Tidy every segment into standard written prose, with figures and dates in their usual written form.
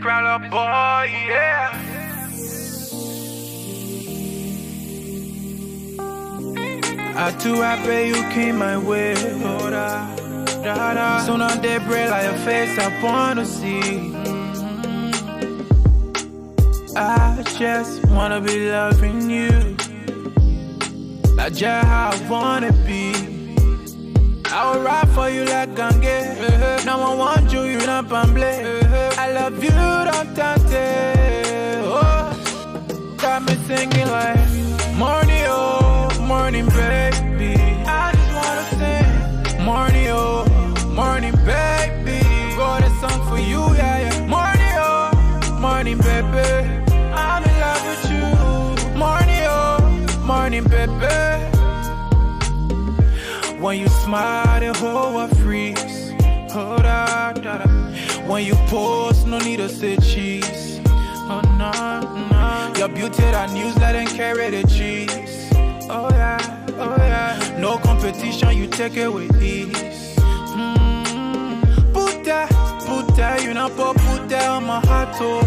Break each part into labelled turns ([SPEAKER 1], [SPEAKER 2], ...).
[SPEAKER 1] crowd up, boy, yeah. I too happy you came my way. Oh, da, da, da. Soon on they break like your face, I wanna see. I just wanna be loving you. Like just how I wanna be. I will ride for you like Gange. Now I want you, you not pamble. I love you, don't tante. Oh, got me singing like morning, oh, morning, baby. I just wanna sing morning, oh, morning, baby. Got a song for you, yeah, yeah. Morning, oh, morning, baby. I'm in love with you. Morning, oh, morning, baby. When you smile, the whole world freeze. Oh, da, da, da. When you pose, no need to say cheese. Oh, no, no. Your beauty, that news, let them carry the cheese. Oh, yeah, oh, yeah. No competition, you take it with ease. Put that, you know, put that on my heart, oh.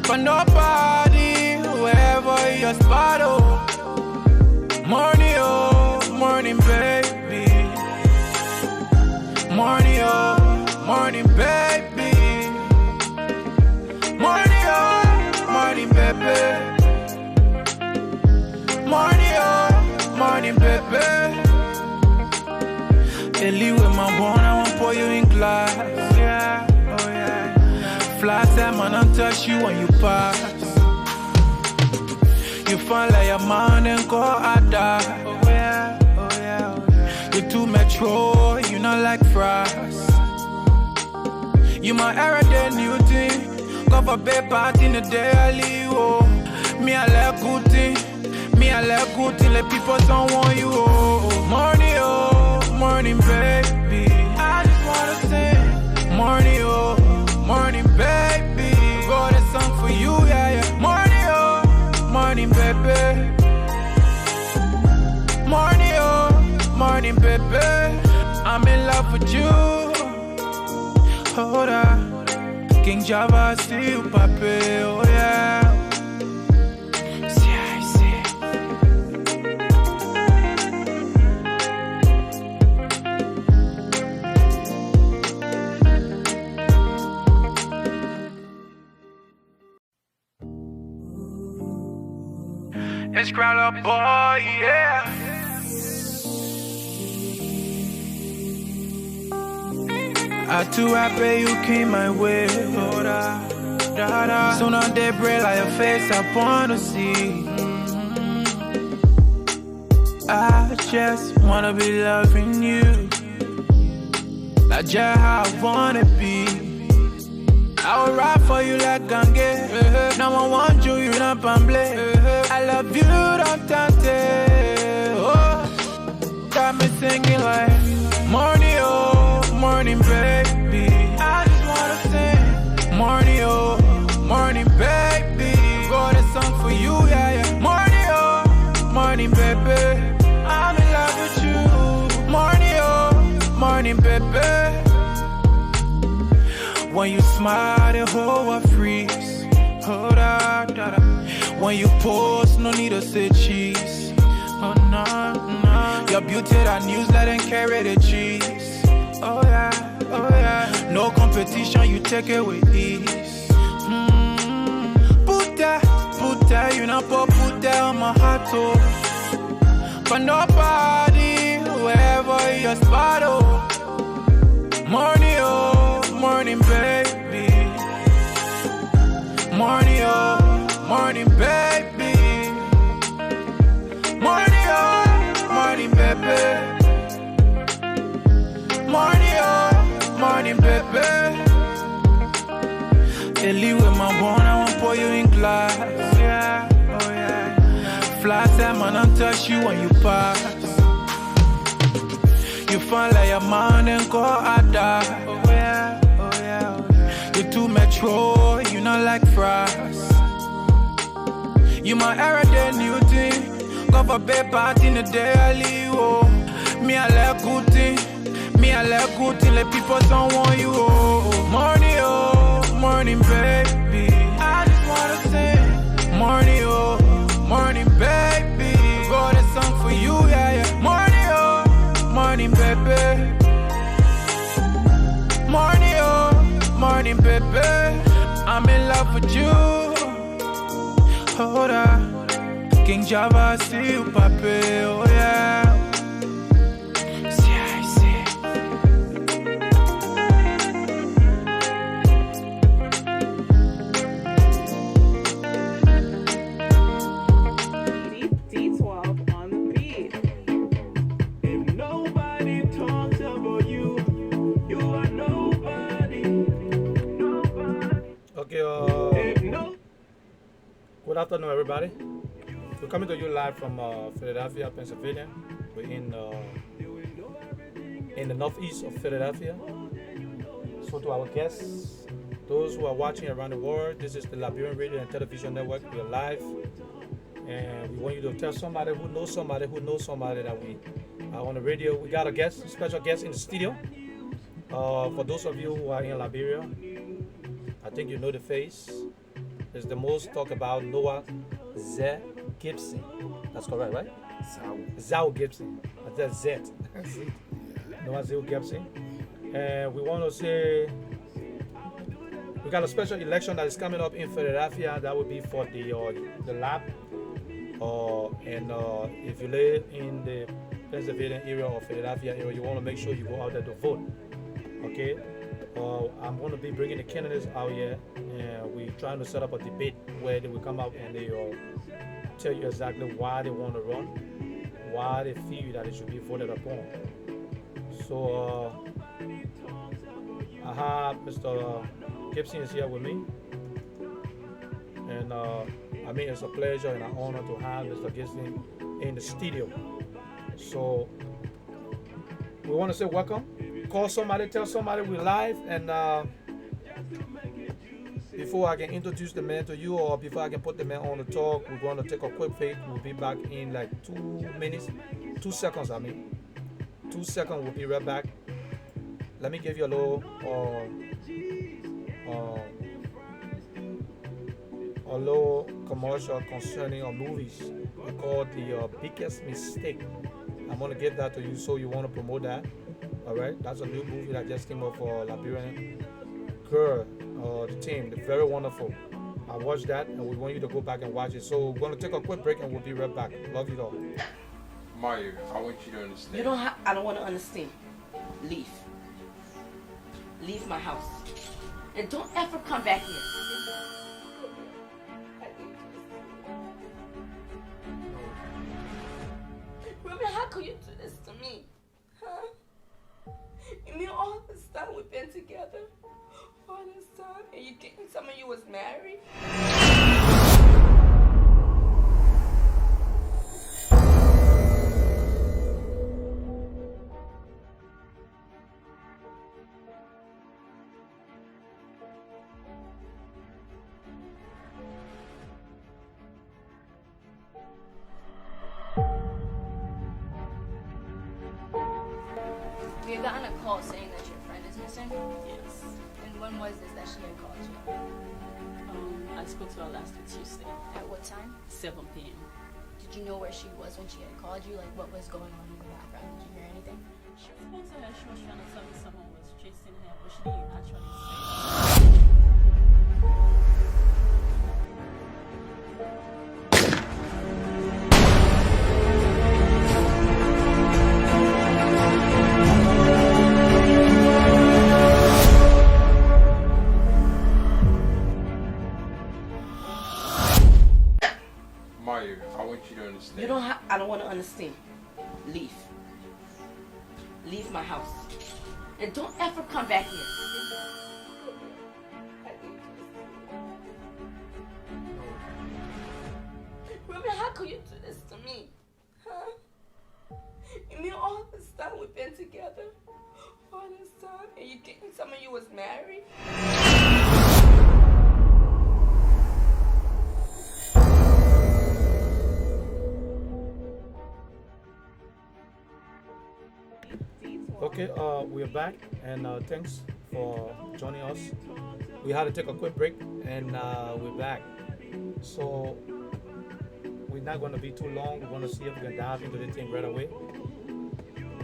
[SPEAKER 1] For nobody, wherever your spot, oh. Morning, oh, morning, baby. Morning, oh, morning, baby. Morning, oh, morning, baby. Morning, oh, morning, baby. Ellie with my bone, I won't pour you in glass. Yeah, oh yeah. Fly time, man, I'll touch you when you pass. You fun like a man and go out there. Oh yeah, oh yeah, oh yeah. You too metro, you not like fries. You my everyday new thing. Go for bed party in the daily, oh. Me I like good thing. Me I like good thing. Let people don't want you, oh. Morning, oh, morning, baby. I just wanna sing morning, oh, morning, baby. Got a song for you, yeah, yeah. Morning, oh, morning, baby. Morning, oh, morning, baby. I'm in love with you. Hold on, King Java, see you, papi, oh yeah. See, I see. It's crowd up, boy, yeah. I too happy you came my way. Oh, da, da, da. Soon on they break like your face, I wanna see. I just wanna be loving you. Like just how I wanna be. I will ride for you like Gange. Now I want you, you not pamble. I love you, don't tante. Oh, got me singing like morning, oh, morning, baby. I just wanna sing morning, oh, morning, baby. Got a song for you, yeah, yeah. Morning, oh, morning, baby. I'm in love with you. Morning, oh, morning, baby. When you smile, the whole world freeze. Oh, da, da, da. When you pose, no need to say cheese. Oh, no, no. Your beauty, that news, let them carry the cheese. Oh, yeah, oh, yeah. No competition, you take it with ease. Put that, you know, put that on my heart, oh. For nobody, wherever your spot, oh. Morning, oh, morning, baby. Morning, oh, morning, baby. Morning, oh, morning, baby. Morning, oh, morning, baby. Ellie with my bone, I won't pour you in glass. Yeah, oh yeah. Fly time, man, I'll touch you when you pass. You fun like a man and go out there. Oh yeah, oh yeah, oh yeah. You too metro, you not like fries. You my everyday new thing. Go for bed party in the daily, oh. Me I like good thing. Me I like good thing. Let people don't want you, oh. Morning, oh, morning, baby. I just wanna sing. Morning, oh, morning, baby. Wrote a song for you, yeah, yeah. Morning, oh, morning, baby. Morning, oh, morning, baby. I'm in love with you. Hold on. King Java, see you, papi, oh yeah.
[SPEAKER 2] Good afternoon, everybody. We're coming to you live from Philadelphia, Pennsylvania. We're in the northeast of Philadelphia. So to our guests, those who are watching around the world, this is the Lrtn Radio and Television Network. We're live, and we want you to tell somebody who knows somebody who knows somebody that we are on the radio. We got a special guest in the studio. For those of you who are in Liberia, I think you know the face. It's the most talked about Noah Z. Gibson. That's correct, right? Zao Gibson. That's Z. Noah Z. Gibson. And we want to say we got a special election that is coming up in Philadelphia. That would be for the lab. And if you live in the Pennsylvania area or Philadelphia area, you want to make sure you go out there to vote. Okay? I'm going to be bringing the candidates out here, and we're trying to set up a debate where they will come out and they tell you exactly why they want to run, why they feel that it should be voted upon. So I have Mr. Gibson is here with me, and I mean it's a pleasure and an honor to have Mr. Gibson in the studio. So we want to say welcome. Call somebody, tell somebody we're live, and before I can introduce the man to you, or before I can put the man on the talk, we're going to take a quick break. We'll be back in like 2 minutes, 2 seconds. 2 seconds. We'll be right back. Let me give you a little commercial concerning our movies. We call the Biggest Mistake. I'm going to give that to you, so you want to promote that. All right, that's a new movie that just came up for Liberian girl, the team. They're very wonderful. I watched that, and we want you to go back and watch it. So we're going to take a quick break, and we'll be right back. Love you all.
[SPEAKER 3] Mario, I want you to understand.
[SPEAKER 4] You don't have. I don't want to understand. Leave. Leave my house, and don't ever come back here. Ruben, how could you do this to me? Huh? You mean all this time we've been together? All this time? And you didn't tell me you was married? We had gotten a call saying that your friend is missing?
[SPEAKER 5] Yes.
[SPEAKER 4] And when was this that she had called you?
[SPEAKER 5] I spoke to her last Tuesday,
[SPEAKER 4] At what time?
[SPEAKER 5] 7 p.m.
[SPEAKER 4] Did you know where she was when she had called you? Like, what was going on in the background? Did you hear anything?
[SPEAKER 5] She spoke to her, she was trying to tell me someone was chasing her, but she didn't actually say.
[SPEAKER 3] Mario, I want you to understand.
[SPEAKER 4] You don't have. I don't want to understand. Leave. Leave my house, and don't ever come back here. Ruben, how could you do this to me? Huh? You mean all this time we've been together? All this time? And you didn't tell me you was married?
[SPEAKER 2] Okay, we're back, and thanks for joining us. we had to take a quick break, and we're back. So we're not going to be too long. We're going to see if we can dive into the thing right away.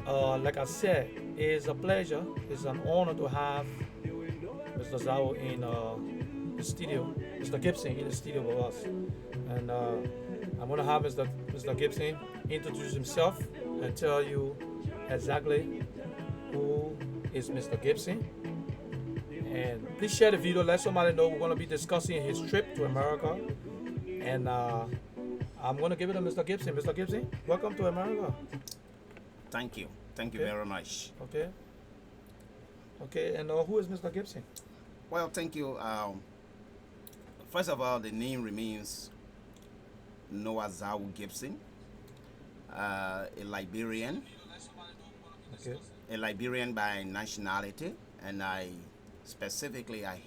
[SPEAKER 2] Like I said, it's a pleasure. It's an honor to have Mr. Zao in the studio, Mr. Gibson in the studio with us. And I'm going to have Mr. Gibson introduce himself and tell you exactly who is Mr. Gibson. And please share the video. Let somebody know we're going to be discussing his trip to America. And I'm going to give it to Mr. Gibson. Mr. Gibson, welcome to America.
[SPEAKER 6] Thank you. Thank you
[SPEAKER 2] Okay.
[SPEAKER 6] very much.
[SPEAKER 2] Okay. Okay, and who is Mr. Gibson?
[SPEAKER 6] Well, thank you. First of all, the name remains Noah Zau Gibson, a Liberian,
[SPEAKER 2] Okay.
[SPEAKER 6] a Liberian by nationality, and I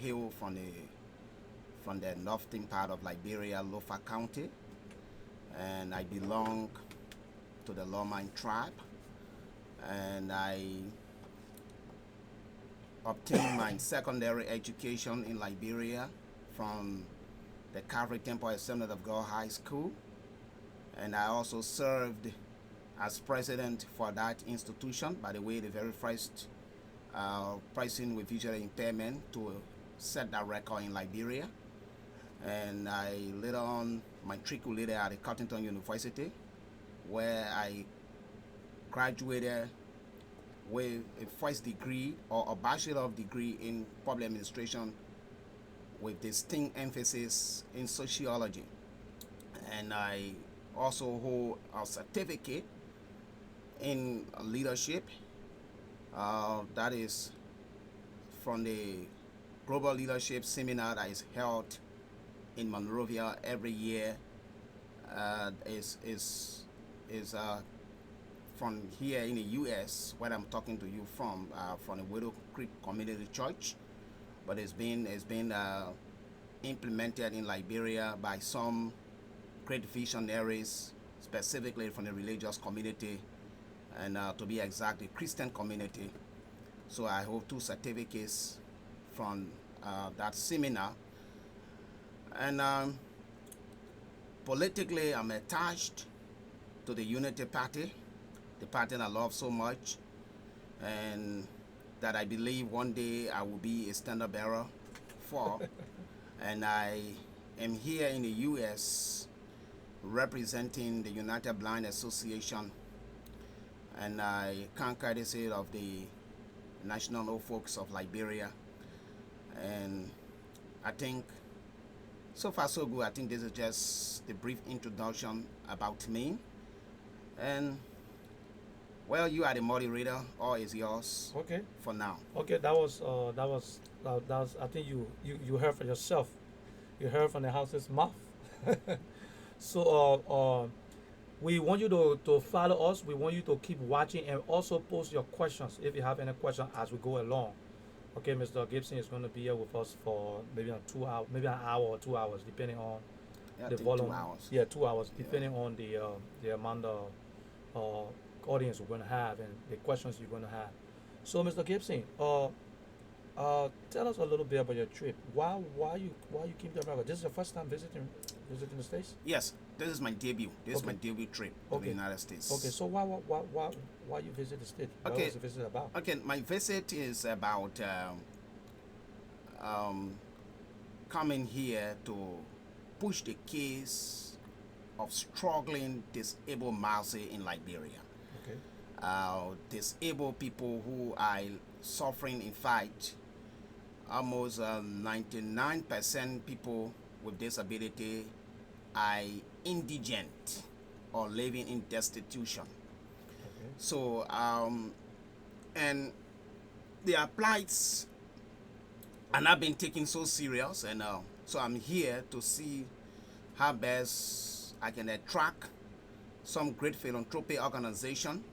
[SPEAKER 6] hail from the northern part of Liberia, Lofa County, and I belong to the Lrtn tribe, and I obtained my secondary education in Liberia from the Catholic Temple Assembly of God High School, and I also served as president for that institution. By the way, the very first person with visual impairment to set that record in Liberia. And I later on matriculated at the Cottington University, where I graduated with a first degree or a bachelor of degree in public administration with distinct emphasis in sociology. And I also hold a certificate in leadership, that is from the Global Leadership Seminar that is held in Monrovia every year. Is from here in the U.S., where I'm talking to you from the Widow Creek Community Church, but it's been implemented in Liberia by some great visionaries, specifically from the religious community, and to be exact, the Christian community. So I hold 2 certificates from that seminar. And politically, I'm attached to the Unity Party, the party I love so much, and that I believe one day I will be a standard bearer for. And I am here in the U.S. representing the United Blind Association, and I come courtesy of the National Old Folks of Liberia. And I think so far so good. I think this is just the brief introduction about me. And well, you are the moderator, all is yours
[SPEAKER 2] Okay.
[SPEAKER 6] for now.
[SPEAKER 2] Okay, that was I think you heard for yourself. You heard from the house's mouth. So we want you to follow us. We want you to keep watching and also post your questions if you have any questions as we go along. Okay, Mr. Gibson is going to be here with us for maybe an hour or 2 hours, depending on
[SPEAKER 6] Yeah, I
[SPEAKER 2] the
[SPEAKER 6] think
[SPEAKER 2] volume.
[SPEAKER 6] 2 hours.
[SPEAKER 2] Yeah, 2 hours, depending on the amount of audience we're going to have and the questions you're going to have. So, Mr. Gibson, tell us a little bit about your trip. Why you came to America? This is your first time visiting the States?
[SPEAKER 6] Yes, this is my debut. This is my
[SPEAKER 2] Okay.
[SPEAKER 6] debut trip to
[SPEAKER 2] Okay.
[SPEAKER 6] the United States.
[SPEAKER 2] Okay, so why you visit the state? What
[SPEAKER 6] Okay.
[SPEAKER 2] was the visit about?
[SPEAKER 6] Okay, my visit is about coming here to push the case of struggling disabled masses in Liberia.
[SPEAKER 2] Okay.
[SPEAKER 6] Disabled people who are suffering. In fact, almost 99% people with disability are indigent or living in destitution.
[SPEAKER 2] Okay.
[SPEAKER 6] So, and their plights are not being taken so serious, and so I'm here to see how best I can attract some great philanthropy organization,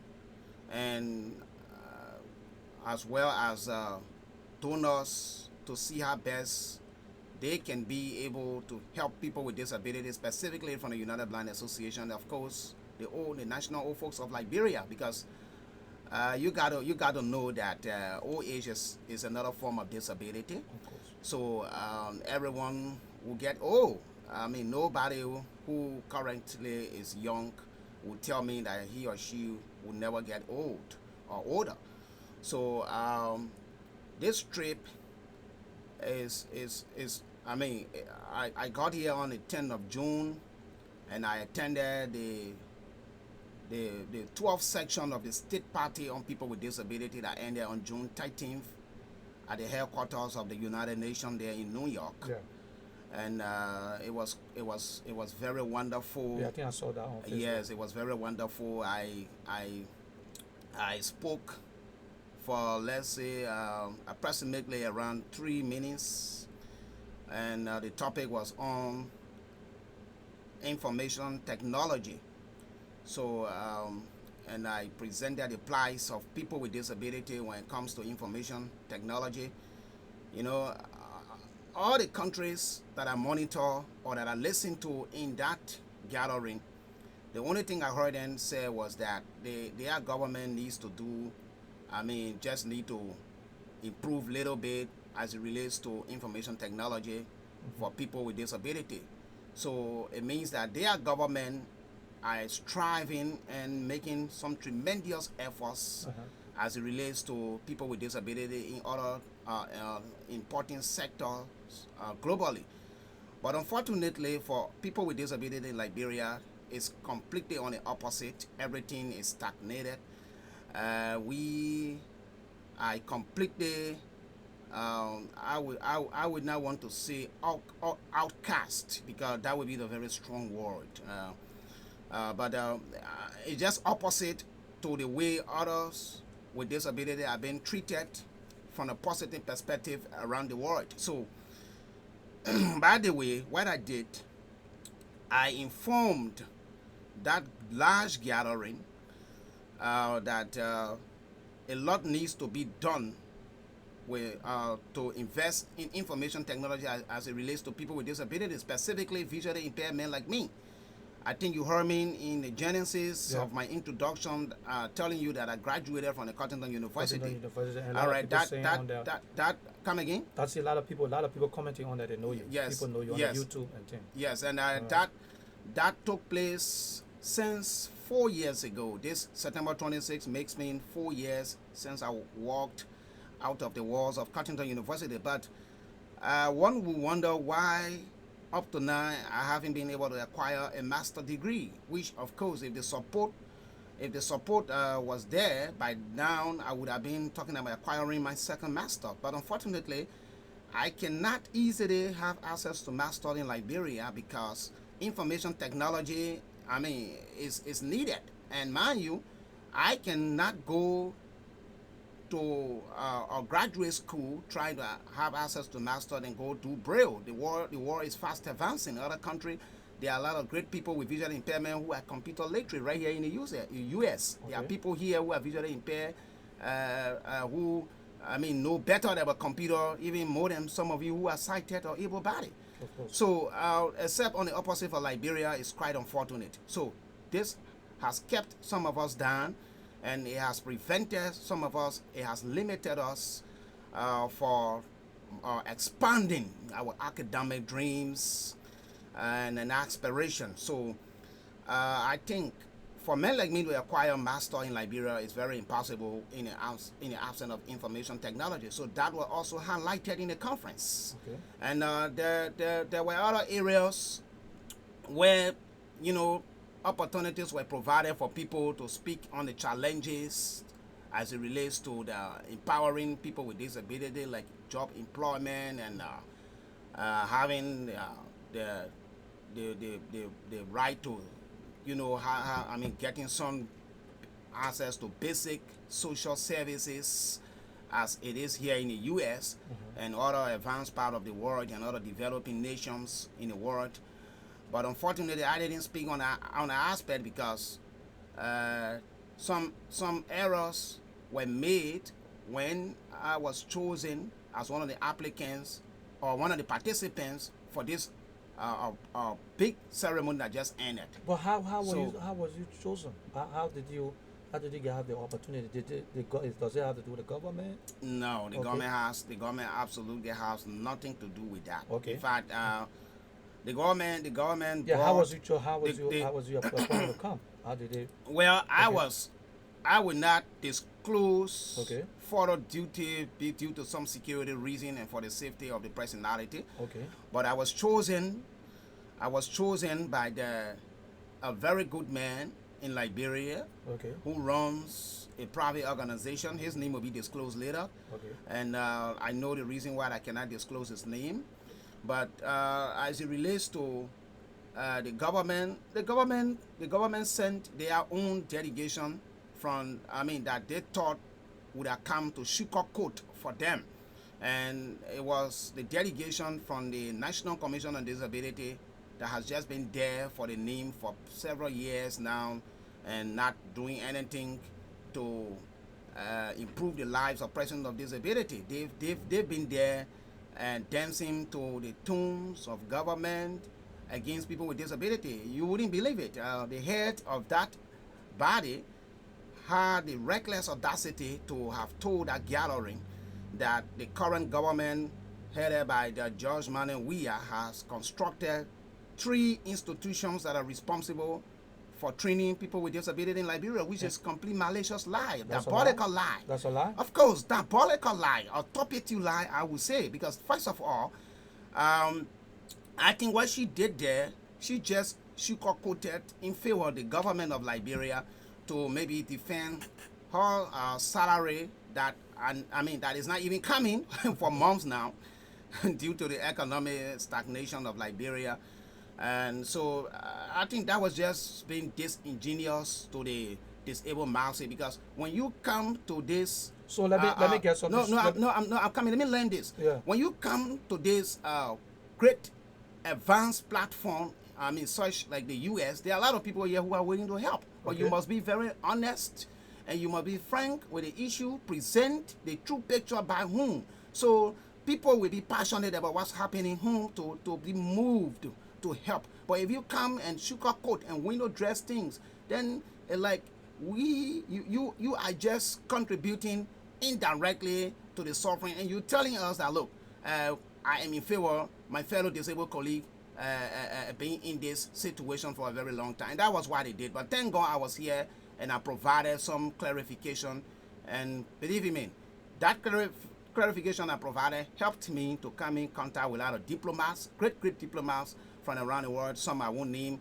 [SPEAKER 6] and as well as donors, to see how best they can be able to help people with disabilities, specifically from the United Blind Association, of course, the National Old Folks of Liberia, because you gotta know that old age is another form of disability.
[SPEAKER 2] Of course.
[SPEAKER 6] So everyone will get old. I mean, nobody who currently is young will tell me that he or she will never get old or older. So this trip is I mean, I got here on the 10th of June, and I attended the 12th section of the State Party on People with Disability that ended on June 13th at the headquarters of the United Nations there in New York.
[SPEAKER 2] Yeah.
[SPEAKER 6] And it was very wonderful.
[SPEAKER 2] Yeah, I think I saw that on Facebook.
[SPEAKER 6] Yes, it was very wonderful. I spoke for, let's say, approximately around 3 minutes, and the topic was on information technology. So and I presented the plights of people with disability when it comes to information technology. You know, all the countries that I monitor or that I listen to in that gathering, the only thing I heard them say was that their government needs to do, I mean, just need to improve a little bit as it relates to information technology for people with disability. So it means that their government are striving and making some tremendous efforts as it relates to people with disability in other important sectors globally. But unfortunately for people with disability in Liberia, it's completely on the opposite. Everything is stagnated. I completely, I would not want to say outcast, because that would be the very strong word. But it's just opposite to the way others with disability are being treated from a positive perspective around the world. So, by the way, what I did, I informed that large gathering that a lot needs to be done with, to invest in information technology as it relates to people with disabilities, specifically visually impaired men like me. I think you heard me in the genesis of my introduction, telling you that I graduated from the Cottington University.
[SPEAKER 2] And
[SPEAKER 6] all right, that come again.
[SPEAKER 2] That's a lot of people commenting on that. They know you.
[SPEAKER 6] Yes,
[SPEAKER 2] people know you on YouTube and things.
[SPEAKER 6] Yes, and that took place since 4 years ago. This September 26 makes me 4 years since I walked out of the walls of Cottington University. But one will wonder why up to now I haven't been able to acquire a master's degree, which of course if the support was there, by now I would have been talking about acquiring my second master. But unfortunately I cannot easily have access to master in Liberia, because information technology, I mean, is needed. And mind you, I cannot go to a graduate school trying to have access to master and go do Braille. The world is fast advancing. In other countries, there are a lot of great people with visual impairment who are computer literate right here in the US. Okay. There are people here who are visually impaired who, I mean, know better about computer, even more than some of you who are sighted or able-bodied. So, except on the opposite for Liberia, it's quite unfortunate. So, this has kept some of us down, and it has prevented some of us, it has limited us for expanding our academic dreams and an aspiration. So I think for men like me to acquire a master in Liberia is very impossible in the absence of information technology. So that was also highlighted in the conference.
[SPEAKER 2] Okay.
[SPEAKER 6] And there were other areas where, you know, opportunities were provided for people to speak on the challenges as it relates to the empowering people with disability, like job employment and having the right to, you know, I mean, getting some access to basic social services as it is here in the U.S. And other advanced part of the world and other developing nations in the world. But unfortunately, I didn't speak on that aspect because some errors were made when I was chosen as one of the applicants or one of the participants for this big ceremony that just ended.
[SPEAKER 2] But how was you chosen? How did you How did you have the opportunity? Does it have to do with the government?
[SPEAKER 6] No, the
[SPEAKER 2] Okay.
[SPEAKER 6] government absolutely has nothing to do with that.
[SPEAKER 2] Okay.
[SPEAKER 6] In fact, the government.
[SPEAKER 2] Yeah. How
[SPEAKER 6] brought
[SPEAKER 2] was you? How was
[SPEAKER 6] the-
[SPEAKER 2] you?
[SPEAKER 6] the-
[SPEAKER 2] How was your appointment to come? How did it?
[SPEAKER 6] Well,
[SPEAKER 2] Okay.
[SPEAKER 6] I will not disclose
[SPEAKER 2] Okay.
[SPEAKER 6] further duty due to some security reason and for the safety of the personality.
[SPEAKER 2] Okay.
[SPEAKER 6] But I was chosen by a very good man in Liberia
[SPEAKER 2] Okay.
[SPEAKER 6] who runs a private organization. His name will be disclosed later.
[SPEAKER 2] Okay.
[SPEAKER 6] And I know the reason why I cannot disclose his name. But as it relates to the government sent their own delegation from, that they thought would have come to sugarcoat for them. And it was the delegation from the National Commission on Disability that has just been there for the name for several years now and not doing anything to improve the lives of persons of disability. They've been there and dancing to the tunes of government against people with disability. You wouldn't believe it. The head of that body had the reckless audacity to have told that gathering that the current government headed by the George Manuel Weah has constructed 3 institutions that are responsible for training people with disability in Liberia, which is complete malicious lie,
[SPEAKER 2] That's a
[SPEAKER 6] diabolical lie.
[SPEAKER 2] That's a lie.
[SPEAKER 6] Of course, diabolical lie, or torpedo lie, I would say, because first of all, I think what she did there, she sugarcoated in favor of the government of Liberia to maybe defend her salary that that is not even coming for months now due to the economic stagnation of Liberia. And so I think that was just being disingenuous to the disabled mouse, because when you come to this,
[SPEAKER 2] So let me get something.
[SPEAKER 6] I'm coming. Let me learn this.
[SPEAKER 2] Yeah.
[SPEAKER 6] When you come to this great advanced platform, such like the U.S., there are a lot of people here who are willing to help. But you
[SPEAKER 2] Okay.
[SPEAKER 6] must be very honest and you must be frank with the issue. Present the true picture by whom, so people will be passionate about what's happening whom to be moved to help. But if you come and sugarcoat and window dress things, then you are just contributing indirectly to the suffering, and you're telling us that, look, I am in favor my fellow disabled colleague being in this situation for a very long time. That was what they did. But thank God I was here and I provided some clarification, and believe me, that clarification I provided helped me to come in contact with a lot of diplomats, great diplomats from around the world. Some I won't name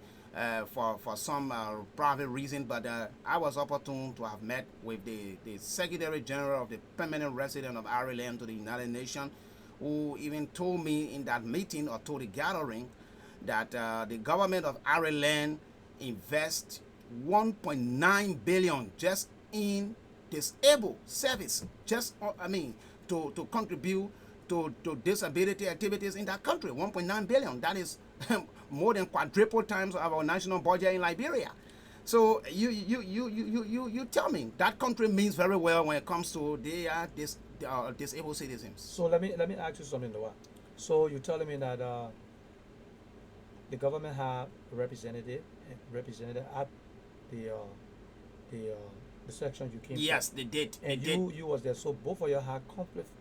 [SPEAKER 6] for some private reason, but I was opportune to have met with the Secretary General of the Permanent Resident of Ireland to the United Nations, who even told me in that meeting, or told the gathering, that the government of Ireland invests 1.9 billion just in disabled service, just to contribute to disability activities in that country. 1.9 billion. That is more than quadruple times of our national budget in Liberia. So you tell me that country means very well when it comes to their disabled citizens.
[SPEAKER 2] So let me ask you something, Noah. So you're telling me that the government have represented at the section you came
[SPEAKER 6] Yes,
[SPEAKER 2] from.
[SPEAKER 6] they did.
[SPEAKER 2] And
[SPEAKER 6] They did.
[SPEAKER 2] you was there. So both of you had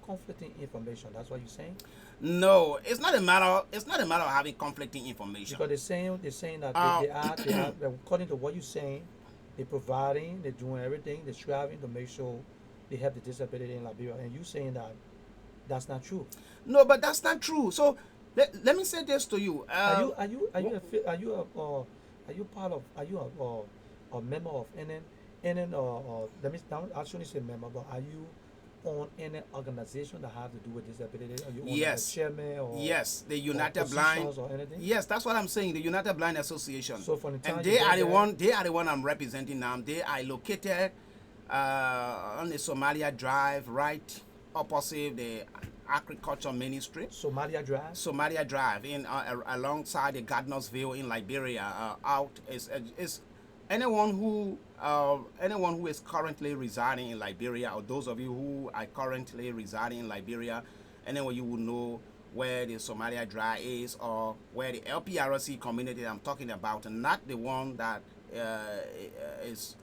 [SPEAKER 2] conflicting information. That's what you're saying.
[SPEAKER 6] No, it's not a matter. It's not a matter of having conflicting information.
[SPEAKER 2] Because they're saying that they are according to what you're saying, they're providing, they're doing everything, they're striving to make sure they have the disability in Liberia, and you saying that that's not true.
[SPEAKER 6] No, but that's not true. So let me say this to you.
[SPEAKER 2] Are you part of, are you a member of any let me not actually say member, but are you on any organization that have to do with disability? Are you on
[SPEAKER 6] Yes.
[SPEAKER 2] the chairman or
[SPEAKER 6] Yes, the United
[SPEAKER 2] positions
[SPEAKER 6] Blind.
[SPEAKER 2] or anything?
[SPEAKER 6] Yes, that's what I'm saying. The United Blind Association.
[SPEAKER 2] So from the time
[SPEAKER 6] and
[SPEAKER 2] you
[SPEAKER 6] they
[SPEAKER 2] get
[SPEAKER 6] are the
[SPEAKER 2] there-
[SPEAKER 6] one. They are the one I'm representing now. They are located on the Somalia Drive, right opposite the Agriculture Ministry.
[SPEAKER 2] Somalia Drive.
[SPEAKER 6] Somalia Drive, in alongside the Gardnersville in Liberia. Out is anyone who is currently residing in Liberia, or those of you who are currently residing in Liberia, anyone you will know where the Somalia Drive is, or where the LPRC community I'm talking about, and not the one that is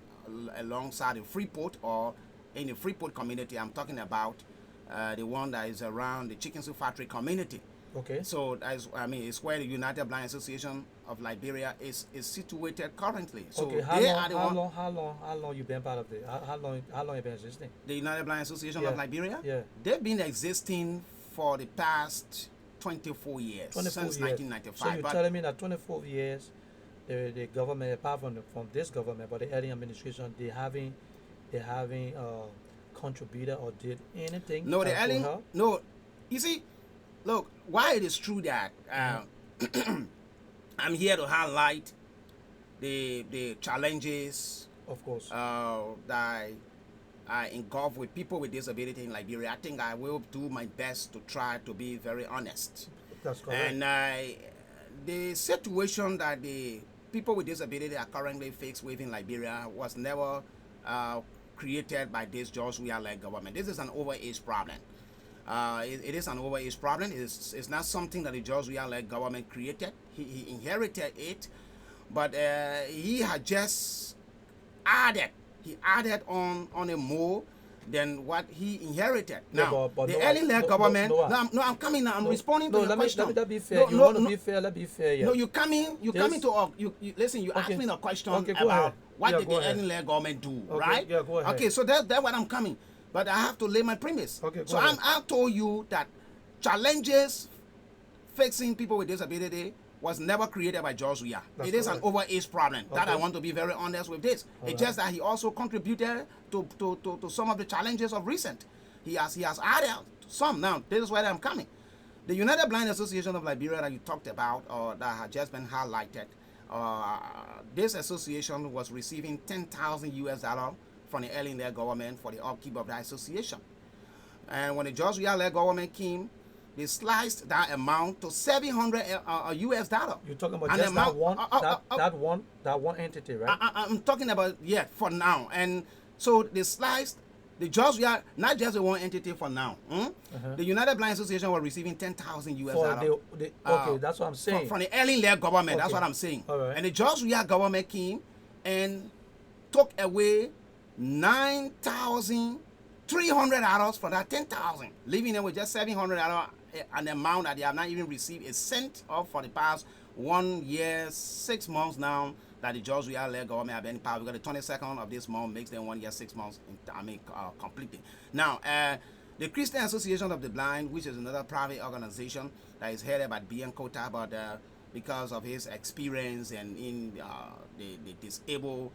[SPEAKER 6] alongside the Freeport or in the Freeport community. I'm talking about the one that is around the Chicken Soup Factory community.
[SPEAKER 2] Okay.
[SPEAKER 6] So it's where the United Blind Association of Liberia is situated currently. So
[SPEAKER 2] Okay. How long you been part of it? How long you been existing?
[SPEAKER 6] The United Blind Association of Liberia.
[SPEAKER 2] Yeah.
[SPEAKER 6] They've been existing for the past 24 years,
[SPEAKER 2] 24
[SPEAKER 6] since
[SPEAKER 2] years.
[SPEAKER 6] 1995.
[SPEAKER 2] So you're telling me that 24 years, the government, apart from this government, but the Lrtn administration, they haven't contributed or did anything.
[SPEAKER 6] No, the
[SPEAKER 2] to
[SPEAKER 6] Lrtn.
[SPEAKER 2] help?
[SPEAKER 6] No, you see, look, why it is true that I'm here to highlight the challenges
[SPEAKER 2] Of course.
[SPEAKER 6] that I engulf with people with disability in Liberia. I think I will do my best to try to be very honest.
[SPEAKER 2] That's correct.
[SPEAKER 6] And the situation that the people with disability are currently faced with in Liberia was never created by this George Weah-led government. This is an overage problem. It is an overage problem. It's not something that the George Weah-led government created. He inherited it, but he had just added. He added on a more than what he inherited. Now,
[SPEAKER 2] but
[SPEAKER 6] the
[SPEAKER 2] no,
[SPEAKER 6] Lrtn government.
[SPEAKER 2] no,
[SPEAKER 6] I'm coming now. I'm responding to
[SPEAKER 2] no,
[SPEAKER 6] your
[SPEAKER 2] let me
[SPEAKER 6] question.
[SPEAKER 2] be fair. You want to be fair? Let me be fair. Yeah.
[SPEAKER 6] No, you coming to you listen. You asked me a question
[SPEAKER 2] Okay, go
[SPEAKER 6] about
[SPEAKER 2] ahead.
[SPEAKER 6] what
[SPEAKER 2] Yeah,
[SPEAKER 6] did
[SPEAKER 2] go
[SPEAKER 6] the
[SPEAKER 2] ahead.
[SPEAKER 6] Lrtn government do,
[SPEAKER 2] Okay,
[SPEAKER 6] right?
[SPEAKER 2] yeah, go ahead.
[SPEAKER 6] Okay, so that's what I'm coming. But I have to lay my premise.
[SPEAKER 2] Okay,
[SPEAKER 6] so
[SPEAKER 2] go ahead.
[SPEAKER 6] I told you that challenges facing people with disability was never created by George Weah.
[SPEAKER 2] That's
[SPEAKER 6] It is an
[SPEAKER 2] correct.
[SPEAKER 6] overage problem. That I
[SPEAKER 2] Okay.
[SPEAKER 6] want to be very honest with this.
[SPEAKER 2] All
[SPEAKER 6] It's
[SPEAKER 2] right.
[SPEAKER 6] just that he also contributed to some of the challenges of recent. He has added some. Now, this is where I'm coming. The United Blind Association of Liberia that you talked about, or that had just been highlighted, this association was receiving $10,000 from the Lrtn government for the upkeep of the association. And when the George Weah government came, they sliced that amount to $700 US.
[SPEAKER 2] You're talking about
[SPEAKER 6] An
[SPEAKER 2] just
[SPEAKER 6] amount-
[SPEAKER 2] that one entity, right?
[SPEAKER 6] I'm talking about, for now. And so they sliced the George Weah, not just the one entity for now. The United Blind Association was receiving $10,000 US.
[SPEAKER 2] For okay, that's what I'm saying.
[SPEAKER 6] From the Lrtn government, that's
[SPEAKER 2] Okay.
[SPEAKER 6] what I'm saying.
[SPEAKER 2] All right.
[SPEAKER 6] And the George Weah government came and took away $9,300 for that $10,000, leaving them with just $700, an amount that they have not even received a cent of for the past 1 year, 6 months now that the George Weah-led government have been in power. Because the 22nd of this month makes them 1 year, 6 months, completely. Now, the Christian Association of the Blind, which is another private organization that is headed by B.N. Kota, but because of his experience and in the disabled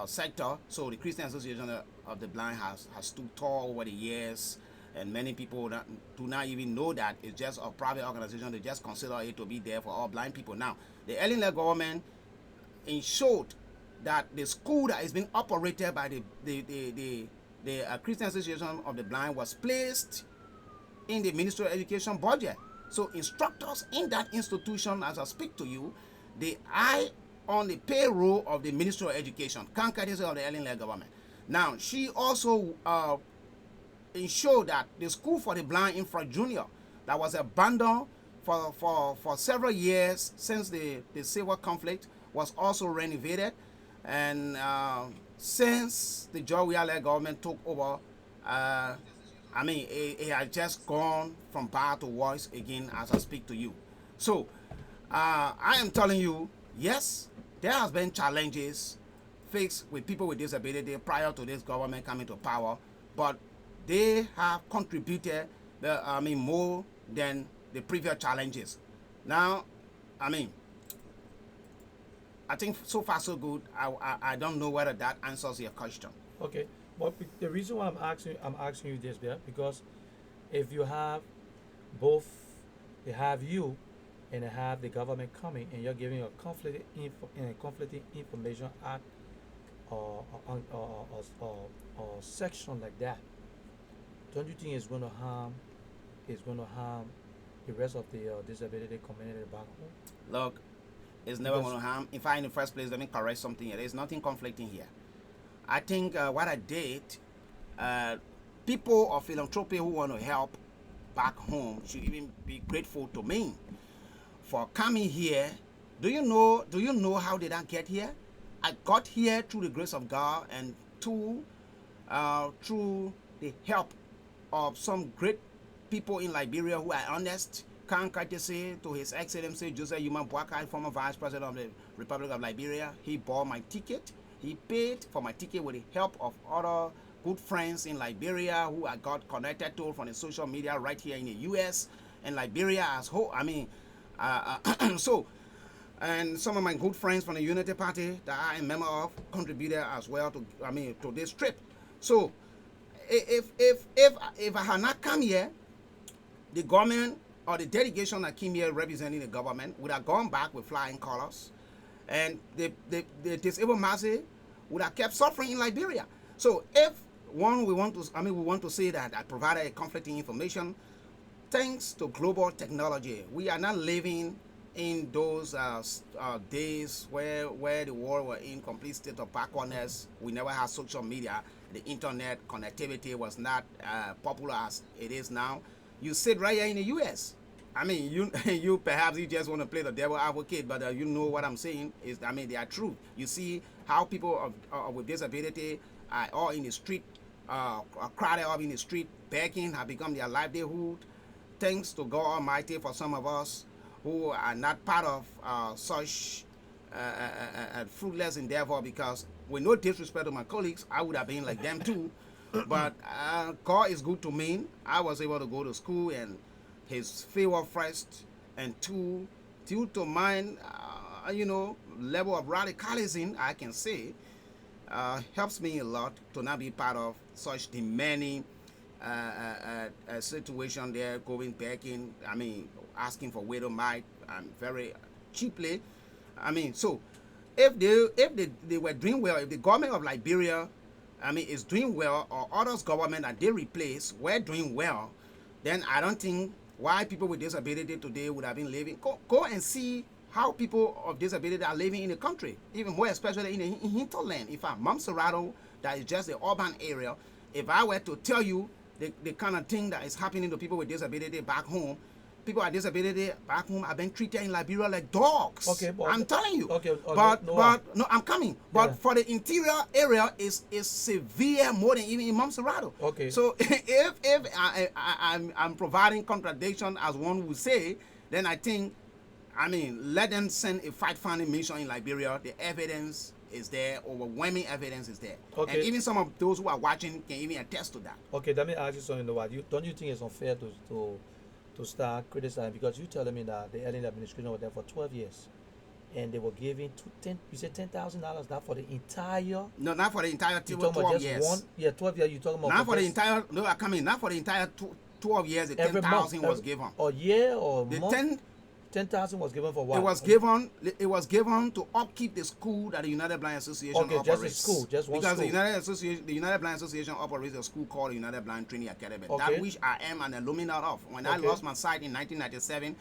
[SPEAKER 6] sector, so the Christian Association of the Blind has stood tall over the years, and many people do not even know that it's just a private organization. They just consider it to be there for all blind people. Now, the Lrtn government ensured that the school that is being operated by the Christian Association of the Blind was placed in the Ministry of Education budget. So instructors in that institution, as I speak to you, they are on the payroll of the Ministry of Education, courtesy of the Lrtn government. Now, she also ensured that the School for the Blind Infra Junior that was abandoned for several years since the civil conflict was also renovated. And since the George Weah government took over, it has just gone from bad to worse again as I speak to you. So I am telling you, yes, there has been challenges faced with people with disability prior to this government coming to power, but they have contributed more than the previous challenges. Now, I think so far so good. I don't know whether that answers your question.
[SPEAKER 2] Okay, but the reason why I'm asking you this, because if you have both, they have you and they have the government coming, and you're giving a conflicting information at or section like that, don't you think it's going to harm the rest of the disability community back home?
[SPEAKER 6] Look, it's never going to harm. In fact, in the first place, let me correct something here. There's nothing conflicting here. I think what I did, people of philanthropy who want to help back home should even be grateful to me for coming here. Do you know how did I get here? I got here through the grace of God and through the help of some great people in Liberia who are honest. Kind courtesy to His Excellency Joseph Yuma Boakai, former Vice President of the Republic of Liberia. He bought my ticket. He paid for my ticket with the help of other good friends in Liberia who I got connected to from the social media right here in the U.S. and Liberia as whole. I mean, so, and some of my good friends from the Unity Party that I am a member of contributed as well to, to this trip. So, if I had not come here, the government or the delegation that came here representing the government would have gone back with flying colors, and the disabled masses would have kept suffering in Liberia. So if we want to say that I provided a conflicting information, thanks to global technology, we are not living in those days where the world was in complete state of backwardness. We never had social media. The internet connectivity was not popular as it is now. You sit right here in the U.S. I mean, you perhaps you just want to play the devil advocate, but you know what I'm saying is, they are true. You see how people with disability are all in the street, crowded up in the street, begging, have become their livelihood. Thanks to God Almighty for some of us who are not part of such fruitless endeavor, because with no disrespect to my colleagues, I would have been like them too. But God is good to me. I was able to go to school, and His favor first, and two, due to mine, level of radicalism, I can say, helps me a lot to not be part of such demanding situation there, going back in, asking for widow mite, very cheaply. So if they were doing well, if the government of Liberia, is doing well, or others government that they replace were doing well, then I don't think why people with disability today would have been living. Go and see how people of disability are living in the country, even more especially in the hinterland. If I'm Montserrat, that is just the urban area, if I were to tell you the kind of thing that is happening to people with disability back home, people with disability back home have been treated in Liberia like dogs. Okay, I'm telling you. Okay, but no, I'm coming. But for the interior area, is severe more than even in Montserrat. Okay. So if I'm providing contradiction as one would say, then I think, let them send a fact-finding mission in Liberia. The evidence is there, overwhelming evidence is there. Okay. And even some of those who are watching can even attest to that.
[SPEAKER 2] Okay, let me ask you something. Don't you think it's unfair to start criticizing, because you telling me that the Lrtn administration was there for 12 years and they were giving you said $10,000, not for the entire?
[SPEAKER 6] No, not for the entire 12 years.
[SPEAKER 2] 12 years, you're talking about?
[SPEAKER 6] Not for the entire, not for the entire 12 years, the 10,000 was given.
[SPEAKER 2] A year or
[SPEAKER 6] the
[SPEAKER 2] month? 10,000 was given for what?
[SPEAKER 6] It was given to upkeep the school that the United Blind Association operates.
[SPEAKER 2] Just a school, just one
[SPEAKER 6] because
[SPEAKER 2] school.
[SPEAKER 6] The United Blind Association operates a school called the United Blind Training Academy, that which I am an alumni of. When I lost my sight in 1997,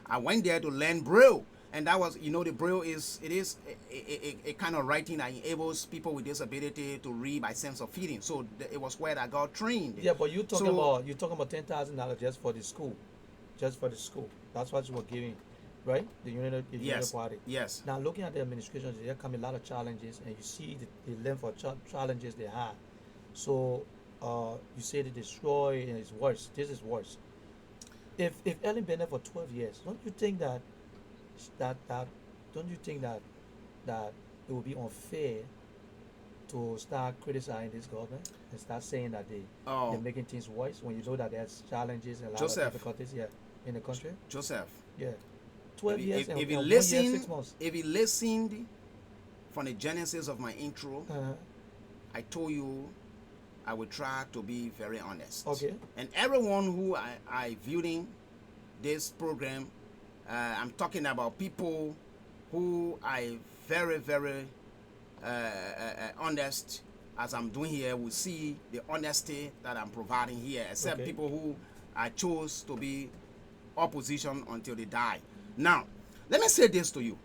[SPEAKER 6] I went there to learn Braille. And that was, the Braille is a kind of writing that enables people with disability to read by sense of feeling. So it was where I got trained.
[SPEAKER 2] Yeah, but you're talking about $10,000 just for the school. Just for the school. That's what you were giving, right? The Unity Party.
[SPEAKER 6] Yes.
[SPEAKER 2] Now, looking at the administration, there come a lot of challenges, and you see the length of challenges they have. So, you say they destroy, and it's worse. This is worse. If Lrtn been there for 12 years, don't you think that it would be unfair to start criticizing this government and start saying that they're making things worse when you know that there's challenges and a lot of difficulties here in the country?
[SPEAKER 6] Joseph.
[SPEAKER 2] Yeah. 12 years and 1 year, 6 months.
[SPEAKER 6] If you listened from the genesis of my intro, I told you I would try to be very honest.
[SPEAKER 2] Okay.
[SPEAKER 6] And everyone who I viewing this program, I'm talking about people who are very, very honest, as I'm doing here, will see the honesty that I'm providing here, except people who I chose to be opposition until they die. Now, let me say this to you.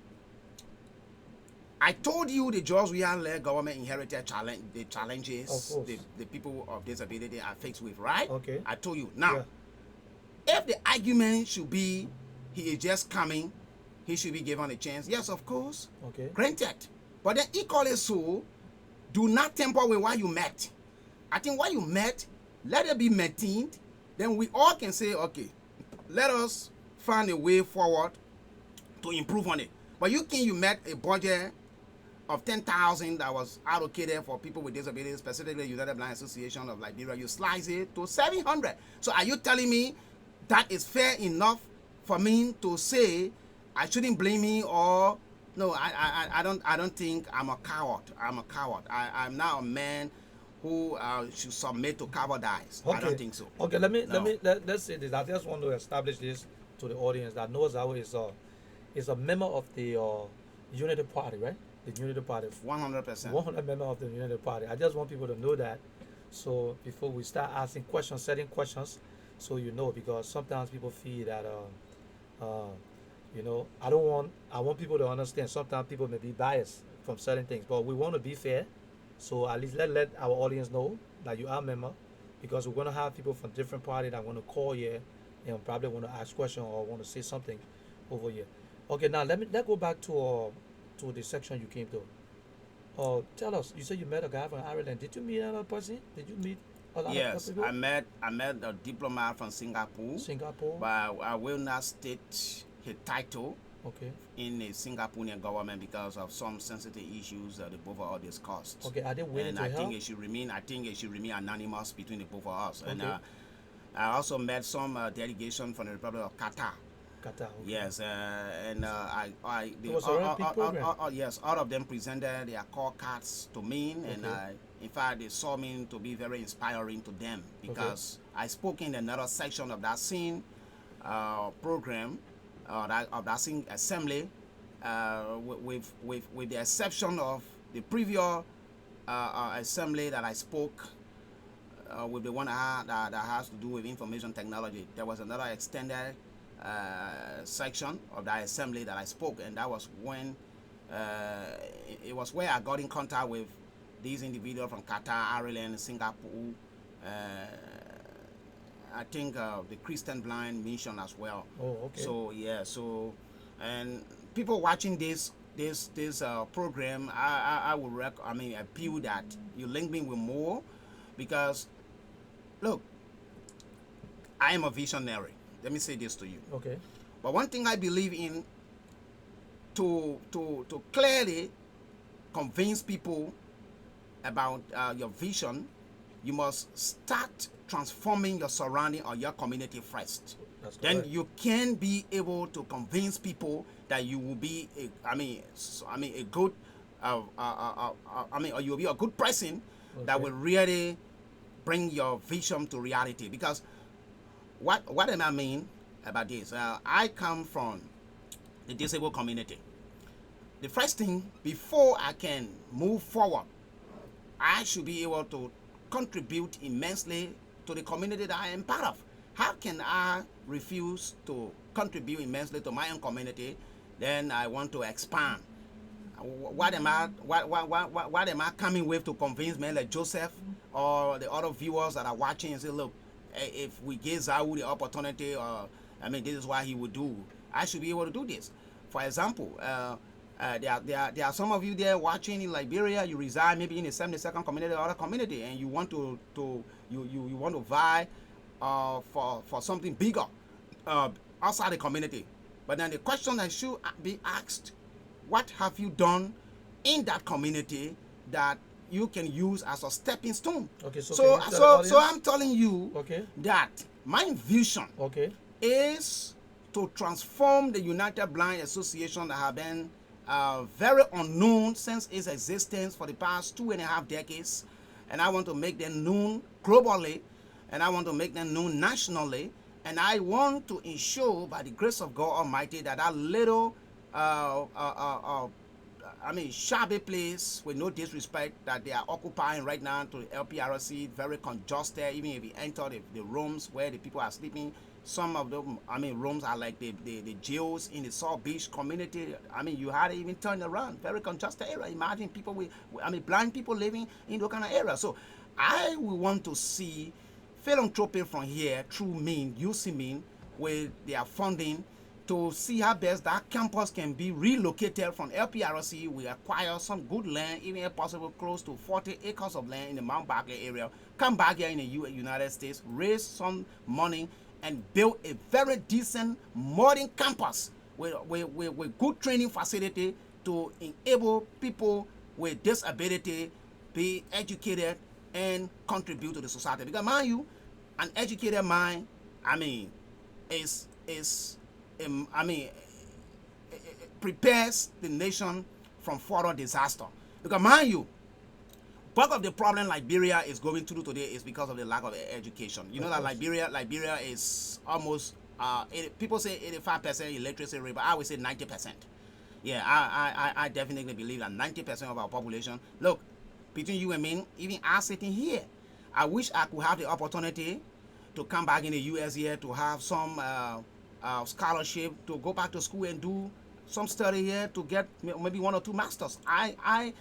[SPEAKER 6] I told you the George Weah-led government inherited the challenges the people of disability are faced with, right?
[SPEAKER 2] Okay.
[SPEAKER 6] I told you. Now, if the argument should be he is just coming, he should be given a chance, yes, of course.
[SPEAKER 2] Okay.
[SPEAKER 6] Granted. But then equally so, do not tamper with what you met. I think what you met, let it be maintained. Then we all can say, okay, let us find a way forward to improve on it. But you met a budget of 10,000 that was allocated for people with disabilities, specifically United Blind Association of Liberia. You slice it to 700. So are you telling me that is fair enough for me to say I shouldn't blame me? Or no, I don't think I'm a coward. I'm now a man who should submit to cowardice.
[SPEAKER 2] Okay.
[SPEAKER 6] I don't think so.
[SPEAKER 2] Okay, let's say this. I just want to establish this to the audience that knows how is a member of the Unity Party, right? The Unity Party.
[SPEAKER 6] 100%.
[SPEAKER 2] 100 member of the Unity Party. I just want people to know that. So before we start asking questions, setting questions, so you know, because sometimes people feel that I want people to understand. Sometimes people may be biased from certain things, but we want to be fair. So at least let our audience know that you are a member, because we're gonna have people from different parties that want to call here and probably want to ask questions or want to say something over here. Okay, now let's go back to the section you came to. Tell us. You said you met a guy from Ireland. Did you meet another person? Did you meet a lot
[SPEAKER 6] Yes,
[SPEAKER 2] of people?
[SPEAKER 6] I met a diplomat from Singapore.
[SPEAKER 2] Singapore.
[SPEAKER 6] But I will not state his title
[SPEAKER 2] Okay.
[SPEAKER 6] in the Singaporean government because of some sensitive issues that the both of us discussed.
[SPEAKER 2] Okay. Are they willing
[SPEAKER 6] And
[SPEAKER 2] to
[SPEAKER 6] I
[SPEAKER 2] help?
[SPEAKER 6] think it should remain. I think it should remain anonymous between the both of us. And
[SPEAKER 2] Okay.
[SPEAKER 6] I also met some delegation from the Republic of Qatar.
[SPEAKER 2] Qatar. Okay.
[SPEAKER 6] Yes, and
[SPEAKER 2] It was a very big program.
[SPEAKER 6] yes, all of them presented their call cards to me, and
[SPEAKER 2] Okay.
[SPEAKER 6] in fact, they saw me to be very inspiring to them because I spoke in another section of that scene program, of that scene assembly, with the exception of the previous assembly that I spoke. With the one that has to do with information technology, there was another extended section of that assembly that I spoke, and that was when it was where I got in contact with these individuals from Qatar, Ireland, Singapore. I think the Christian Blind Mission as well.
[SPEAKER 2] Oh, okay.
[SPEAKER 6] So yeah, and people watching this program, I would appeal that you link me with more, because look, I am a visionary. Let me say this to you.
[SPEAKER 2] Okay.
[SPEAKER 6] But one thing I believe in, to clearly convince people about your vision, you must start transforming your surrounding or your community first.
[SPEAKER 2] That's
[SPEAKER 6] Then
[SPEAKER 2] correct.
[SPEAKER 6] you can be able to convince people that you will be a good or you'll be a good person that
[SPEAKER 2] Okay.
[SPEAKER 6] will really bring your vision to reality. Because what am I mean about this? I come from the disabled community. The first thing, before I can move forward, I should be able to contribute immensely to the community that I am part of. How can I refuse to contribute immensely to my own community? Then I want to expand. What am I coming with to convince men like Joseph or the other viewers that are watching and say, look, if we give Zawu the opportunity, this is what he would do. I should be able to do this. For example, there are some of you there watching in Liberia. You reside maybe in the 72nd community or other community, and you want to vie for something bigger outside the community. But then the question that should be asked: what have you done in that community that you can use as a stepping stone?
[SPEAKER 2] Okay. So
[SPEAKER 6] So,
[SPEAKER 2] can you tell the
[SPEAKER 6] so
[SPEAKER 2] audience?
[SPEAKER 6] I'm telling you
[SPEAKER 2] Okay.
[SPEAKER 6] that my vision
[SPEAKER 2] Okay.
[SPEAKER 6] is to transform the United Blind Association that have been very unknown since its existence for the past 2.5 decades, and I want to make them known globally, and I want to make them known nationally, and I want to ensure by the grace of God Almighty that that little shabby place, with no disrespect, that they are occupying right now to the LPRC, very congested. Even if you enter the rooms where the people are sleeping, some of them, rooms are like the jails in the South Beach community. You had to even turn around. Very congested area. Imagine people blind people living in those kind of areas. So I will want to see philanthropy from here through using me with their funding, to see how best that campus can be relocated from LPRC. We acquire some good land, even if possible close to 40 acres of land in the Mount Barkley area. Come back here in the United States, raise some money, and build a very decent modern campus with good training facility to enable people with disability be educated and contribute to the society. Because mind you, an educated mind, I mean, prepares the nation from further disaster. Because mind you, part of the problem Liberia is going through today is because of the lack of education. You know that Liberia is almost people say 85% illiteracy rate, but I would say 90%. Yeah, I definitely believe that 90% of our population. Look, between you and me, even us sitting here, I wish I could have the opportunity to come back in the U.S. here to have some scholarship to go back to school and do some study here to get maybe 1 or 2 masters. I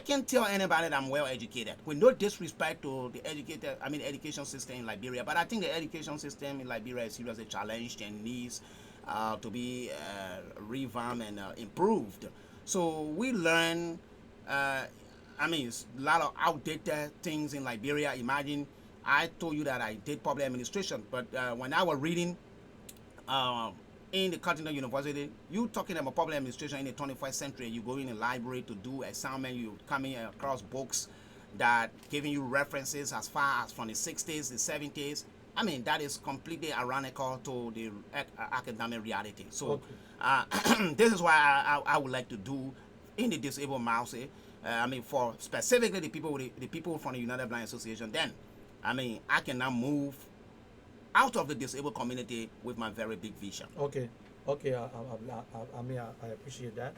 [SPEAKER 6] can tell anybody that I'm well educated, with no disrespect to the education system in Liberia, but I think the education system in Liberia is seriously challenged and needs to be revamped and improved. So we learn, a lot of outdated things in Liberia. Imagine, I told you that I did public administration, but when I was reading in the Continental University, you talking about public administration in the 21st century, you go in a library to do assignment, you coming across books that giving you references as far as from the 60s, the 70s. I mean, that is completely ironical to the academic reality. So this is why I would like to do in the disabled mouse, for specifically the people from the United Blind Association. Then, I can now move out of the disabled community with my very big vision.
[SPEAKER 2] Okay. I appreciate that.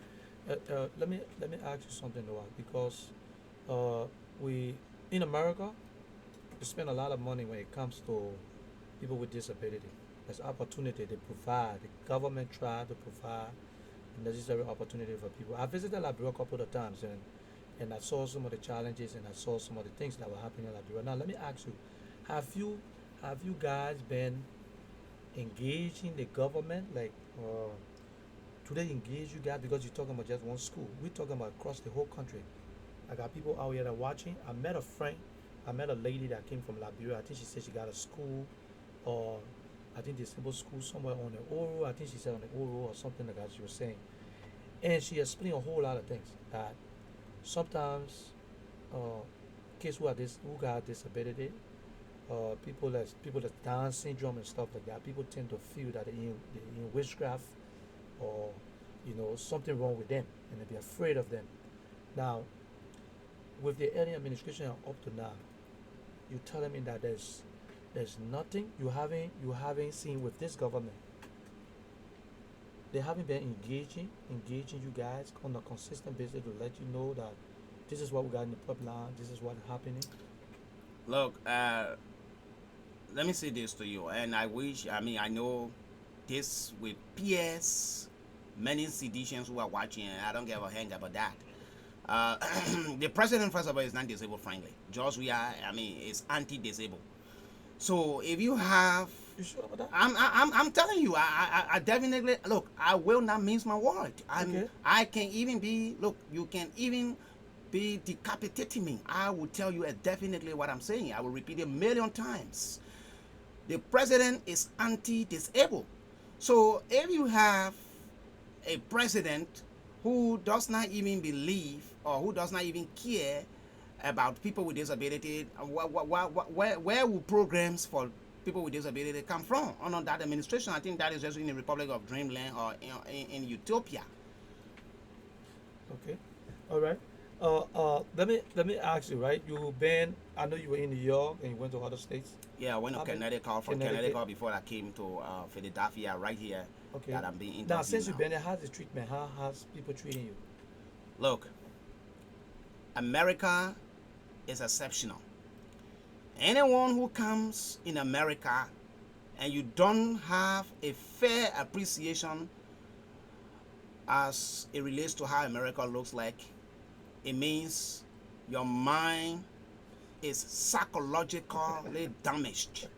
[SPEAKER 2] Let me ask you something, Noah, because we in America we spend a lot of money when it comes to people with disability. There's opportunity they provide. The government try to provide necessary opportunity for people. I visited Liberia a couple of times and I saw some of the challenges and I saw some of the things that were happening in Liberia. Now let me ask you, have you guys been engaging the government? Like, do they engage you guys? Because you're talking about just one school. We're talking about across the whole country. I got people out here that are watching. I met a lady that came from Liberia. I think she said she got a school, or I think disabled school somewhere on the Oro. I think she said on the Oro or something like that she was saying. And she explained a whole lot of things that sometimes kids who got disability, people that's Down syndrome and stuff like that, people tend to feel that they're in witchcraft or something wrong with them, and they be afraid of them. Now, with the early administration up to now, you're telling me that there's nothing you haven't seen with this government. They haven't been engaging you guys on a consistent basis to let you know that this is what we got in the pipeline, this is what's happening.
[SPEAKER 6] Look, let me say this to you, and I know this with peers, many citizens who are watching, and I don't give a hang about that. The president, first of all, is not disabled friendly. George, is anti-disabled. So if you have,
[SPEAKER 2] You sure about that?
[SPEAKER 6] I'm telling you, I definitely look. I will not mince my word.
[SPEAKER 2] Okay.
[SPEAKER 6] I can even be. Look, you can even be decapitating me. I will tell you definitely what I'm saying. I will repeat it a million times. The president is anti-disabled. So if you have a president who does not even believe or who does not even care about people with disability, where will programs for people with disability come from under that administration? I think that is just in the Republic of Dreamland or in Utopia.
[SPEAKER 2] Okay. All right. Let me ask you, right? I know you were in New York and you went to other states.
[SPEAKER 6] Yeah, I went to Connecticut. From Connecticut before I came to Philadelphia, right here.
[SPEAKER 2] Okay.
[SPEAKER 6] That I'm being interviewed
[SPEAKER 2] Now, since you've
[SPEAKER 6] now.
[SPEAKER 2] been there, how's the treatment? How's people treating you?
[SPEAKER 6] Look, America is exceptional. Anyone who comes in America and you don't have a fair appreciation as it relates to how America looks like, it means your mind is psychologically damaged.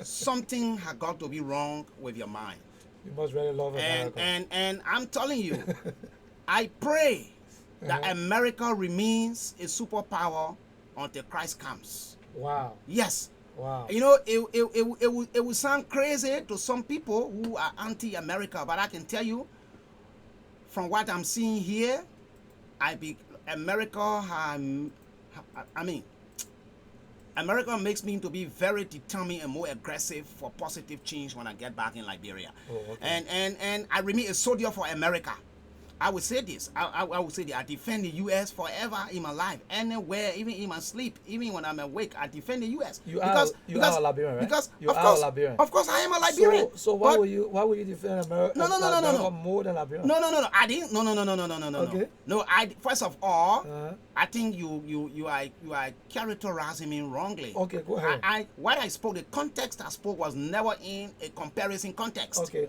[SPEAKER 6] Something has got to be wrong with your mind.
[SPEAKER 2] You must really love America.
[SPEAKER 6] And I'm telling you, I pray that America remains a superpower until Christ comes.
[SPEAKER 2] Wow.
[SPEAKER 6] Yes.
[SPEAKER 2] Wow.
[SPEAKER 6] You know, it will sound crazy to some people who are anti-America, but I can tell you, from what I'm seeing here, America makes me to be very determined and more aggressive for positive change when I get back in Liberia.
[SPEAKER 2] Oh, okay.
[SPEAKER 6] And I remain a soldier for America. I would say this. I would say that I defend the U.S. forever in my life, anywhere, even in my sleep, even when I'm awake. I defend the U.S.
[SPEAKER 2] You are a Liberian, right?
[SPEAKER 6] Because
[SPEAKER 2] you
[SPEAKER 6] of
[SPEAKER 2] are
[SPEAKER 6] course,
[SPEAKER 2] a Liberian.
[SPEAKER 6] Of course, I am a Liberian.
[SPEAKER 2] So why will you defend America?
[SPEAKER 6] No.
[SPEAKER 2] More than Liberia?
[SPEAKER 6] No. I didn't. No.
[SPEAKER 2] Okay.
[SPEAKER 6] No. First of all, I think you are characterizing me wrongly.
[SPEAKER 2] Okay, go ahead.
[SPEAKER 6] What I spoke, the context I spoke was never in a comparison context.
[SPEAKER 2] Okay.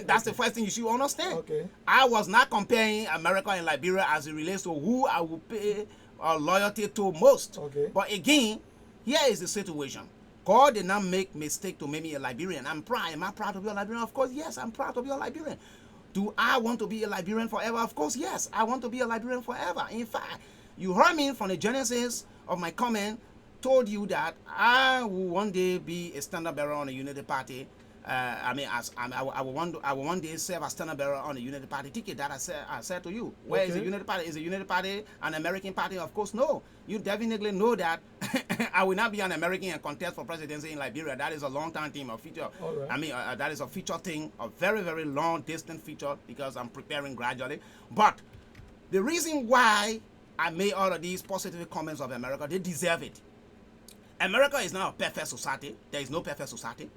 [SPEAKER 6] That's the first thing you should understand.
[SPEAKER 2] Okay.
[SPEAKER 6] I was not comparing America and Liberia as it relates to who I will pay loyalty to most.
[SPEAKER 2] Okay.
[SPEAKER 6] But again, here is the situation. God did not make mistake to make me a Liberian. I'm proud. Am I proud to be a Liberian? Of course, yes. I'm proud to be a Liberian. Do I want to be a Liberian forever? Of course, yes. I want to be a Liberian forever. In fact, you heard me from the genesis of my comment, told you that I will one day be a standard bearer on the Unity Party. I will one day serve as standard bearer on the Unity Party ticket. That I said to you. Where is the Unity Party? Is the Unity Party an American party? Of course, no. You definitely know that I will not be an American and contest for presidency in Liberia. That is a long-term thing, a future. Right. That is a future thing, a very, very long, distant future, because I'm preparing gradually. But the reason why I made all of these positive comments of America, they deserve it. America is not a perfect society. There is no perfect society.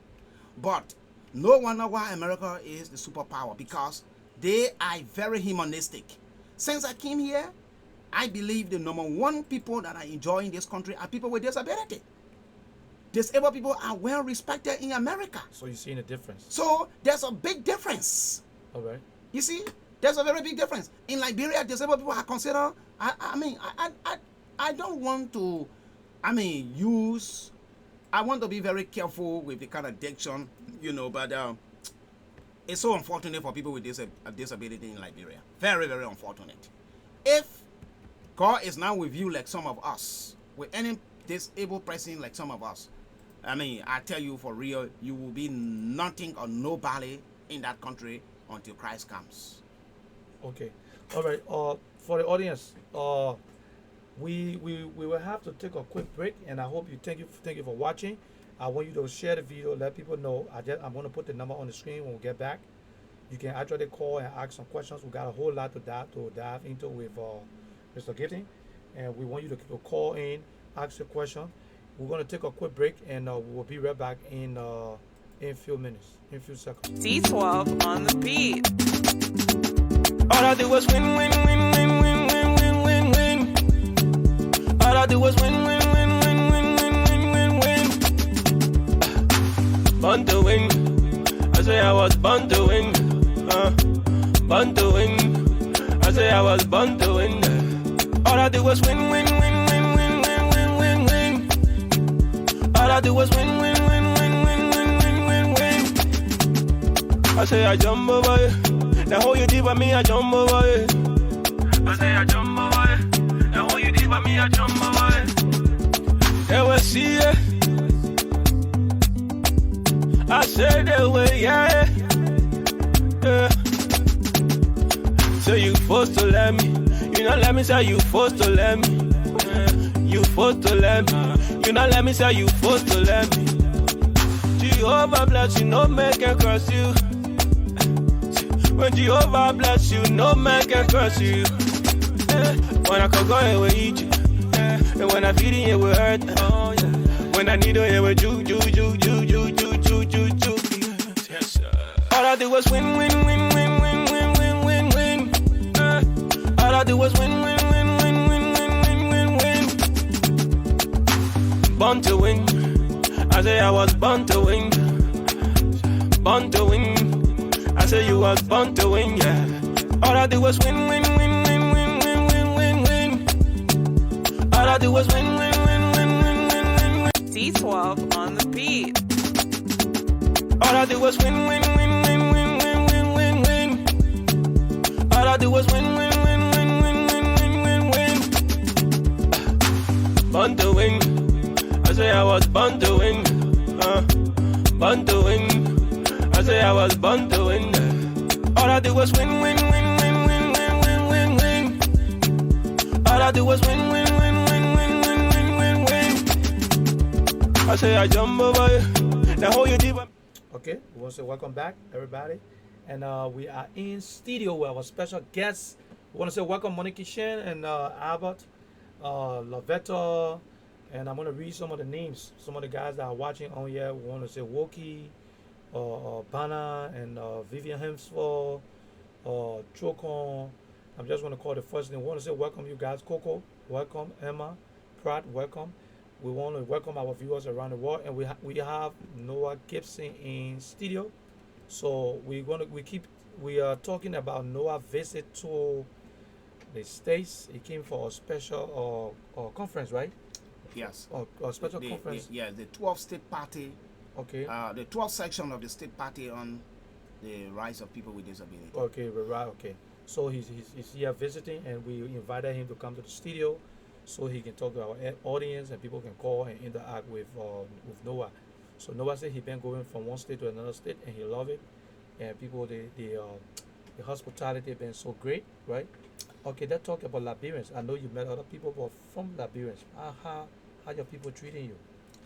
[SPEAKER 6] But no wonder why America is the superpower, because they are very humanistic. Since I came here, I believe the number one people that I enjoy in this country are people with disability. Disabled people are well respected in America.
[SPEAKER 2] So you're seeing a difference.
[SPEAKER 6] So there's a big difference.
[SPEAKER 2] All right.
[SPEAKER 6] You see, there's a very big difference. In Liberia, disabled people are considered, I don't want to, I want to be very careful with the kind of diction, but it's so unfortunate for people with disability in Liberia. Very, very unfortunate. If God is now with you like some of us, with any disabled person like some of us, I tell you for real, you will be nothing or nobody in that country until Christ comes.
[SPEAKER 2] Okay. All right. For the audience, we will have to take a quick break, and I hope you thank you for watching. I want you to share the video, let people know. I'm going to put the number on the screen when we get back. You can actually call and ask some questions. We got a whole lot to dive into with Mr. Gifting, and we want you to call in, ask your question. We're going to take a quick break, and we'll be right back in a few minutes, in a few seconds.
[SPEAKER 7] D12 on the beat. All I do was win. All I do was win. Born to win. I say I was born to win. Born to win. I say I was born to win. All I do was win. All I do was win. I say I jump over it. Now how you deal with me, I jump over it. I say I jump over it. Now how you deal with me, I jump over it. They will see it. I say they will, yeah. So you forced to let me. You not let me say you forced to let me. You forced to let me. You not let me say you forced to let me. Jehovah bless you, no man can curse you. When Jehovah bless you, no man can curse you. When I can go here with eat you. And when I feed it, it will hurt. Oh, yeah. When I need it, it will ju. Yes, sir. All I do was win. All I do was win. Born to win. I say I was born to win. Born to win. I say you was born to win, yeah. All I do was win. All I do was win. D12 on the beat. All I do was win. born to win. I say I was born to win. Born to win. I say I was born to win. All I do was win, win, win, win, win, win, win, win, win. All I do was win, win, win, win, win, win, win, win, win. I say I jump over you. Now hold you deep.
[SPEAKER 2] Okay, we want to say welcome back, everybody. And we are in studio with our special guests. We want to say welcome Monique Shen and Albert, Lrtn, and I'm going to read some of the names. Some of the guys that are watching on here. We want to say Woki, Bana, and Vivian Hemsworth, Chokon. I'm just going to call the first name. We want to say welcome you guys. Coco, welcome. Emma, Pratt, welcome. We want to welcome our viewers around the world, and we have Noah Gibson in studio. So we are talking about Noah's visit to the States. He came for a special conference, right?
[SPEAKER 6] Yes.
[SPEAKER 2] A special conference.
[SPEAKER 6] Yeah, the 12th state party.
[SPEAKER 2] Okay.
[SPEAKER 6] The 12th section of the state party on the rights of people with disability.
[SPEAKER 2] Okay, right. Okay. So he's here visiting, and we invited him to come to the studio, so he can talk to our audience and people can call and interact with Noah. So Noah said he been going from one state to another state, and he love it. And people, the hospitality been so great, right? Okay, let's talk about Liberians. I know you met other people, but from Liberians, how your people treating you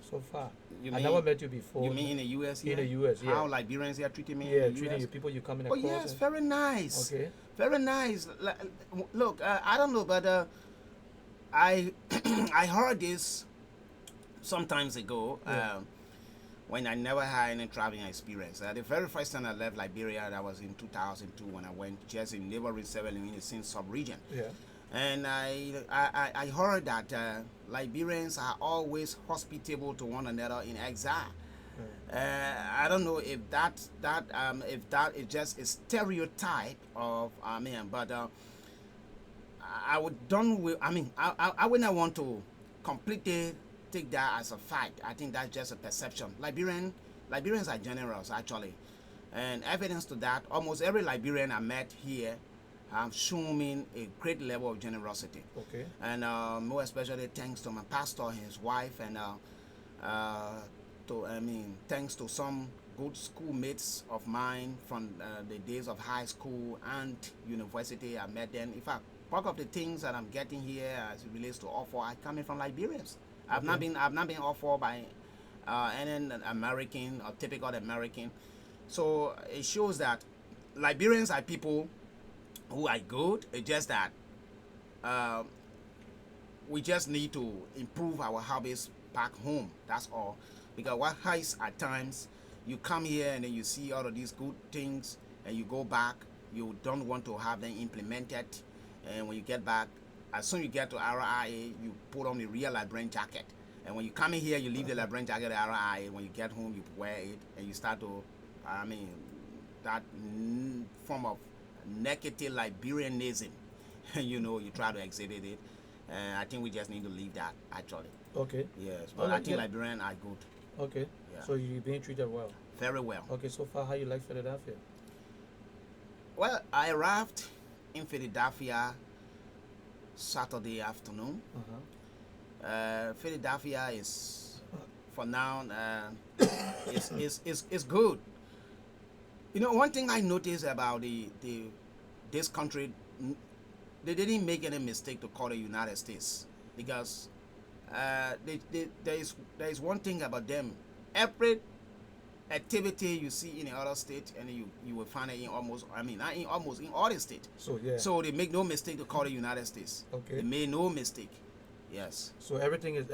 [SPEAKER 2] so far? I never met you before.
[SPEAKER 6] You mean in the U.S. here?
[SPEAKER 2] In the U.S., yeah.
[SPEAKER 6] How Liberians here treating me?
[SPEAKER 2] Yeah,
[SPEAKER 6] in the
[SPEAKER 2] treating
[SPEAKER 6] US?
[SPEAKER 2] you, people you coming
[SPEAKER 6] Oh
[SPEAKER 2] across.
[SPEAKER 6] yes, very nice.
[SPEAKER 2] Okay.
[SPEAKER 6] Very nice. Look, I don't know, but I I heard this sometimes ago.
[SPEAKER 2] Yeah.
[SPEAKER 6] When I never had any traveling experience. The very first time I left Liberia, that was in 2002 when I went just in neighboring Seven in the same sub-region.
[SPEAKER 2] Yeah.
[SPEAKER 6] And I heard that Liberians are always hospitable to one another in exile. I don't know if that is just a stereotype of but I wouldn't want to completely take that as a fact. I think that's just a perception. Liberians are generous actually, and evidence to that, almost every Liberian I met here have shown me a great level of generosity.
[SPEAKER 2] Okay.
[SPEAKER 6] And more especially thanks to my pastor and his wife, and thanks to some good schoolmates of mine from the days of high school and university. I met them. In fact, part of the things that I'm getting here as it relates to offer are coming from Liberians. I've not been offered by any American or typical American. So it shows that Liberians are people who are good. It's just that we just need to improve our habits back home. That's all. Because what happens at times, you come here and then you see all of these good things, and you go back, you don't want to have them implemented, and when you get back, as soon as you get to RIA, you put on the real Liberian jacket. And when you come in here, you leave the Liberian jacket at RIA. When you get home, you wear it, and you start to, that form of negative Liberianism, you try to exhibit it. And I think we just need to leave that, actually.
[SPEAKER 2] Okay.
[SPEAKER 6] Yes, but I think Liberians are good.
[SPEAKER 2] Okay.
[SPEAKER 6] Yeah.
[SPEAKER 2] So you're being treated well.
[SPEAKER 6] Very well.
[SPEAKER 2] Okay, so far, how you like Philadelphia?
[SPEAKER 6] Well, I arrived in Philadelphia Saturday afternoon. Philadelphia is, for now, is good. One thing I noticed about this country, they didn't make any mistake to call the United States, because there is one thing about them. Every activity you see in the other state, and you will find it in in all the states.
[SPEAKER 2] So yeah.
[SPEAKER 6] So they make no mistake to call the United States.
[SPEAKER 2] Okay.
[SPEAKER 6] They made no mistake. Yes.
[SPEAKER 2] So everything is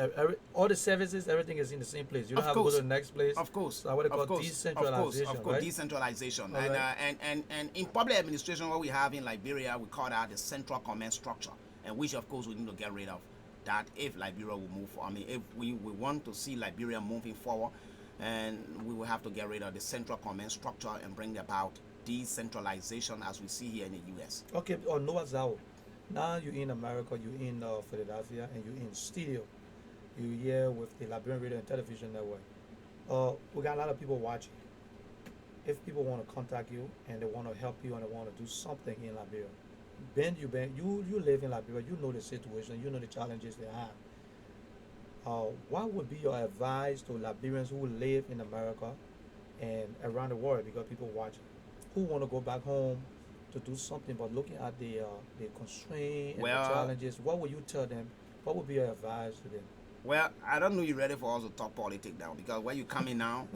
[SPEAKER 2] all the services, everything is in the same place. You don't have to go to the next place.
[SPEAKER 6] Of course.
[SPEAKER 2] So I would call decentralization.
[SPEAKER 6] Of course,
[SPEAKER 2] right?
[SPEAKER 6] decentralization.
[SPEAKER 2] All right.
[SPEAKER 6] And in public administration, what we have in Liberia, we call that the central command structure, and which of course we need to get rid of. That if Liberia will move, if we want to see Liberia moving forward, and we will have to get rid of the central command structure and bring about decentralization as we see here in the U.S.
[SPEAKER 2] Okay, on Noah's Hour. Now you're in America, you're in Philadelphia, and you're in studio. You're here with the Liberian Radio and Television Network. We got a lot of people watching. If people want to contact you and they want to help you and they want to do something in Liberia, you live in Liberia, you know the situation, you know the challenges they have. what would be your advice to Liberians who live in America and around the world, because people watching, who want to go back home to do something, but looking at the constraint and the challenges? What would you tell them? What would be your advice to them?
[SPEAKER 6] Well, I don't know you're ready for us to talk politics now, because where you coming now,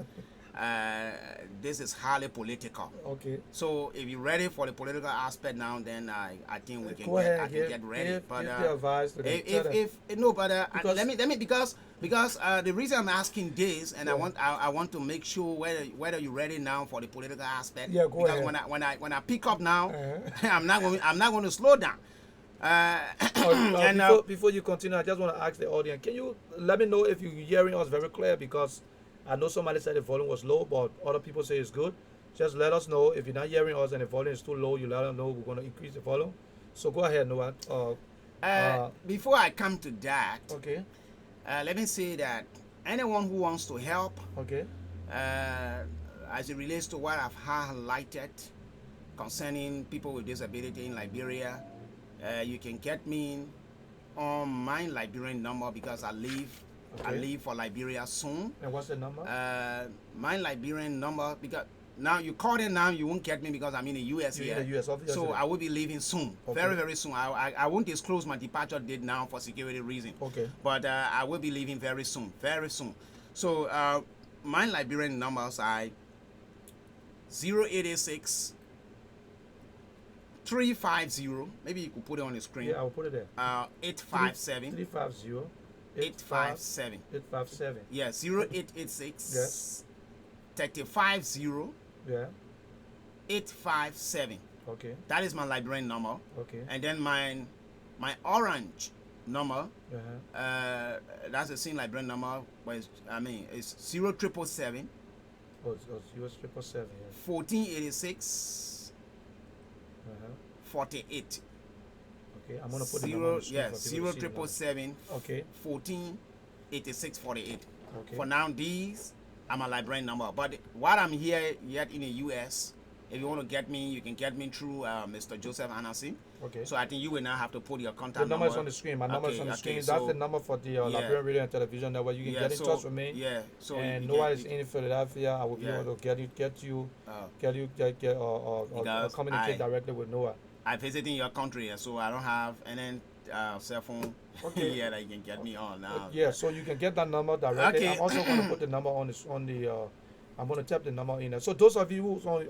[SPEAKER 6] this is highly political.
[SPEAKER 2] Okay.
[SPEAKER 6] So if you're ready for the political aspect now, then I think we can
[SPEAKER 2] Go ahead,
[SPEAKER 6] get ready.
[SPEAKER 2] Give the advice to them.
[SPEAKER 6] Because the reason I'm asking this, and I want to make sure whether you're ready now for the political aspect.
[SPEAKER 2] Yeah, go ahead.
[SPEAKER 6] Because when I pick up now, I'm not going to slow down.
[SPEAKER 2] Before you continue, I just want to ask the audience, can you let me know if you're hearing us very clear, because I know somebody said the volume was low, but other people say it's good. Just let us know if you're not hearing us and the volume is too low. You let us know. We're going to increase the volume. So go ahead, Noah.
[SPEAKER 6] Before I come to that,
[SPEAKER 2] okay.
[SPEAKER 6] Let me say that anyone who wants to help,
[SPEAKER 2] Okay.
[SPEAKER 6] as it relates to what I've highlighted concerning people with disability in Liberia, you can get me on my Liberian number, because I leave for Liberia soon.
[SPEAKER 2] And what's the number?
[SPEAKER 6] My Liberian number, because now you call it now, you won't get me because I'm in the US
[SPEAKER 2] You're
[SPEAKER 6] here.
[SPEAKER 2] in the US, obviously.
[SPEAKER 6] So I will be leaving soon, very, very soon. I won't disclose my departure date now for security reasons.
[SPEAKER 2] Okay.
[SPEAKER 6] But I will be leaving very soon, very soon. So my Liberian numbers are 0886 350. Maybe you could put it on the screen.
[SPEAKER 2] Yeah, I'll put it there.
[SPEAKER 6] 857
[SPEAKER 2] 350
[SPEAKER 6] 857.
[SPEAKER 2] 857.
[SPEAKER 6] Yeah, 0886
[SPEAKER 2] Yes.
[SPEAKER 6] 350
[SPEAKER 2] Yeah.
[SPEAKER 6] 857.
[SPEAKER 2] Okay.
[SPEAKER 6] That is my Liberian number.
[SPEAKER 2] Okay.
[SPEAKER 6] And then my orange number, that's the same Liberian number, but it's 0777
[SPEAKER 2] Oh, it's US 777. Yeah.
[SPEAKER 6] 1486 48.
[SPEAKER 2] Okay. I'm gonna put the number on the screen for people to see the number.
[SPEAKER 6] 0777
[SPEAKER 2] Okay.
[SPEAKER 6] 1486 48.
[SPEAKER 2] Okay.
[SPEAKER 6] For now, these are my Liberian number. But while I'm here yet in the US, if you want to get me, you can get me through Mr. Joseph Anasi.
[SPEAKER 2] Okay.
[SPEAKER 6] So I think you will now have to put your contact
[SPEAKER 2] The number is
[SPEAKER 6] number.
[SPEAKER 2] on the screen. My number is on the screen.
[SPEAKER 6] Okay,
[SPEAKER 2] That's
[SPEAKER 6] so-
[SPEAKER 2] the number for the Liberian Radio and Television Network. You can get in touch with me.
[SPEAKER 6] Yeah. So
[SPEAKER 2] And
[SPEAKER 6] you
[SPEAKER 2] Noah
[SPEAKER 6] can-
[SPEAKER 2] is in Philadelphia. I will be able to get you
[SPEAKER 6] Because
[SPEAKER 2] communicate directly with Noah.
[SPEAKER 6] I'm visiting your country, so I don't have any cell phone
[SPEAKER 2] Okay.
[SPEAKER 6] here that you can get me on now.
[SPEAKER 2] Yeah, so you can get that number directly.
[SPEAKER 6] Okay.
[SPEAKER 2] I'm also going to put the number on I'm going to tap the number in there. So those of you who's on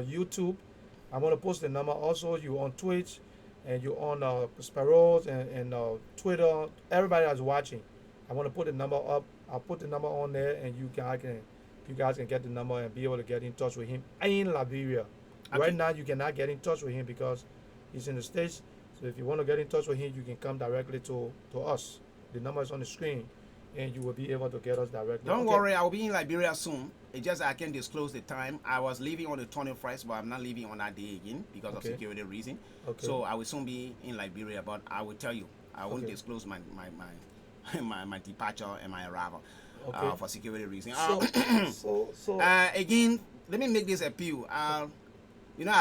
[SPEAKER 2] YouTube, I'm going to post the number. Also, you on Twitch and you on Sparrows and Twitter. Everybody that's watching, I'm going to put the number up. I'll put the number on there, and you guys can get the number and be able to get in touch with him in Liberia.
[SPEAKER 6] Okay.
[SPEAKER 2] Right now, you cannot get in touch with him because he's in the States. So if you want to get in touch with him, you can come directly to us. The number is on the screen, and you will be able to get us directly.
[SPEAKER 6] Don't
[SPEAKER 2] Okay.
[SPEAKER 6] worry, I'll be in Liberia soon. It's just I can't disclose the time. I was leaving on the 21st, but I'm not leaving on that day again because of
[SPEAKER 2] Okay.
[SPEAKER 6] security reason.
[SPEAKER 2] Okay.
[SPEAKER 6] So I will soon be in Liberia, but I will tell you, I won't
[SPEAKER 2] Okay.
[SPEAKER 6] disclose my my departure and my arrival
[SPEAKER 2] Okay.
[SPEAKER 6] for security reasons.
[SPEAKER 2] So
[SPEAKER 6] Again, let me make this appeal. I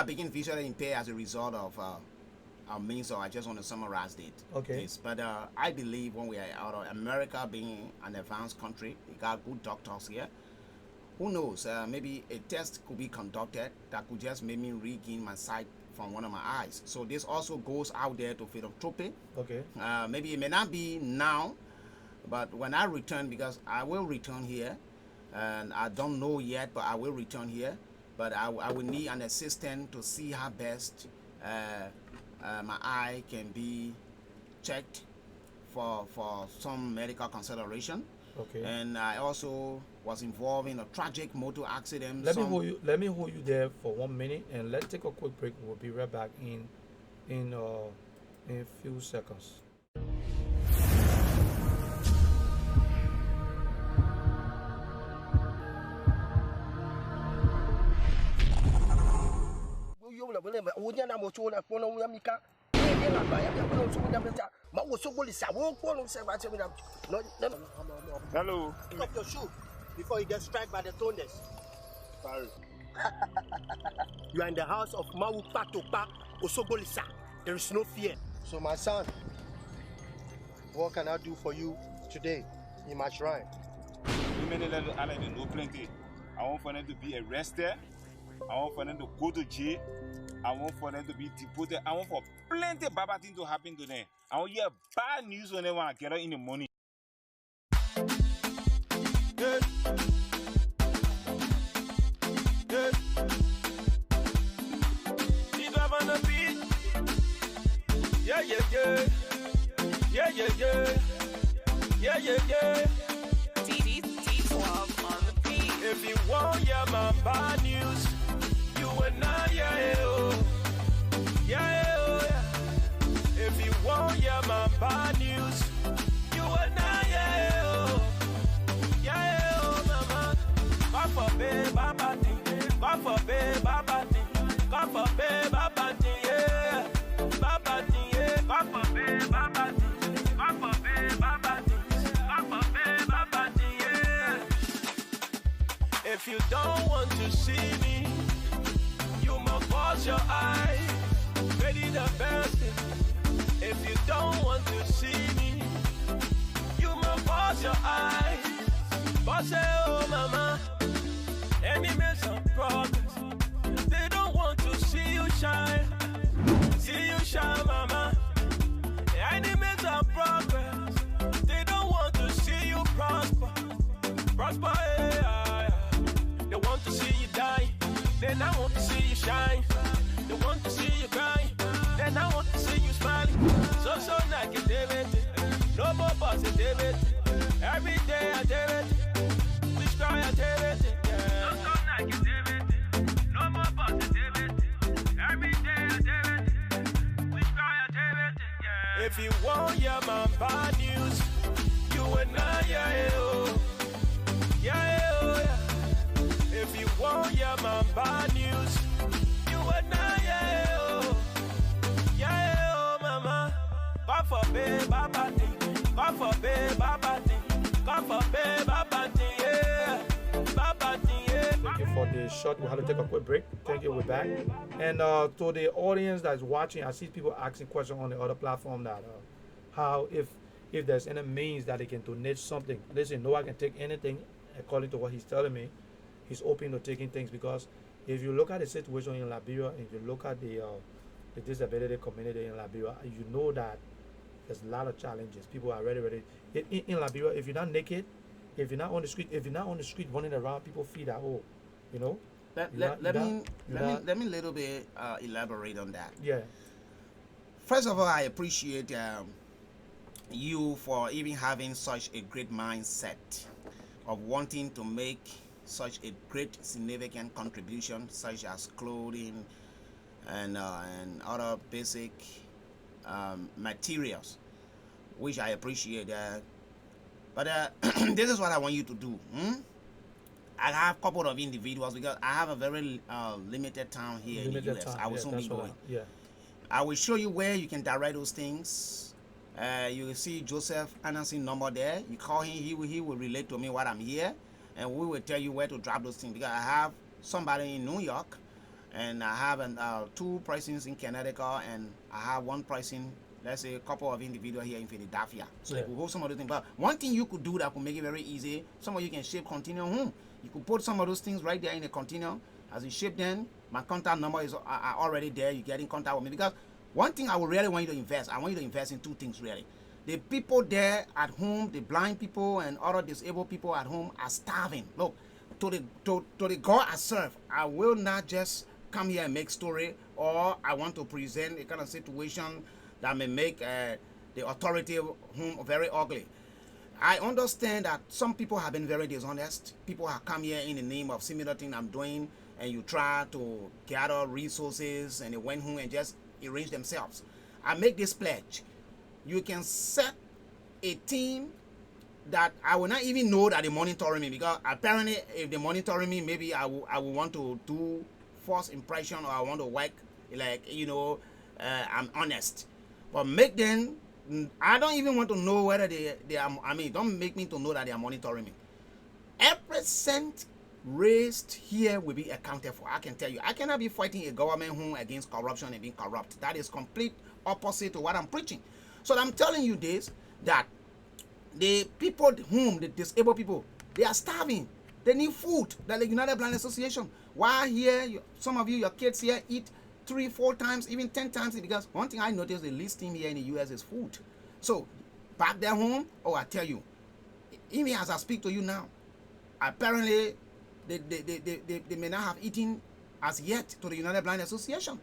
[SPEAKER 6] begin visually impaired as a result of our means, so I just want to summarize it.
[SPEAKER 2] Okay.
[SPEAKER 6] Yes, but I believe when we are out of America being an advanced country, we got good doctors here. Who knows, maybe a test could be conducted that could just make me regain my sight from one of my eyes. So this also goes out there to philanthropy.
[SPEAKER 2] okay.
[SPEAKER 6] Maybe it may not be now, but when I return, because I will return here, and I don't know yet, but I will return here. But I will need an assistant to see how best my eye can be checked for some medical consideration.
[SPEAKER 2] Okay.
[SPEAKER 6] And I also was involved in a tragic motor accident.
[SPEAKER 2] Let me hold you there for 1 minute, and let's take a quick break. We'll be right back in a few seconds.
[SPEAKER 8] Hello.
[SPEAKER 9] Pick up your shoe before you get struck by the thunders.
[SPEAKER 8] Sorry.
[SPEAKER 9] You are in the house of Mawu Patopa Osogolisa. There is no fear. So my son, what can I do for you today? in my shrine.
[SPEAKER 8] Women in Little Island, they know plenty. I want for them to be arrested. I want for them to go to jail. I want for them to be deported. I want for plenty bad things to happen to them. I want to hear bad news when they want to get out in the morning.
[SPEAKER 7] Yeah. Yeah. Keep up on the beat. Yeah, yeah, yeah. Yeah, yeah, yeah. Yeah, yeah, yeah.
[SPEAKER 10] T12 on the beat.
[SPEAKER 7] If you want, yeah, my bad news, you and I, yeah, yeah, oh. Yeah, yeah, oh, yeah. If you want, yeah, my bad news, you and I, yeah, yeah, oh. Yeah, yeah, oh, mama. God forbid, baba thing. God forbid, baba thing. God forbid, baba thing, yeah. Baba thing, yeah. God forbid, baba thing. God forbid, baba thing. God forbid, baba thing, yeah. If you don't want to see me, you must close your eyes. Ready the best. If you don't want to see me, you must close your eyes. But say, oh mama, enemies of progress. They don't want to see you shine. See you shine, mama. Enemies of progress. They don't want to see you prosper. Prosper, yeah. They want to see you die. Then I want to see you shine. They want to see you cry. Then I want to see you smile. So negativity. No more positivity. Every day I do it. We try I do it. Yeah. So negativity. No more positivity. Every day I do it. We try I do it. Yeah. If you want, yeah, my bad news, you and I, yeah, yeah, oh. Yeah, yeah, oh, yeah. If you want, yeah, my bad news, you and I, yeah, yeah, oh. Yeah, yeah, oh, mama. God forbid, baba thing. God forbid, baba thing. God forbid, baba thing, yeah. Baba thing, yeah.
[SPEAKER 2] Thank you for the short. We had to take a quick break. Thank you. We're back. And to the audience that's watching, I see people asking questions on the other platform that how if there's any means that they can donate something. Listen, no one can take anything according to what he's telling me. He's open to taking things because if you look at the situation in Liberia, if you look at the disability community in Liberia, you know that there's a lot of challenges. People are ready. In Liberia, if you're not naked, if you're not on the street running around, people feel that, oh, you know.
[SPEAKER 6] Let me little bit elaborate on that.
[SPEAKER 2] Yeah.
[SPEAKER 6] First of all, I appreciate you for even having such a great mindset of wanting to make such a great significant contribution, such as clothing and other basic materials, which I appreciate. But this is what I want you to do. I have a couple of individuals because I have a very limited time here in the US. I will soon be going. I will show you where you can direct those things. You will see Joseph Anderson number there. You call him, he will relate to me what I'm here, and we will tell you where to drop those things because I have somebody in New York, and I have 2 persons in Connecticut, and I have 1 person, let's say a couple of individuals here in Philadelphia. So you could hold some of those things. But one thing you could do that could make it very easy, some of you can ship container home. You could put some of those things right there in the container. As you ship them, my contact number is already there. You get in contact with me because one thing I would really want you to invest, I want you to invest in 2 things really. The people there at home, the blind people and other disabled people at home are starving. Look, to the God I serve, I will not just come here and make story, or I want to present a kind of situation that may make the authority home very ugly. I understand that some people have been very dishonest. People have come here in the name of similar thing I'm doing, and you try to gather resources, and they went home and just arrange themselves. I make this pledge. You can set a team that I will not even know that they're monitoring me, because apparently if they're monitoring me, maybe I will want to do first impression, or I want to work like, you know, I'm honest. But make them, I don't even want to know whether they are, I mean, don't make me to know that they are monitoring me. Every cent raised here will be accounted for. I can tell you, I cannot be fighting a government home against corruption and being corrupt. That is complete opposite to what I'm preaching. So I'm telling you this, that the people whom the disabled people, they are starving. They need food. That the United Blind Association. Why here, some of you, your kids here eat 3, 4 times, even 10 times, because one thing I noticed, the least thing here in the U.S. is food. So back there home, I tell you, even as I speak to you now, apparently they may not have eaten as yet to the United Blind Association.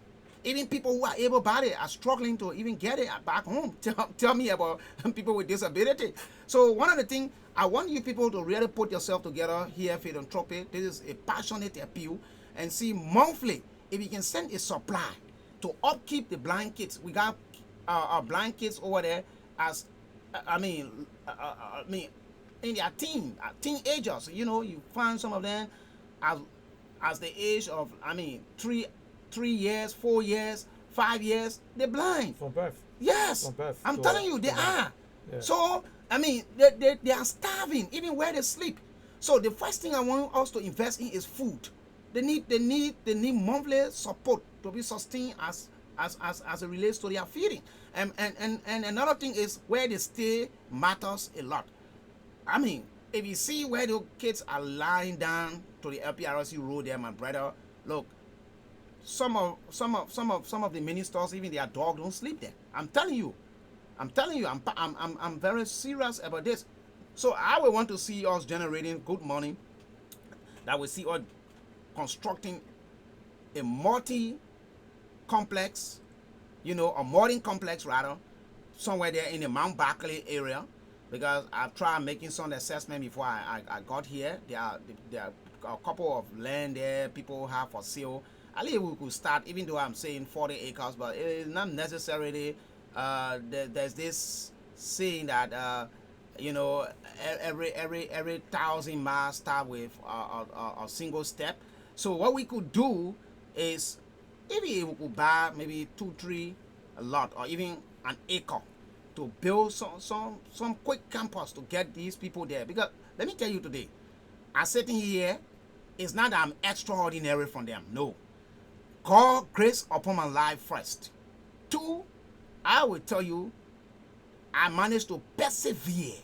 [SPEAKER 6] Even people who are able-bodied are struggling to even get it back home. Tell me about people with disability. So one of the things, I want you people to really put yourself together here, philanthropy. This is a passionate appeal. And see, monthly, if you can send a supply to upkeep the blind kids. We got our blind kids over there as, in their teenagers. You know, you find some of them as the age of, 3 years, 4 years, 5 years, they're blind.
[SPEAKER 2] From birth.
[SPEAKER 6] Yes.
[SPEAKER 2] From birth.
[SPEAKER 6] I'm telling you, they are.
[SPEAKER 2] Yeah.
[SPEAKER 6] So, they are starving, even where they sleep. So the first thing I want us to invest in is food. They need monthly support to be sustained as it relates to their feeding. And another thing is where they stay matters a lot. If you see where the kids are lying down to the LPRC road there, my brother, look, some of the ministers, even their dog don't sleep there. I'm telling you, I'm very serious about this. So I will want to see us generating good money, that we see us constructing a multi-complex, a modern complex rather, somewhere there in the Mount Barkley area, because I've tried making some assessment before I got here. There are a couple of land there people have for sale. I think we could start, even though I'm saying 40 acres, but it is not necessarily. There's this saying that every 1,000 miles start with a single step. So what we could do is, maybe we could buy maybe 2, 3 a lot, or even an acre, to build some quick campus to get these people there. Because let me tell you today, I'm sitting here, it's not that I'm extraordinary from them. No. God grace upon my life first. 2, I will tell you, I managed to persevere.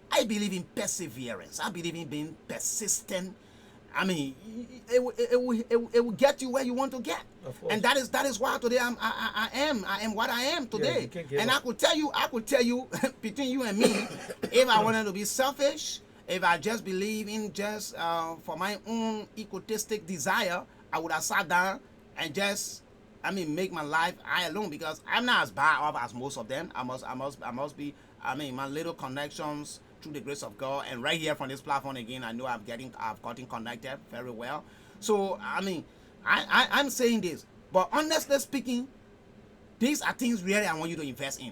[SPEAKER 6] I believe in perseverance. I believe in being persistent. It will get you where you want to get. And that is why today I am what I am today.
[SPEAKER 2] Yeah,
[SPEAKER 6] and I could tell you between you and me, if I wanted to be selfish, if I just believe in just for my own egotistic desire, I would have sat down and just make my life I alone, because I'm not as bad off as most of them. I must be, my little connections through the grace of God, and right here from this platform again, I know I've gotten connected very well. So I'm saying this, but honestly speaking, these are things really I want you to invest in.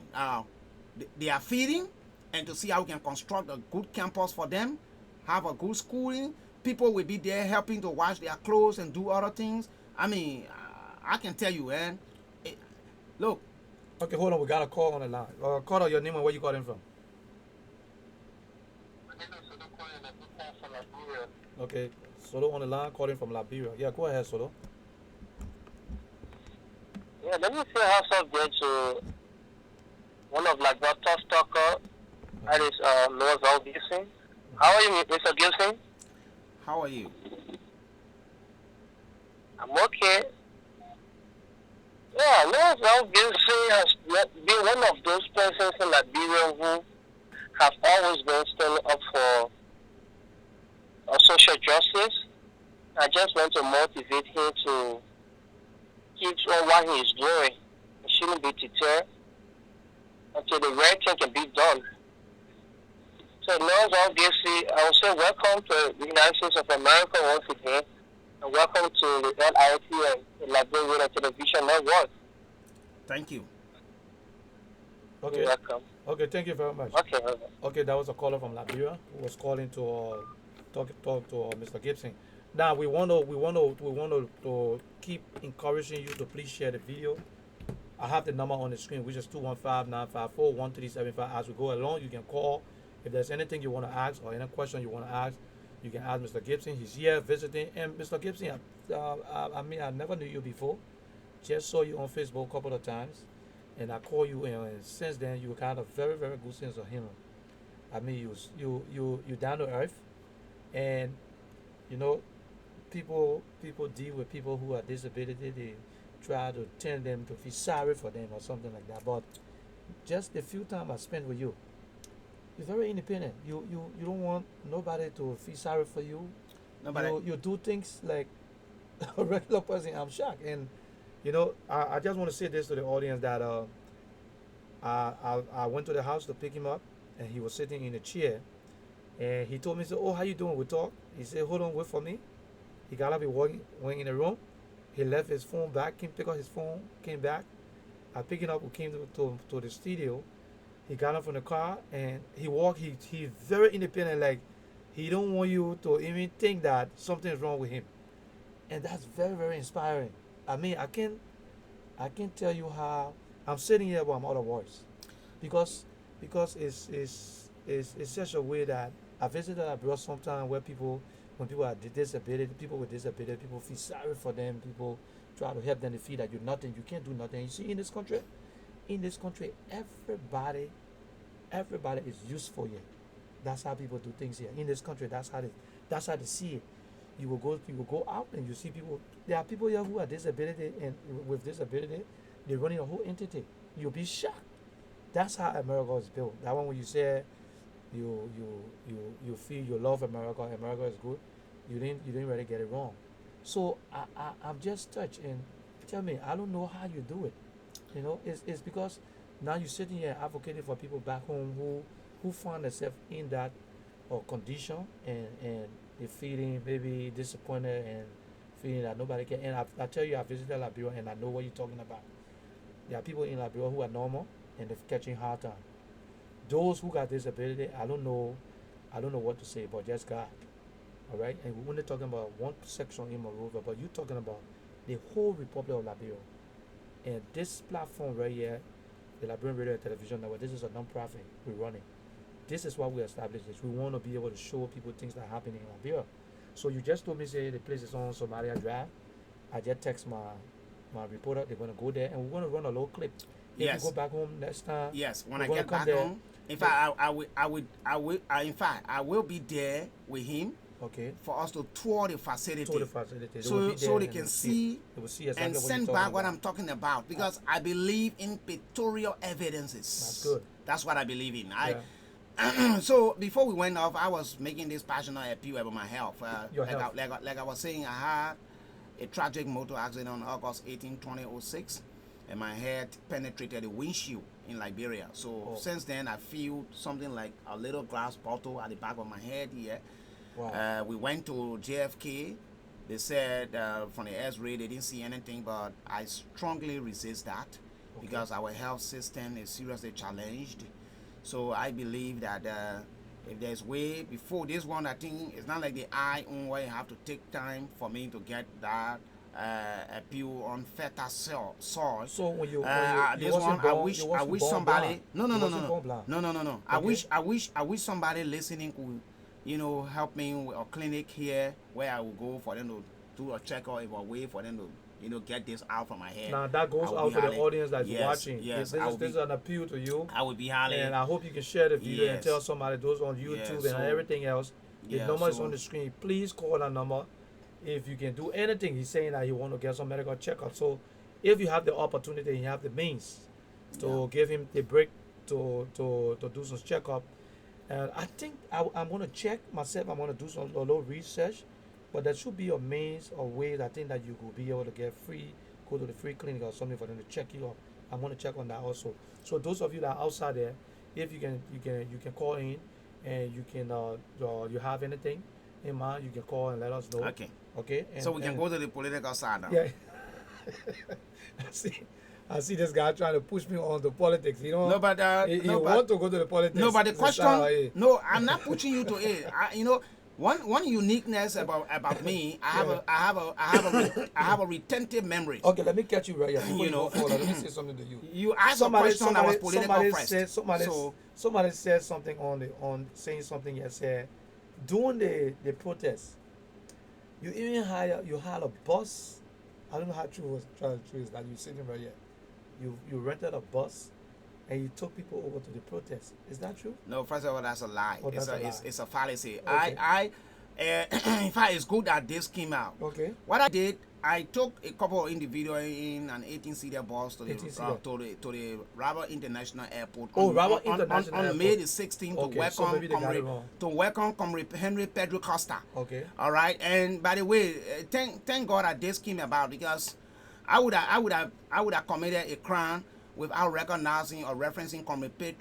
[SPEAKER 6] They are feeding, and to see how we can construct a good campus for them, have a good schooling. People will be there helping to wash their clothes and do other things. I can tell you, look.
[SPEAKER 2] Okay, hold on. We got a call on the line. Call out your name and where you calling from. Okay, Solo on the line, calling from Liberia. Yeah, go ahead, Solo.
[SPEAKER 10] Yeah, let me say how subject to one of like the top talker, that is Noah Gibson. How are you, Mr. Gibson?
[SPEAKER 6] How are you?
[SPEAKER 10] I'm okay. Yeah, Noah Gibson has been one of those persons in Liberia who have always been standing up for social justice. I just want to motivate him to keep on what he is doing. He shouldn't be deterred until the right thing can be done. So Noah Gibson, I will say welcome to the United States of America once again, and welcome to the Lrtn and the Liberian Television Network.
[SPEAKER 6] Thank you.
[SPEAKER 2] Okay.
[SPEAKER 10] You're welcome.
[SPEAKER 2] Okay, thank you very much.
[SPEAKER 10] Okay.
[SPEAKER 2] Okay, that was a caller from Liberia who was calling to talk to Mr. Gibson. Now we want to keep encouraging you to please share the video. I have the number on the screen, which is 215-954-1375. As we go along, you can call. If there's anything you want to ask or any question you want to ask, you can ask Mr. Gibson. He's here visiting. And Mr. Gibson, I never knew you before. Just saw you on Facebook a couple of times, and I called you, and since then you got a very, very good sense of humor. I mean, you down to earth, and you know, people deal with people who are disability. They try to tell them to feel sorry for them or something like that. But just the few time I spent with you, you're very independent. You don't want nobody to feel sorry for you.
[SPEAKER 6] Nobody.
[SPEAKER 2] You do things like a regular person. I'm shocked, and I just want to say this to the audience that I went to the house to pick him up, and he was sitting in a chair, and he told me, "So, oh, how you doing?" We talked. He said, "Hold on, wait for me." He got up, he went in the room. He left his phone back, came pick up his phone, came back. I picked it up, we came to the studio. He got up from the car and he walked. He's very independent, like he don't want you to even think that something is wrong with him. And that's very, very inspiring. I mean, I can't tell you how I'm sitting here, but I'm out of words. Because it's such a way that I visited abroad sometimes where when people are disability, people with disability, people feel sorry for them, people try to help them to feel that you're nothing, you can't do nothing. You see, in this country, everybody is useful here. That's how people do things here. In this country, that's how they see it. You will go out and you see people. There are people here who are disability and with disability, they're running a whole entity. You'll be shocked. That's how America is built. That one when you say you feel you love America is good, you didn't really get it wrong. So I'm just touched, and tell me, I don't know how you do it. It's because now you're sitting here advocating for people back home who find themselves in that condition, and they're feeling maybe disappointed and feeling that nobody can. And I tell you, I visited Liberia and I know what you're talking about. There are people in Liberia who are normal and they're catching hard time. Those who got disability, I don't know what to say, but just God. All right, and we're only talking about one section in Monrovia, but you're talking about the whole Republic of Liberia. And this platform right here, the Liberian Radio and Television Network, this is a non-profit we're running. This is why we established this. We want to be able to show people things that happen in Liberia. So you just told me, say the place is on Somalia Drive. I just text my reporter. They're going to go there, and we're going to run a little clip. If
[SPEAKER 6] Yes.
[SPEAKER 2] you go back home next time.
[SPEAKER 6] Yes, when I
[SPEAKER 2] we're
[SPEAKER 6] get
[SPEAKER 2] gonna come
[SPEAKER 6] back
[SPEAKER 2] there.
[SPEAKER 6] home. In fact, I will be there with him
[SPEAKER 2] Okay.
[SPEAKER 6] for us to tour the facility.
[SPEAKER 2] To the facility. They will
[SPEAKER 6] So,
[SPEAKER 2] be
[SPEAKER 6] so
[SPEAKER 2] there
[SPEAKER 6] they
[SPEAKER 2] and
[SPEAKER 6] can
[SPEAKER 2] will
[SPEAKER 6] see
[SPEAKER 2] They will see exactly
[SPEAKER 6] and
[SPEAKER 2] what
[SPEAKER 6] send
[SPEAKER 2] you're
[SPEAKER 6] back
[SPEAKER 2] talking
[SPEAKER 6] what
[SPEAKER 2] about.
[SPEAKER 6] I'm talking about, because I believe in pictorial evidences.
[SPEAKER 2] That's good.
[SPEAKER 6] That's what I believe in.
[SPEAKER 2] Yeah.
[SPEAKER 6] So before we went off, I was making this passionate appeal about my health.
[SPEAKER 2] Your
[SPEAKER 6] like,
[SPEAKER 2] health.
[SPEAKER 6] like I was saying, I had a tragic motor accident on August 18, 2006, and my head penetrated the windshield in Liberia. So since then, I feel something like a little glass bottle at the back of my head here.
[SPEAKER 2] Wow.
[SPEAKER 6] We went to JFK. They said from the X-ray they didn't see anything, but I strongly resist that because our health system is seriously challenged. So I believe that if there's way before this one, I think it's not like the eye on where you have to take time for me to get that appeal on fertile soil.
[SPEAKER 2] So when you
[SPEAKER 6] This
[SPEAKER 2] wasn't
[SPEAKER 6] one,
[SPEAKER 2] born,
[SPEAKER 6] I wish
[SPEAKER 2] born
[SPEAKER 6] somebody.
[SPEAKER 2] blind.
[SPEAKER 6] No.
[SPEAKER 2] You wasn't born blind.
[SPEAKER 6] No.
[SPEAKER 2] Okay.
[SPEAKER 6] I wish somebody listening could, help me with a clinic here where I will go for them to do a checkup, if a way for them to, get this out from my head.
[SPEAKER 2] Now that goes
[SPEAKER 6] I will
[SPEAKER 2] out
[SPEAKER 6] be
[SPEAKER 2] to the
[SPEAKER 6] highly-
[SPEAKER 2] audience that's
[SPEAKER 6] yes,
[SPEAKER 2] watching.
[SPEAKER 6] Yes,
[SPEAKER 2] This is an appeal to you.
[SPEAKER 6] I would be highly.
[SPEAKER 2] And I hope you can share the video and
[SPEAKER 6] Yes.
[SPEAKER 2] tell somebody, those on YouTube
[SPEAKER 6] so-
[SPEAKER 2] and everything else. The
[SPEAKER 6] yeah,
[SPEAKER 2] number is
[SPEAKER 6] so-
[SPEAKER 2] on the screen. Please call that number if you can do anything. He's saying that he want to get some medical checkup. So if you have the opportunity, you have the means to give him the break to do some checkup. And I think I'm going to check myself. I'm going to do a little research. But there should be a means or ways, I think, that you could be able to get free, go to the free clinic or something for them to check you up. I'm going to check on that also. So those of you that are outside there, if you can call in, and you can you have anything in mind, you can call and let us know.
[SPEAKER 6] Okay.
[SPEAKER 2] Okay.
[SPEAKER 6] So we can go to the political side now.
[SPEAKER 2] Yeah. I see this guy trying to push me on the politics.
[SPEAKER 6] No, but
[SPEAKER 2] he want to go to the politics.
[SPEAKER 6] No, but the
[SPEAKER 2] It's
[SPEAKER 6] question.
[SPEAKER 2] style,
[SPEAKER 6] No, I'm not pushing you to it. One uniqueness about me, I have a retentive memory.
[SPEAKER 2] Okay, let me catch you right here. Before
[SPEAKER 6] You know,
[SPEAKER 2] go forward, let me say something to you.
[SPEAKER 6] You asked a question that was political first.
[SPEAKER 2] Somebody said something on saying something. You said during the protest, you even hire a bus. I don't know how true is that. You sitting right here. You rented a bus and you took people over to the protest. Is that true?
[SPEAKER 6] No, first of all, that's a lie.
[SPEAKER 2] Oh, that's a lie.
[SPEAKER 6] It's a fallacy.
[SPEAKER 2] Okay.
[SPEAKER 6] In fact, it's good that this came out.
[SPEAKER 2] Okay.
[SPEAKER 6] What I did, I took a couple of individuals in an 18-seater bus to the
[SPEAKER 2] 18-seater.
[SPEAKER 6] to the Rabat International Airport.
[SPEAKER 2] Oh,
[SPEAKER 6] on,
[SPEAKER 2] Rabat
[SPEAKER 6] on,
[SPEAKER 2] International
[SPEAKER 6] on
[SPEAKER 2] Airport.
[SPEAKER 6] May the 16th
[SPEAKER 2] Okay, so maybe they got it wrong.
[SPEAKER 6] to welcome Comrade Henry Pedro Costa.
[SPEAKER 2] Okay.
[SPEAKER 6] All right. And by the way, thank God that this came about, because I would have committed a crime without recognizing or referencing Comrade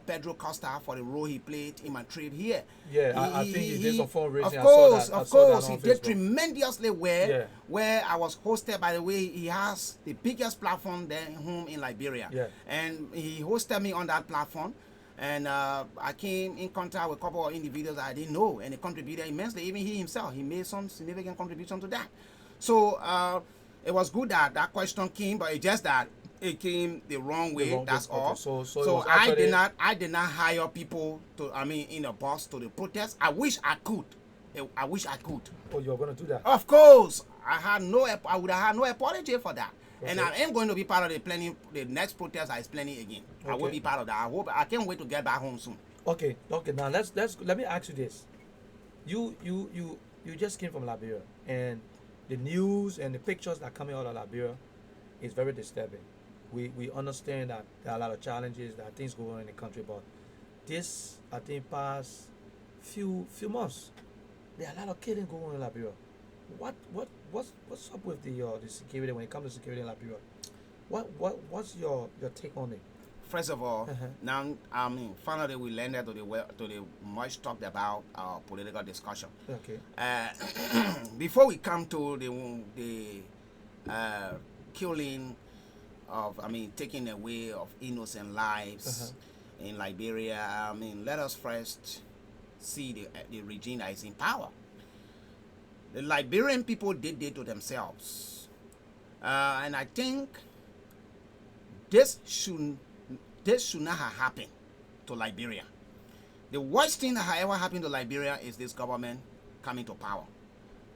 [SPEAKER 6] Pedro Costa for the role he played in my trip here.
[SPEAKER 2] Yeah, I think he did some fundraising.
[SPEAKER 6] Of course, he did tremendously well.
[SPEAKER 2] Yeah.
[SPEAKER 6] Where I was hosted, by the way, he has the biggest platform there home in Liberia.
[SPEAKER 2] Yeah.
[SPEAKER 6] And he hosted me on that platform. And I came in contact with a couple of individuals I didn't know, and they contributed immensely. Even he himself, he made some significant contribution to that. So it was good that that question came, but it's just that it came the wrong way. That's all.
[SPEAKER 2] Okay.
[SPEAKER 6] So I did not hire people in a bus to the protest. I wish I could.
[SPEAKER 2] Oh, you're gonna do that?
[SPEAKER 6] Of course, I would have had no apology for that. Okay. And I am going to be part of the next protest that is planning again. Okay. I will be part of that. I can't wait to get back home soon.
[SPEAKER 2] Okay. Now let me ask you this. You just came from Liberia, and the news and the pictures that are coming out of Liberia is very disturbing. We understand that there are a lot of challenges, there are things going on in the country, but this, I think, past few months, there are a lot of killing going on in Liberia. What's up with the security when it comes to security in Liberia? What's your take on it?
[SPEAKER 6] First of all, now finally we landed to the much talked about political discussion.
[SPEAKER 2] Okay.
[SPEAKER 6] Before we come to the killing of taking away of innocent lives in Liberia, let us first see the regime that is in power. The Liberian people did it to themselves, and I think this should not have happened to Liberia. The worst thing that has ever happened to Liberia is this government coming to power,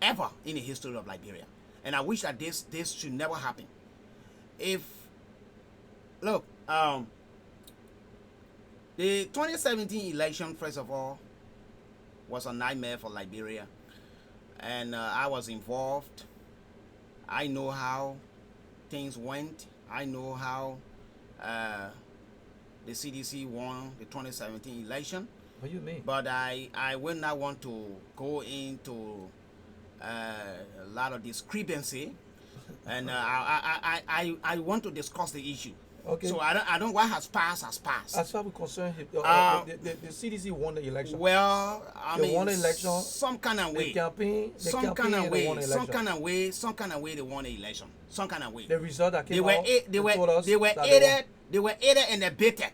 [SPEAKER 6] ever in the history of Liberia. And I wish that this should never happen. The 2017 election, first of all, was a nightmare for Liberia. And I was involved. I know how things went. I know how the CDC won the 2017 election.
[SPEAKER 2] What do you mean?
[SPEAKER 6] But I will not want to go into a lot of discrepancy, and I want to discuss the issue.
[SPEAKER 2] Okay.
[SPEAKER 6] So I don't. What has passed has passed.
[SPEAKER 2] As far as we're concerned, the CDC won the election.
[SPEAKER 6] Well,
[SPEAKER 2] they won the election.
[SPEAKER 6] Some kind of way. Some kind of way. They won the election. Some kind of way.
[SPEAKER 2] The result that came
[SPEAKER 6] they were
[SPEAKER 2] out.
[SPEAKER 6] They were aided and abetted.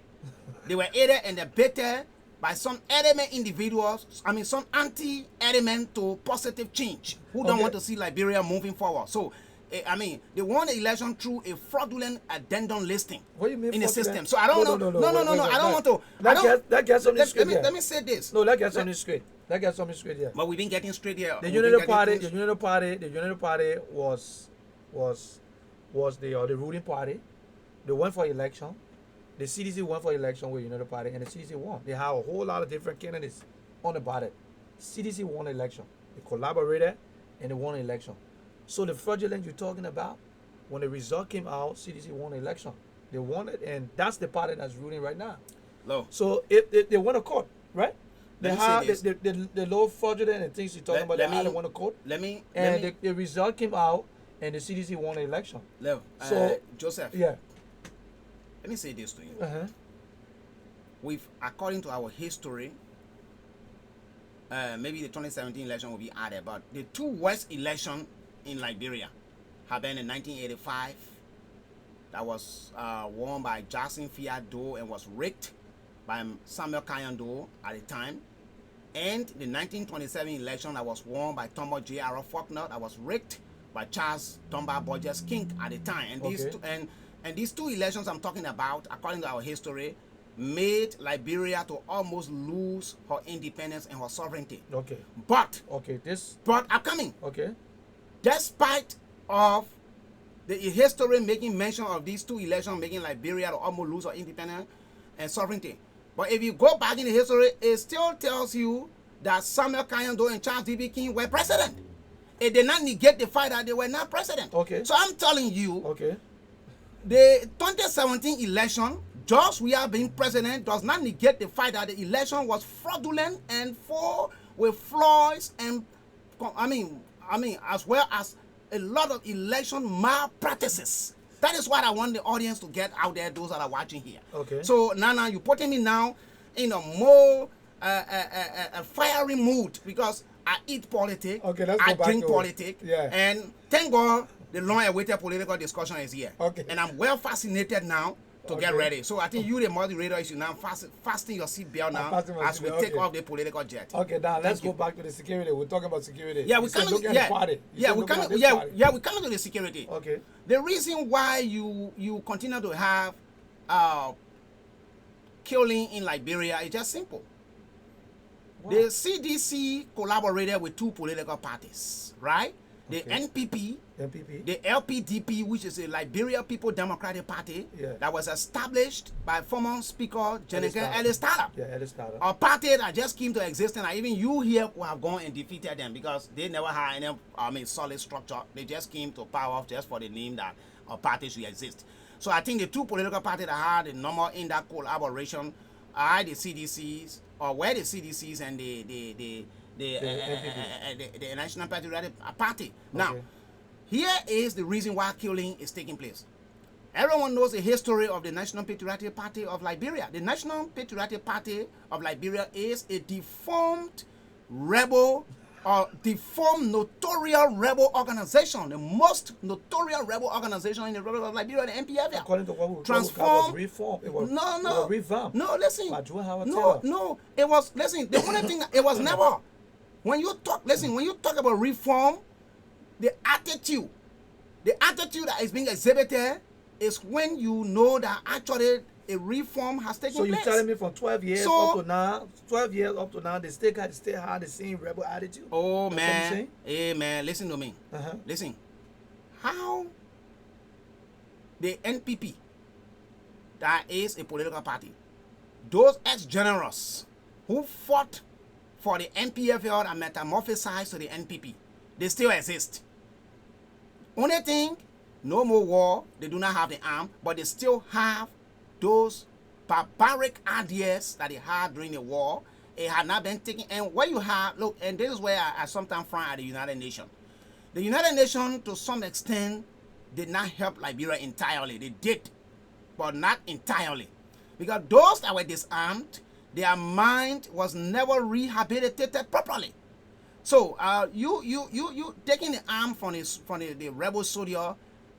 [SPEAKER 6] They were aided and abetted by some element individuals. Some anti-element to positive change who don't want to see Liberia moving forward. So. They won the election through a fraudulent addendum listing.
[SPEAKER 2] What do you mean
[SPEAKER 6] in the system? So I don't know. No. I don't want to.
[SPEAKER 2] That gets something straight here.
[SPEAKER 6] Let me say this.
[SPEAKER 2] No, that gets something straight. here.
[SPEAKER 6] But we've been getting straight here.
[SPEAKER 2] The Unity Party was the ruling party. They went for election. The CDC went for election with Unity Party, and the CDC won. They have a whole lot of different candidates on the ballot. CDC won the election. They collaborated, and they won the election. So the fraudulent you're talking about, when the result came out, CDC won the election. They won it, and that's the party that's ruling right now.
[SPEAKER 6] No.
[SPEAKER 2] So if they won a court, right? The low fraudulent and things you're talking about, they won a court. The result came out, and the CDC won the election.
[SPEAKER 6] So Joseph.
[SPEAKER 2] Yeah.
[SPEAKER 6] Let me say this to you. According to our history, maybe the 2017 election will be added, but the two worst elections in Liberia happened in 1985. That was won by Jackson Fiado and was rigged by Samuel Kayando at the time. And the 1927 election that was won by Thomas J. R. Faulkner, that was rigged by Charles Dunbar Burgess King at the time. And these two elections I'm talking about, according to our history, made Liberia to almost lose her independence and her sovereignty.
[SPEAKER 2] Okay.
[SPEAKER 6] But I'm coming.
[SPEAKER 2] Okay.
[SPEAKER 6] Despite of the history making mention of these two elections making Liberia to almost lose her independence, and sovereignty. But if you go back in the history, it still tells you that Samuel Kayando and Charles D.B. King were president. It did not negate the fact that they were not president.
[SPEAKER 2] Okay.
[SPEAKER 6] So I'm telling you,
[SPEAKER 2] Okay.
[SPEAKER 6] the 2017 election, George Weah being president, does not negate the fact that the election was fraudulent and with flaws and as well as a lot of election malpractices. That is what I want the audience to get out there, those that are watching here.
[SPEAKER 2] Okay.
[SPEAKER 6] So now you're putting me now in a more fiery mood because I eat politics,
[SPEAKER 2] Okay, let's
[SPEAKER 6] I
[SPEAKER 2] go back
[SPEAKER 6] drink
[SPEAKER 2] to it.
[SPEAKER 6] politics,
[SPEAKER 2] Yeah.
[SPEAKER 6] and thank God the long-awaited political discussion is here.
[SPEAKER 2] Okay.
[SPEAKER 6] And I'm well fascinated now to get
[SPEAKER 2] Okay.
[SPEAKER 6] ready. So I think you, the moderator, you should now fasten your seatbelt now
[SPEAKER 2] fasten my
[SPEAKER 6] as we
[SPEAKER 2] seatbelt,
[SPEAKER 6] take
[SPEAKER 2] okay.
[SPEAKER 6] off the political jet.
[SPEAKER 2] Okay, now let's
[SPEAKER 6] Thank
[SPEAKER 2] go back to the security. We're talking about security.
[SPEAKER 6] Yeah,
[SPEAKER 2] You
[SPEAKER 6] we
[SPEAKER 2] said
[SPEAKER 6] come.
[SPEAKER 2] look at
[SPEAKER 6] Yeah,
[SPEAKER 2] the party. You
[SPEAKER 6] yeah,
[SPEAKER 2] said
[SPEAKER 6] we
[SPEAKER 2] look at
[SPEAKER 6] come.
[SPEAKER 2] this
[SPEAKER 6] Yeah,
[SPEAKER 2] party.
[SPEAKER 6] yeah, we come to the security.
[SPEAKER 2] Okay.
[SPEAKER 6] The reason why you continue to have killing in Liberia is just simple. The CDC collaborated with two political parties, right? The NPP, the LPDP, which is the Liberia People Democratic Party, that was established by former Speaker Jennifer Ellis Tata.
[SPEAKER 2] Yeah, Ellis Tata.
[SPEAKER 6] A party that just came to existence, and even you here who have gone and defeated them because they never had any solid structure. They just came to power just for the name that a party should exist. So I think the two political parties that had the number in that collaboration are the CDCs, or were the CDCs and the National Patriotic Party. Now, here is the reason why killing is taking place. Everyone knows the history of the National Patriotic Party of Liberia. The National Patriotic Party of Liberia is a deformed rebel or deformed notorious rebel organization, the most notorious rebel organization in the Republic of Liberia, the NPF.
[SPEAKER 2] According to what was reform, it was revamped.
[SPEAKER 6] No, listen.
[SPEAKER 2] No.
[SPEAKER 6] It was, listen, the only thing, it was never. When you talk about reform, the attitude that is being exhibited is when you know that actually a reform has taken place.
[SPEAKER 2] So you're telling me from 12 years up to now, they still have the same rebel attitude?
[SPEAKER 6] Oh,
[SPEAKER 2] That's
[SPEAKER 6] man. Hey, man, listen to me. Listen. How the NPP, that is a political party, those ex-generals who fought for the NPFL and metamorphosized to the NPP, they still exist. Only thing, no more war, they do not have the arm, but they still have those barbaric ideas that they had during the war. It had not been taken. And what you have, look, and this is where I sometimes frown at the United Nations. The United Nations, to some extent, did not help Liberia entirely. They did, but not entirely. Because those that were disarmed, their mind was never rehabilitated properly. So you taking the arm from the rebel soldier,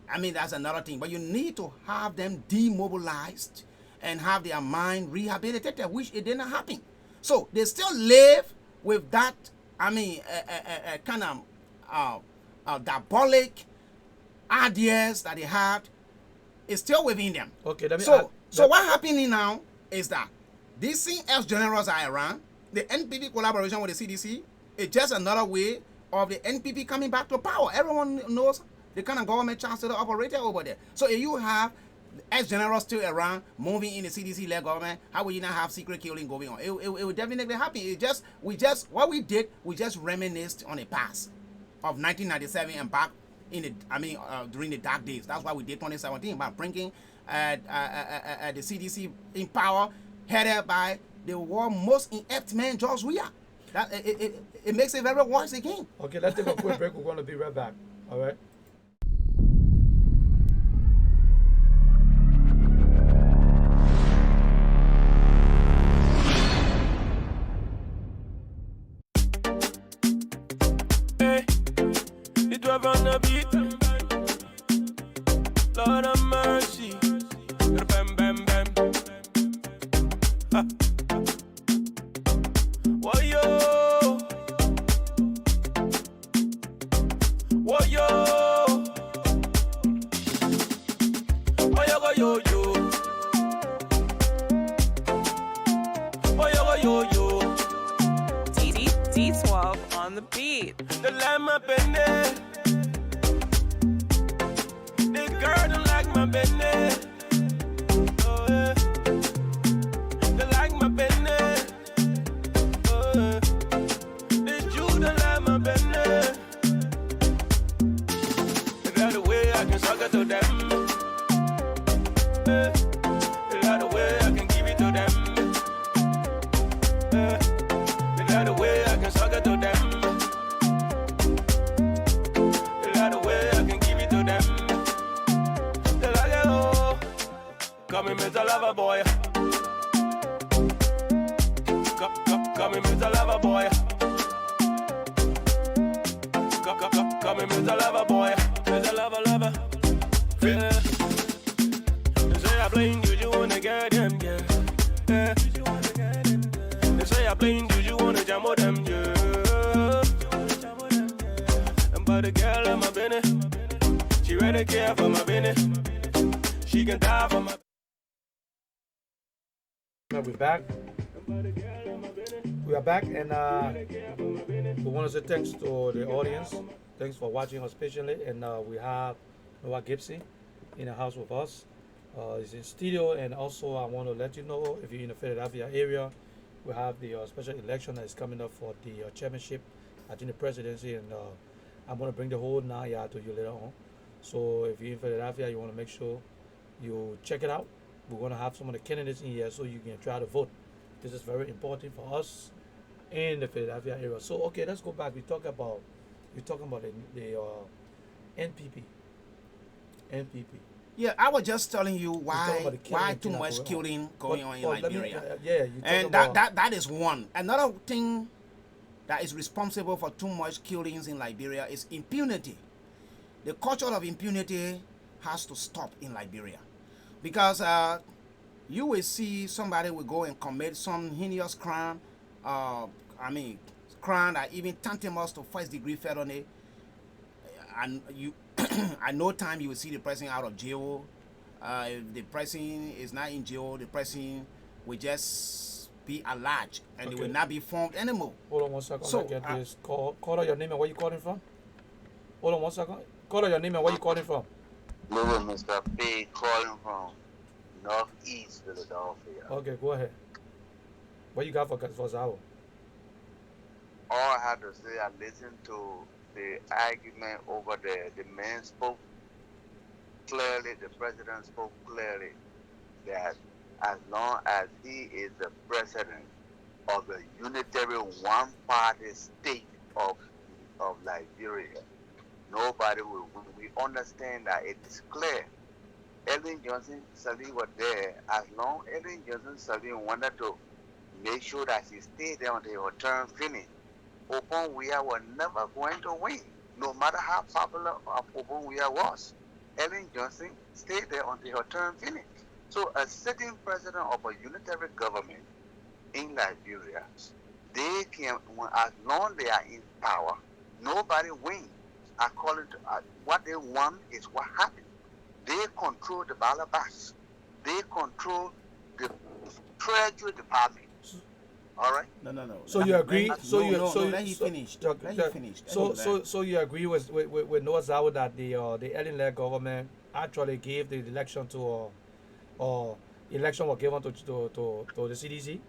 [SPEAKER 6] I mean, that's another thing. But you need to have them demobilized and have their mind rehabilitated, which it did not happen. So they still live with that, I mean, kind of diabolic ideas that they had. It's still within them.
[SPEAKER 2] Okay, let me
[SPEAKER 6] So what happening now is that these CS generals are around. The NPP collaboration with the CDC is just another way of the NPP coming back to power. Everyone knows the kind of government chancellor operated over there. So if you have ex-generals still around moving in the CDC-led government, how will you not have secret killing going on? It would definitely happen. What we did, we just reminisced on the past of 1997 and back in the, during the dark days. That's why we did 2017 by bringing the CDC in power, headed by the world's most inept man, George Weah. That it makes it very worse again.
[SPEAKER 2] Okay, let's take a quick break. We're going to be right back. All right.
[SPEAKER 7] It was on the beat. Lord of mercy. Bam, bam, bam. Ha. Whoa, yo. Whoa, yo. Whoa, yo, yo, yo. Whoa, yo, yo, yo.
[SPEAKER 11] D12 on the beat.
[SPEAKER 7] The lamb up in there. The girl don't like my business. Oh, yeah. Lover Boy. Come and Mr. Lover Boy. Come and Mr. Lover Boy. Mr. Lover. Yeah. They say I playing you wanna get them, yeah. Yeah. They say I playing you wanna jam with them, yeah. But the girl in my business, she really care for my business. She can die for my.
[SPEAKER 2] We're back. We are back, and we want to say thanks to the audience. Thanks for watching us patiently. And we have Noah Gibson in the house with us. He's in studio, and also I want to let you know, if you're in the Philadelphia area, we have the special election that is coming up for the chairmanship, I think the presidency, and I'm going to bring the whole naya to you later on. So if you're in Philadelphia, you want to make sure you check it out. We're going to have some of the candidates in here so you can try to vote. This is very important for us in the Philadelphia area. So okay, let's go back. We're talking about the NPP.
[SPEAKER 6] Yeah, I was just telling you
[SPEAKER 2] talking about the
[SPEAKER 6] why
[SPEAKER 2] killing
[SPEAKER 6] too
[SPEAKER 2] in
[SPEAKER 6] much
[SPEAKER 2] Kinabalu.
[SPEAKER 6] killing going on in Liberia.
[SPEAKER 2] You
[SPEAKER 6] And that is one. Another thing that is responsible for too much killings in Liberia is impunity. The culture of impunity has to stop in Liberia, because you will see somebody will go and commit some heinous crime, crime that even tantamount to first-degree felony, and you at no time you will see the person out of jail. If the person is not in jail, the person will just be alleged, and it will not be formed anymore.
[SPEAKER 2] Hold on 1 second.
[SPEAKER 6] So,
[SPEAKER 2] Let's get this. Call out your name and where you calling from. Hold on 1 second. Call out your name and where you calling from.
[SPEAKER 11] Little Mr. Big calling from Northeast Philadelphia.
[SPEAKER 2] Okay, go ahead. What you got for Zawo?
[SPEAKER 11] All I had to say, I listened to the argument over there. The man spoke clearly, the president spoke clearly that as long as he is the president of the unitary one-party state of Liberia, nobody will win. We understand that it is clear. Ellen Johnson Sirleaf was there. As long as Ellen Johnson Sirleaf wanted to make sure that she stayed there until her term finished, Openweya was never going to win, no matter how popular Openweya was. Ellen Johnson stayed there until her term finished. So a sitting president of a unitary government in Liberia, they can, as long as they are in power, nobody wins. According to what they want is what happened. They control the ballot box. They control the Treasury Department. All right.
[SPEAKER 6] No.
[SPEAKER 2] So you agree?
[SPEAKER 6] Let him finish.
[SPEAKER 2] So you agree with Noah Zawo that the Ellen-led government actually gave the election to election was given to the CDC?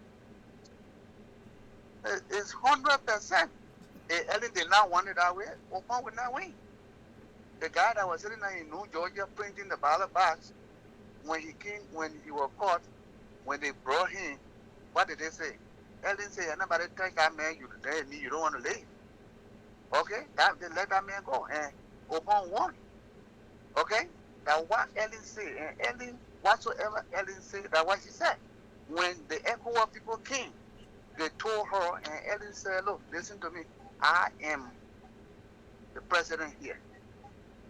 [SPEAKER 11] It's 100%. Ellen did not want it that way. Open would not win. The guy that was sitting there in New Georgia printing the ballot box, when he was caught, when they brought him, what did they say? Ellen said, "Nobody take that man. You don't want to leave." Okay, they let that man go, and Open won. Okay, now what Ellen said, and Ellen, whatsoever Ellen said, that's what she said. When the ECOWAS people came, they told her, and Ellen said, "Look, listen to me. I am the president here.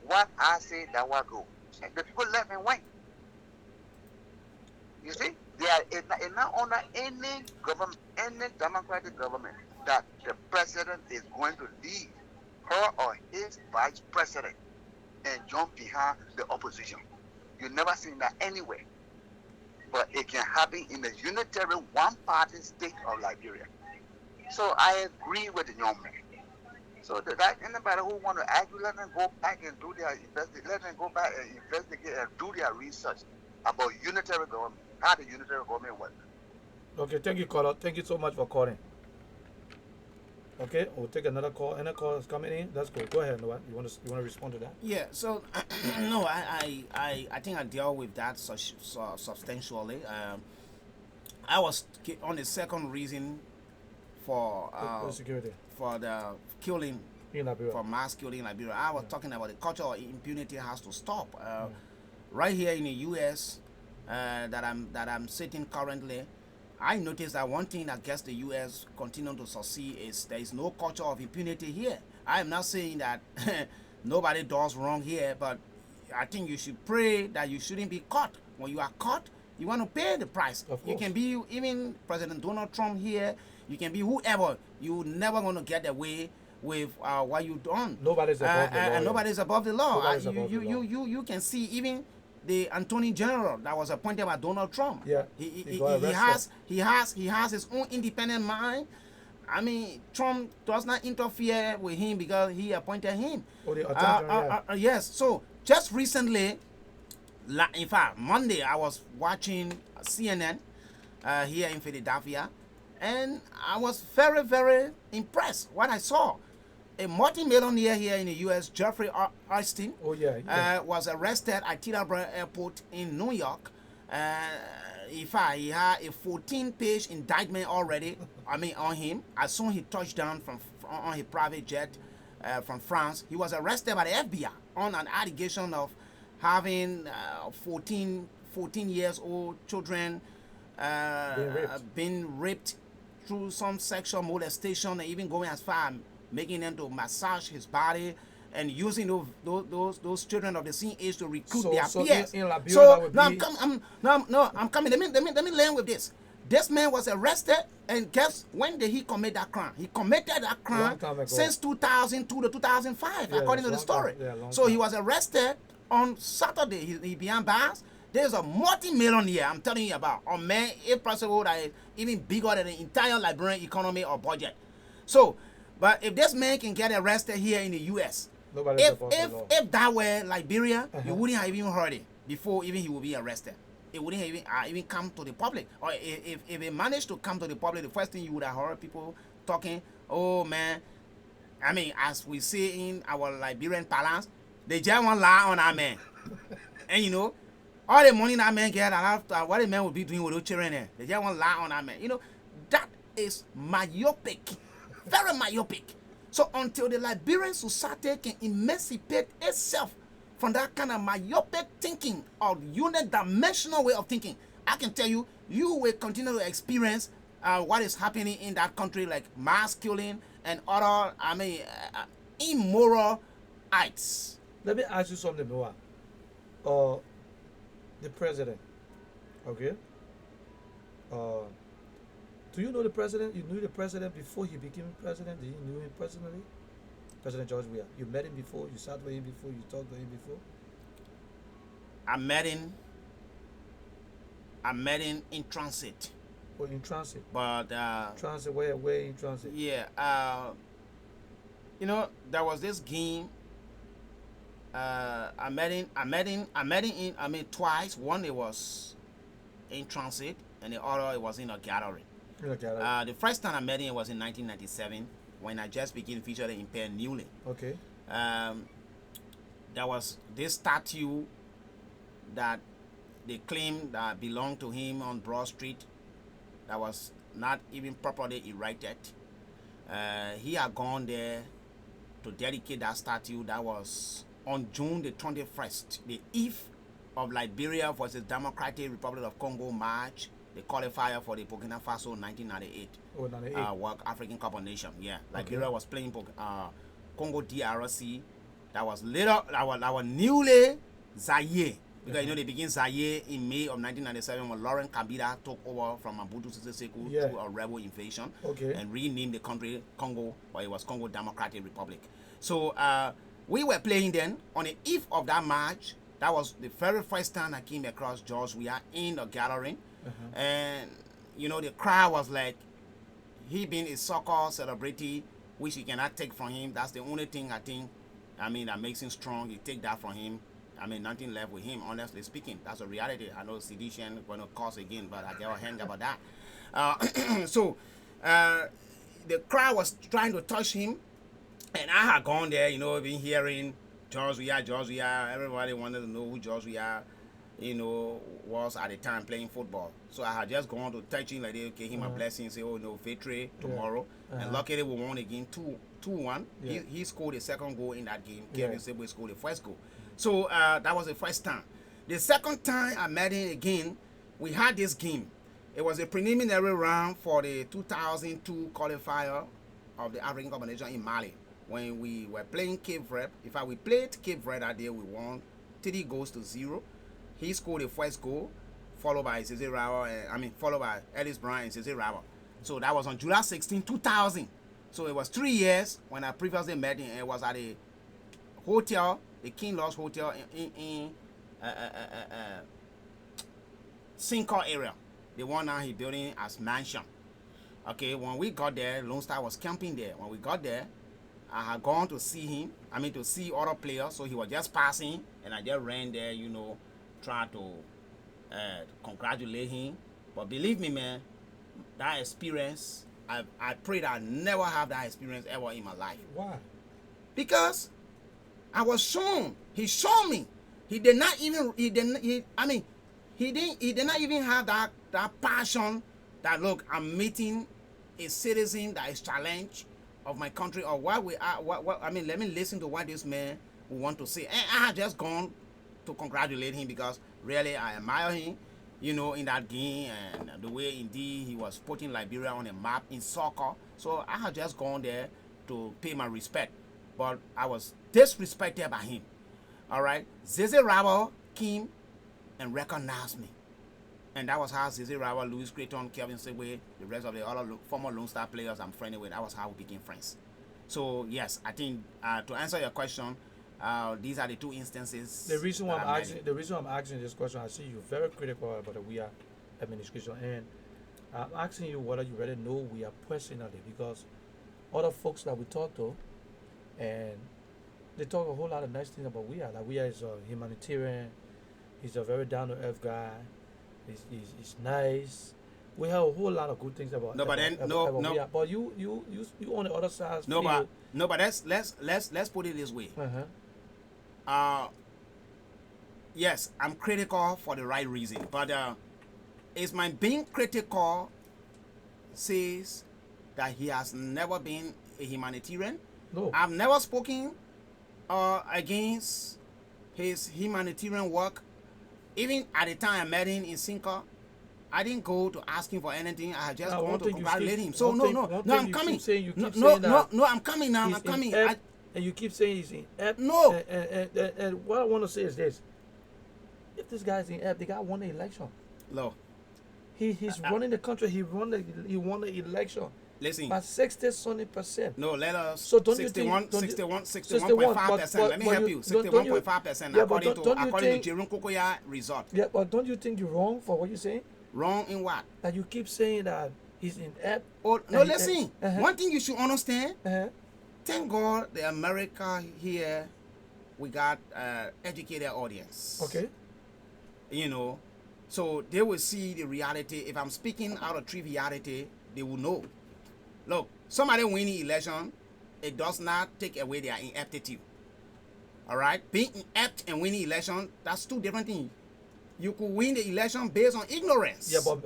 [SPEAKER 11] What I say, that will go." And the people left and went. You see, they are not under any government, any democratic government, that the president is going to leave her or his vice president and jump behind the opposition. You've never seen that anywhere. But it can happen in the unitary one-party state of Liberia. So I agree with the young man. So that anybody who want to argue, let them go back and do their investigation. Let them go back and investigate and do their research about unitary government, how the unitary government works.
[SPEAKER 2] Okay, thank you, caller. Thank you so much for calling. Okay, we'll take another call. Any call is coming in? Let's go. Go ahead, Noah. You want to respond to that?
[SPEAKER 6] Yeah. So no, I think I dealt with that substantially. I was on the second reason for
[SPEAKER 2] security,
[SPEAKER 6] for the killing
[SPEAKER 2] in Liberia,
[SPEAKER 6] for mass killing in Liberia. I was talking about the culture of impunity has to stop. Right here in the U.S., that I'm sitting currently, I noticed that one thing that gets the U.S. continue to succeed is there is no culture of impunity here. I am not saying that nobody does wrong here, but I think you should pray that you shouldn't be caught. When you are caught, you want to pay the price. You can be even President Donald Trump here. You can be whoever. You're never going to get away with what you've done.
[SPEAKER 2] Nobody's above the law.
[SPEAKER 6] And nobody's above the law.
[SPEAKER 2] You
[SPEAKER 6] can see even the Attorney General that was appointed by Donald Trump.
[SPEAKER 2] Yeah,
[SPEAKER 6] he has his own independent mind. I mean, Trump does not interfere with him because he appointed him.
[SPEAKER 2] Oh, the Attorney General.
[SPEAKER 6] Yes. So just recently, in fact, Monday I was watching CNN here in Philadelphia, and I was very, very impressed what I saw. A multi-millionaire here in the U.S., Jeffrey Epstein, was arrested at Teterboro Airport in New York. In fact, he had a 14-page indictment already. On him. As soon as he touched down on his private jet from France, he was arrested by the FBI on an allegation of having 14 years old children being raped through some sexual molestation, and even going as far as making them to massage his body and using those children of the same age to recruit their peers. I'm coming. Let me learn with this. This man was arrested, and guess when did he commit that crime? He committed that crime since 2002 to 2005, according to the story. So he was arrested on Saturday. He behind bars. There's a multi-millionaire I'm telling you about. A man, if possible, that is even bigger than the entire Liberian economy or budget. So, but if this man can get arrested here in the U.S., if that were Liberia, you wouldn't have even heard it before even he would be arrested. It wouldn't have even come to the public. Or if it managed to come to the public, the first thing you would have heard people talking, oh man, I mean, as we say in our Liberian parlance, they just want to lie on our man. And you know, all the money that man get, and after what the man would be doing with those children there, they just want to lie on our man. You know, that is myopic, very myopic. So until the Liberian society can emancipate itself from that kind of myopic thinking or unidimensional way of thinking, I can tell you, you will continue to experience what is happening in that country, like mass killing and other, immoral acts.
[SPEAKER 2] Let me ask you something, Noah. The president, okay? Do you know the president? You knew the president before he became president? Did you know him personally? President George Weah. You met him before? You sat with him before? You talked to him before?
[SPEAKER 6] I met him in transit.
[SPEAKER 2] Oh, in transit?
[SPEAKER 6] But
[SPEAKER 2] transit, where in transit?
[SPEAKER 6] Yeah. You know, there was this game. I met him twice. One, it was in transit, and the other, it was in a gallery. The first time I met him was in 1997 when I just began featuring in Penn Newly.
[SPEAKER 2] Okay.
[SPEAKER 6] There was this statue that they claimed that belonged to him on Broad Street that was not even properly erected. He had gone there to dedicate that statue. That was on June the 21st, the eve of Liberia versus Democratic Republic of Congo match, the qualifier for the Burkina Faso 1998 World African Cup of Nations. Yeah, Liberia was playing Congo DRC. That was later our newly Zaire, because you know they begin Zaire in May of 1997 when Lrtn Kabila took over from Mobutu Sese Seko through a rebel invasion and renamed the country Congo, but it was Congo Democratic Republic. So we were playing then on the eve of that match. That was the very first time I came across George Weah in the gathering. And you know, the crowd was like, he being a soccer celebrity, which you cannot take from him. That's the only thing I think, that makes him strong. You take that from him, nothing left with him, honestly speaking. That's a reality. I know sedition going to cause again, but I get a hand about that. So the crowd was trying to touch him, and I had gone there, you know, been hearing George Weah. Everybody wanted to know who George Weah, was at the time playing football. So I had just gone to touch him, like they gave him a blessing, say, oh no, victory tomorrow. And luckily we won again 2-1. He scored the second goal in that game. Kevin Sibwe scored the first goal. So that was the first time. The second time I met him again, we had this game. It was a preliminary round for the 2002 qualifier of the African Cup of Nations in Mali when we were playing Cape Verde. In fact, we played Cape Verde that day. We won 3-0. He scored the first goal, followed by followed by Ellis Brown and Cesar Rabo. So that was on July 16, 2000. So it was 3 years when I previously met him. It was at a hotel, the King Lodge Hotel in Sinker area. The one now he building as mansion. Okay, when we got there, Lone Star was camping there. When we got there, I had gone to see him. To see other players. So he was just passing, and I just ran there, trying to congratulate him. But believe me, man, that experience, I pray that I never have that experience ever in my life.
[SPEAKER 2] Why?
[SPEAKER 6] Because I was shown. He showed me. He did not even. He didn't even have that passion. That look, I'm meeting a citizen that is challenged of my country or what we are. Let me listen to what this man will want to say. And I had just gone to congratulate him because really I admire him. In that game and the way indeed he was putting Liberia on a map in soccer. So I had just gone there to pay my respect. But I was disrespected by him. All right. Zeze Rabo came and recognized me. And that was how Zeze Rabo, Louis Creighton, Kelvin Segway, the rest of the other former Lone Star players I'm friendly with, that was how we became friends. So yes, I think to answer your question, these are the two instances.
[SPEAKER 2] The reason why I'm asking this question, I see you very critical about the We Are administration, and I'm asking you whether you really know We Are personally, because other folks that we talk to, and they talk a whole lot of nice things about We Are. Like We Are is a humanitarian. He's a very down to earth guy. He's nice. We have a whole lot of good things about.
[SPEAKER 6] No, but then no.
[SPEAKER 2] We Are. But you on the other side.
[SPEAKER 6] No, but let's put it this way. Yes, I'm critical for the right reason, but is my being critical says that he has never been a humanitarian?
[SPEAKER 2] No.
[SPEAKER 6] I've never spoken against his humanitarian work. Even at the time I met him in Sinker, I didn't go to ask him for anything. I had just gone to congratulate him. So no, I'm coming. I'm coming now. I'm coming.
[SPEAKER 2] And you keep saying he's in Ep.
[SPEAKER 6] No.
[SPEAKER 2] And what I want to say is this. If this guy's in Ep, the guy won the election.
[SPEAKER 6] No.
[SPEAKER 2] He's running the country. He won the election.
[SPEAKER 6] Listen.
[SPEAKER 2] By 60-something%.
[SPEAKER 6] No, let us.
[SPEAKER 2] So don't
[SPEAKER 6] 61.5%. Let me help you. 61.5% according to Jerome Kokoya result.
[SPEAKER 2] Yeah, but don't you think you're wrong for what you're saying?
[SPEAKER 6] Wrong in what?
[SPEAKER 2] That you keep saying that he's in Ep.
[SPEAKER 6] Oh, no, listen. One thing you should understand. Thank God the America here, we got educated audience.
[SPEAKER 2] Okay.
[SPEAKER 6] So they will see the reality. If I'm speaking out of triviality, they will know. Look, somebody winning election, it does not take away their ineptitude. All right? Being inept and winning election, that's two different things. You could win the election based on ignorance.
[SPEAKER 2] Yeah, but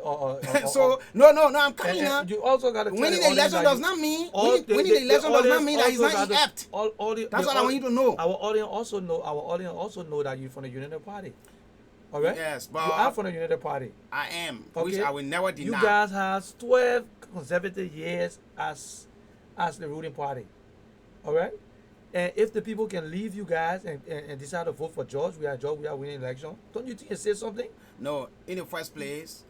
[SPEAKER 6] so no, I'm coming now.
[SPEAKER 2] You also got to
[SPEAKER 6] winning the election does not mean winning the election does not mean that he's not inept. That's what I want you to know.
[SPEAKER 2] Our audience also know that you're from the United Party. All right?
[SPEAKER 6] Yes, but
[SPEAKER 2] you are from the United Party.
[SPEAKER 6] I am, which I will never deny.
[SPEAKER 2] You guys have 12 consecutive years as the ruling party. All right? And if the people can leave you guys and decide to vote for George, we are winning election, don't you think it says something?
[SPEAKER 6] No, in the first place,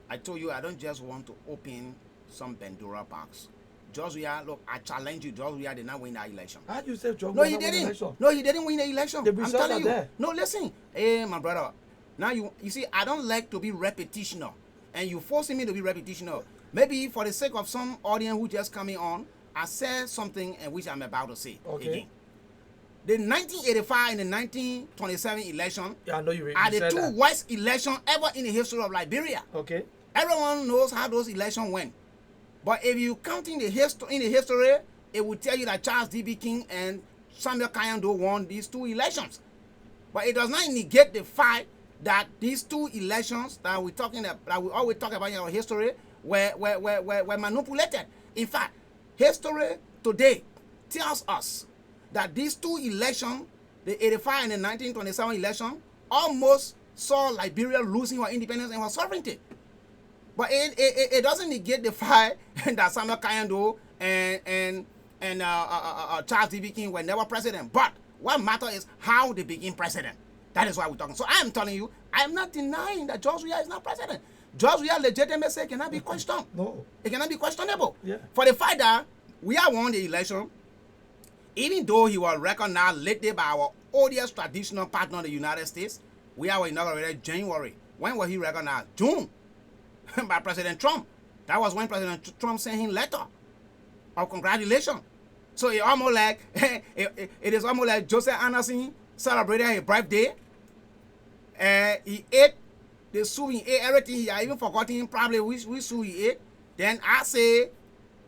[SPEAKER 6] I told you I don't just want to open some Bandura box. George Weah, look, I challenge you. George Weah did not win that election.
[SPEAKER 2] How do you say George
[SPEAKER 6] No, he didn't. No, he didn't win the election. I'm telling you.
[SPEAKER 2] There.
[SPEAKER 6] No, listen. Hey, my brother. Now, you see, I don't like to be repetitional. And you forcing me to be repetitional. Maybe for the sake of some audience who just coming on, I said something in which I'm about to say again. The 1985 and the 1927 election
[SPEAKER 2] I know you
[SPEAKER 6] are the two worst elections ever in the history of Liberia.
[SPEAKER 2] Okay.
[SPEAKER 6] Everyone knows how those elections went. But if you count in the history, it will tell you that Charles D.B. King and Samuel Kayando won these two elections. But it does not negate the fact that these two elections that we always talk about in our history were manipulated. In fact, history today tells us that these two elections, the 85 and the 1927 election, almost saw Liberia losing her independence and her sovereignty. But it doesn't negate the fact that Samuel Kayando and Charles D.B. King were never president. But what matters is how they became president. That is why we're talking. So I am telling you, I am not denying that George Weah is not president. George Weah's legitimacy cannot be questioned.
[SPEAKER 2] No.
[SPEAKER 6] It cannot be questionable.
[SPEAKER 2] Yeah.
[SPEAKER 6] For the fact that Weah won the election, even though he was recognized lately by our oldest traditional partner, the United States, Weah was inaugurated January. When was he recognized? June. By President Trump. That was when President Trump sent him a letter of congratulations. So it almost like it is almost like Joseph Anderson celebrated his birthday. He ate the soup, he ate everything. He had even forgotten probably which soup he ate. Then I say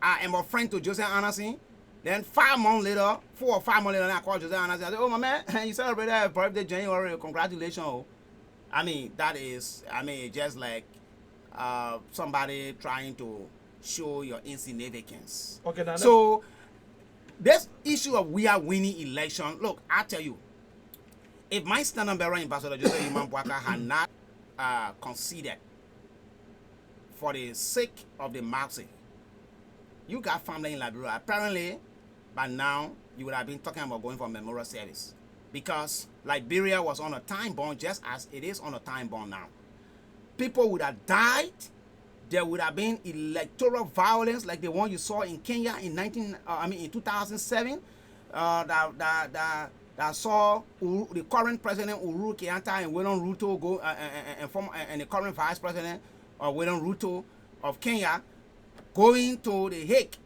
[SPEAKER 6] I am a friend to Joseph Anderson. Then 5 months later, 4 or 5 months later, I called Joseph Anderson. I said, "Oh my man, you celebrated your birthday January. Congratulations." I mean, that is, just like somebody trying to show your insignificance.
[SPEAKER 2] Okay, now
[SPEAKER 6] so this issue of we are winning election, look, I tell you, if my standing bearer Ambassador Joseph Imam Bouaka had not conceded for the sake of the Marxist, you got family in Liberia. Apparently, by now, you would have been talking about going for memorial service because Liberia was on a time bomb just as it is on a time bomb now. People would have died. There would have been electoral violence like the one you saw in Kenya in 2007. That saw the current president Uhuru Kenyatta and William Ruto go and the current vice president William Ruto of Kenya going to the Hague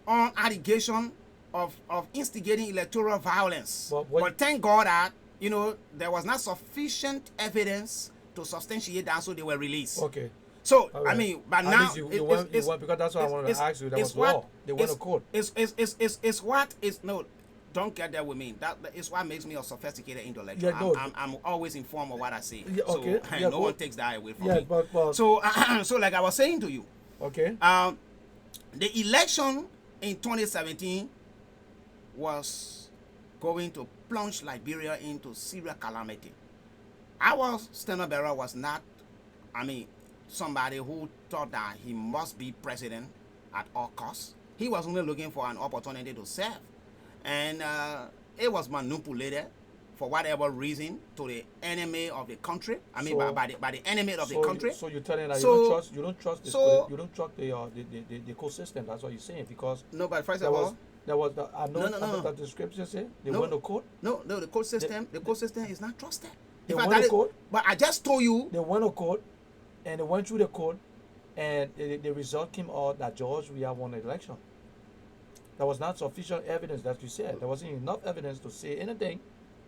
[SPEAKER 6] on allegation of instigating electoral violence. But thank God that there was not sufficient evidence to substantiate that, so they were released.
[SPEAKER 2] Okay.
[SPEAKER 6] So
[SPEAKER 2] right.
[SPEAKER 6] But
[SPEAKER 2] at
[SPEAKER 6] now
[SPEAKER 2] you want because that's what I wanted to ask you. That was law. They went to court.
[SPEAKER 6] It's what is no. Don't get that with me. That is what makes me a sophisticated intellectual.
[SPEAKER 2] Yeah, no.
[SPEAKER 6] I'm always informed of what I say.
[SPEAKER 2] Yeah, okay.
[SPEAKER 6] So
[SPEAKER 2] yeah,
[SPEAKER 6] no one takes that away from
[SPEAKER 2] yeah,
[SPEAKER 6] me.
[SPEAKER 2] But
[SPEAKER 6] so like I was saying to you.
[SPEAKER 2] Okay.
[SPEAKER 6] The election in 2017 was going to plunge Liberia into serious calamity. Our standard bearer was not, somebody who thought that he must be president at all costs. He was only looking for an opportunity to serve. And it was manipulated for whatever reason to the enemy of the country. By the enemy of the country.
[SPEAKER 2] So you're telling that you don't trust the court system. That's what you're saying because
[SPEAKER 6] no. But first of all,
[SPEAKER 2] no. That the scripture say they went to court.
[SPEAKER 6] No, the court system. The court system is not trusted.
[SPEAKER 2] They went to court.
[SPEAKER 6] But I just told you
[SPEAKER 2] they went to court, and they went through the court, and the result came out that George Weah won the election. There was not sufficient evidence, that you said. There wasn't enough evidence to say anything,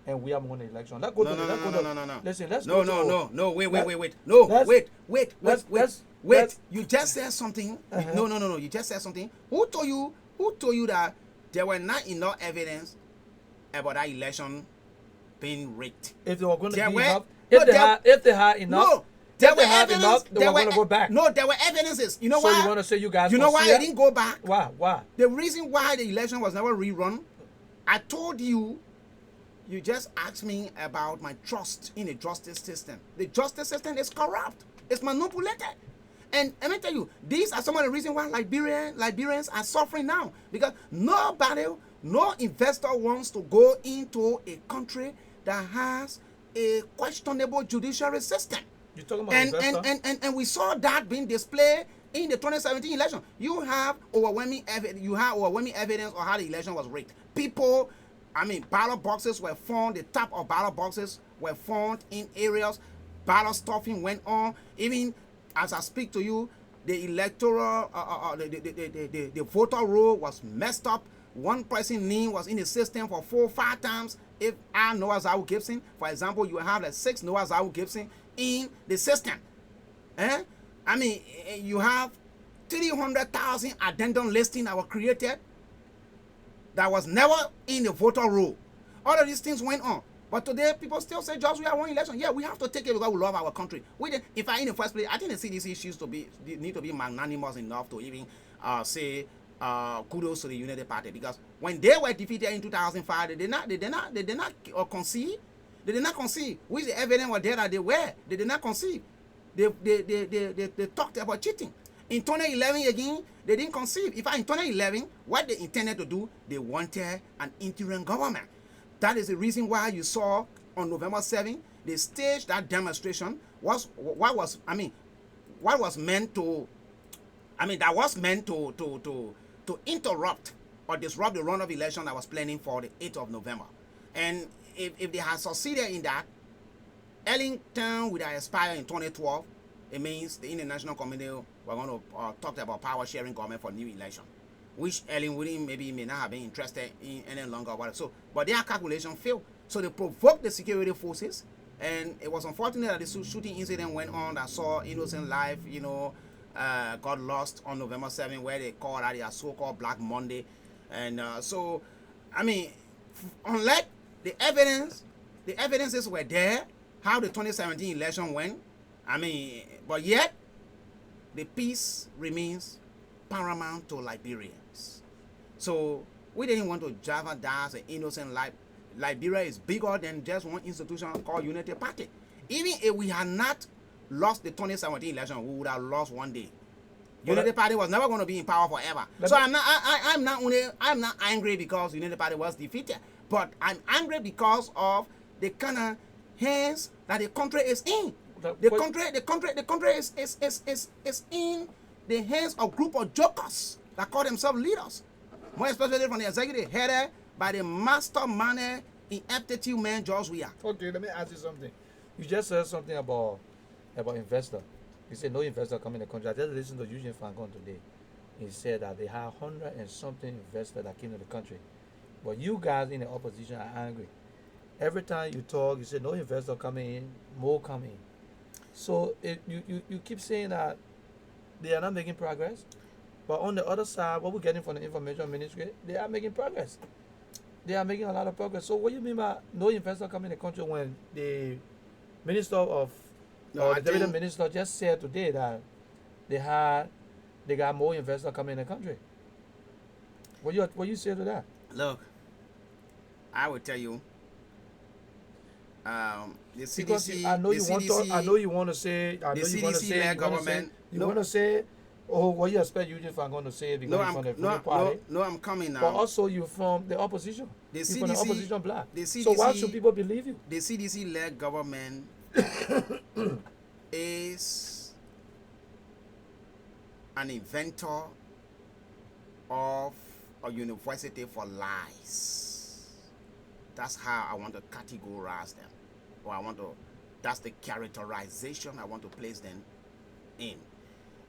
[SPEAKER 2] and we have won the election. Let's go to no. Listen, let's go.
[SPEAKER 6] No. Wait. You just said something. No. You just said something. Who told you that there were not enough evidence about that election being rigged?
[SPEAKER 2] If they were going to be enough, if they had enough.
[SPEAKER 6] There were evidence.
[SPEAKER 2] They were going to go back.
[SPEAKER 6] No, there were evidences. You know why?
[SPEAKER 2] So you want to say you guys?
[SPEAKER 6] You know why it didn't go back?
[SPEAKER 2] Why?
[SPEAKER 6] The reason why the election was never rerun, I told you. You just asked me about my trust in the justice system. The justice system is corrupt. It's manipulated. And let me tell you, these are some of the reasons why Liberians are suffering now. Because no investor wants to go into a country that has a questionable judiciary system.
[SPEAKER 2] You're talking about
[SPEAKER 6] and we saw that being displayed in the 2017 election. You have overwhelming evidence of how the election was rigged. People, ballot boxes were found. The top of ballot boxes were found in areas. Ballot stuffing went on. Even as I speak to you, the electoral, the voter roll was messed up. One person's name was in the system for 4 or 5 times. If I Noah Zawu Gibson, for example, you have 6 Noah Zawu Gibson in the system. You have 300,000 addendum listings that were created that was never in the voter roll. All of these things went on. But today, people still say, George, we are one election. Yeah, we have to take it because we love our country. In the first place, I think the CDC issues need to be magnanimous enough to even say kudos to the Unity Party, because when they were defeated in 2005, they did not concede. They did not conceive. Which the evidence was there that they were. They did not conceive. They talked about cheating. In 2011 again, they didn't conceive. In fact, in 2011, what they intended to do, they wanted an interim government. That is the reason why you saw on November 7, they staged that demonstration. What was meant to interrupt or disrupt the runoff election that was planning for the 8th of November. And if they had succeeded in that, Lrtn would have expired in 2012. It means the international community were going to talk about power sharing government for new election, which Lrtn wouldn't may not have been interested in any longer. So, but their calculation failed. So they provoked the security forces, and it was unfortunate that the shooting incident went on that saw innocent life, got lost on November 7, where they called that their so-called Black Monday. And so, I mean, unlike the evidences were there, how the 2017 election went, I mean, but yet, the peace remains paramount to Liberians. So, we didn't want to jeopardize an innocent life. Liberia is bigger than just one institution called Unity Party. Even if we had not lost the 2017 election, we would have lost one day. Unity Party was never going to be in power forever. So I'm not angry because Unity Party was defeated, but I'm angry because of the kind of hands that the country is in. The country is in the hands of group of jokers that call themselves leaders. More especially from the executive headed by the mastermind ineptitude man George Weah.
[SPEAKER 2] Okay, let me ask you something. You just said something about investor. You said no investor come in the country. I just listened to Eugene Fancon today. He said that they have 100 and something investors that came to the country. But you guys in the opposition are angry. Every time you talk, you say no investor coming in, more coming. So you keep saying that they are not making progress. But on the other side, what we're getting from the information ministry, they are making progress. They are making a lot of progress. So what do you mean by no investor coming in the country when the minister of the deputy minister just said today that they got more investors coming in the country? What you say to that?
[SPEAKER 6] Look, I will tell you. The CDC,
[SPEAKER 2] because I know you want to say. I know you want to say.
[SPEAKER 6] Government.
[SPEAKER 2] You want to say. Oh, what you expect Eugene Fan going to say because you're from the ruling party?
[SPEAKER 6] No, I'm coming now.
[SPEAKER 2] But also you from the opposition.
[SPEAKER 6] The
[SPEAKER 2] CDC, from the opposition bloc.
[SPEAKER 6] CDC,
[SPEAKER 2] so why should people believe you?
[SPEAKER 6] The CDC-led government is an inventor of a university for lies. That's how I want to categorize them. Or that's the characterization I want to place them in.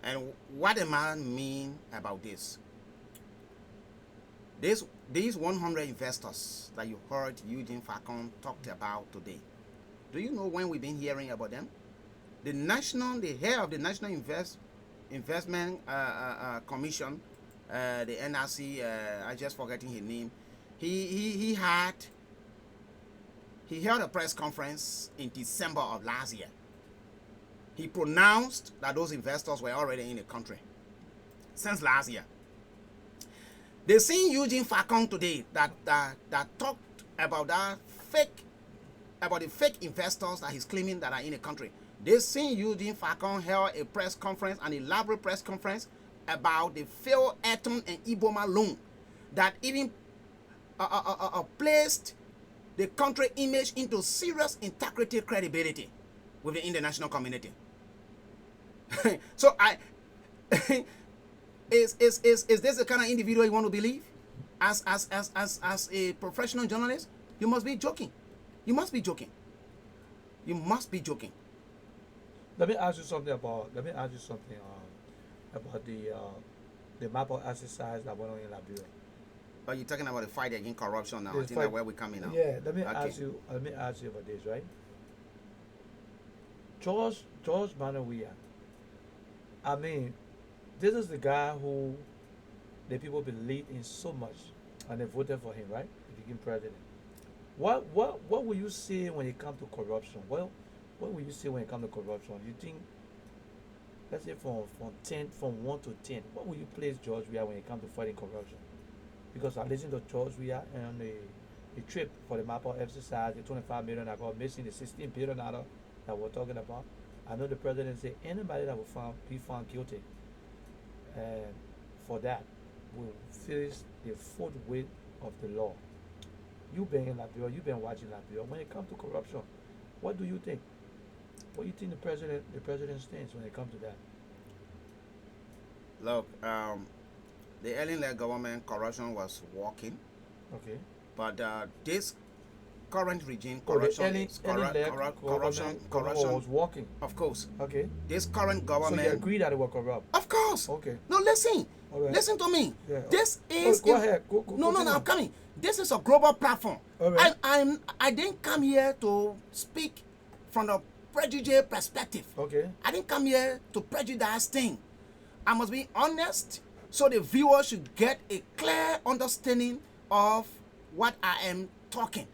[SPEAKER 6] And what am I mean about this? These 100 investors that you heard Eugene Fancon talked about today, do you know when we've been hearing about them? The head of the National Investment Commission, the NRC, I just forgetting his name. He held a press conference in December of last year. He pronounced that those investors were already in the country since last year. They seen Eugene Fancon today that talked about the fake investors that he's claiming that are in the country. They seen Eugene Fancon held a press conference, an elaborate press conference about the failed Lrtn and Iboma loan that even placed the country image into serious integrity credibility with the international community. So is this the kind of individual you want to believe? As a professional journalist, you must be joking. You must be joking. You must be joking.
[SPEAKER 2] Let me ask you something about the map of exercise that went on in Liberia.
[SPEAKER 6] But you're talking about the fight against corruption now. I think that's where we're coming now.
[SPEAKER 2] Yeah, let me ask you about this, right? George Weah. I mean, this is the guy who the people believe in so much, and they voted for him, right? He became president. What will you say when it comes to corruption? Well, what will you say when it comes to corruption? You think, let's say from 1 to 10, what will you place George Weah when it comes to fighting corruption? Because I listened to George Weah the trip for the map exercise, the 25 million that got missing, the 16 billion dollar that we're talking about. I know the president said anybody that will be found guilty and for that will face the full weight of the law. You've been in Liberia, you've been watching Liberia. When it comes to corruption, what do you think? What do you think the president stands when it comes to that?
[SPEAKER 6] Look, the Lrtn government corruption was working,
[SPEAKER 2] Okay.
[SPEAKER 6] but this current regime
[SPEAKER 2] Oh, the
[SPEAKER 6] corruption
[SPEAKER 2] corruption was working.
[SPEAKER 6] of course.
[SPEAKER 2] Okay.
[SPEAKER 6] This current
[SPEAKER 2] So
[SPEAKER 6] government,
[SPEAKER 2] you agree that it was corrupt?
[SPEAKER 6] of course.
[SPEAKER 2] Okay.
[SPEAKER 6] No, listen.
[SPEAKER 2] All right.
[SPEAKER 6] Listen to me.
[SPEAKER 2] Yeah.
[SPEAKER 6] This is
[SPEAKER 2] Go ahead. Go,
[SPEAKER 6] no,
[SPEAKER 2] continue.
[SPEAKER 6] I'm coming. This is a global platform.
[SPEAKER 2] All right.
[SPEAKER 6] I didn't come here to speak from the prejudice perspective.
[SPEAKER 2] Okay.
[SPEAKER 6] I didn't come here to prejudice thing. I must be honest so the viewer should get a clear understanding of what I am talking.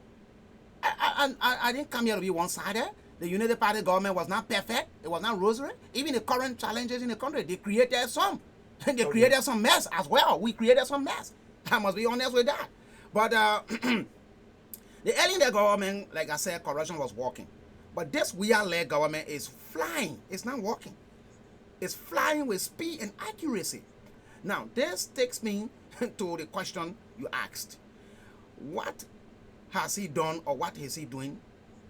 [SPEAKER 6] I didn't come here to be one-sided. The United Party government was not perfect. It was not rosary. Even the current challenges in the country, they created some. They created some mess as well. We created some mess. I must be honest with that. But the Lrtn government, like I said, corruption was working. But this we-are-led government is flying. It's not working. It's flying with speed and accuracy. Now, this takes me to the question you asked. What has he done or what is he doing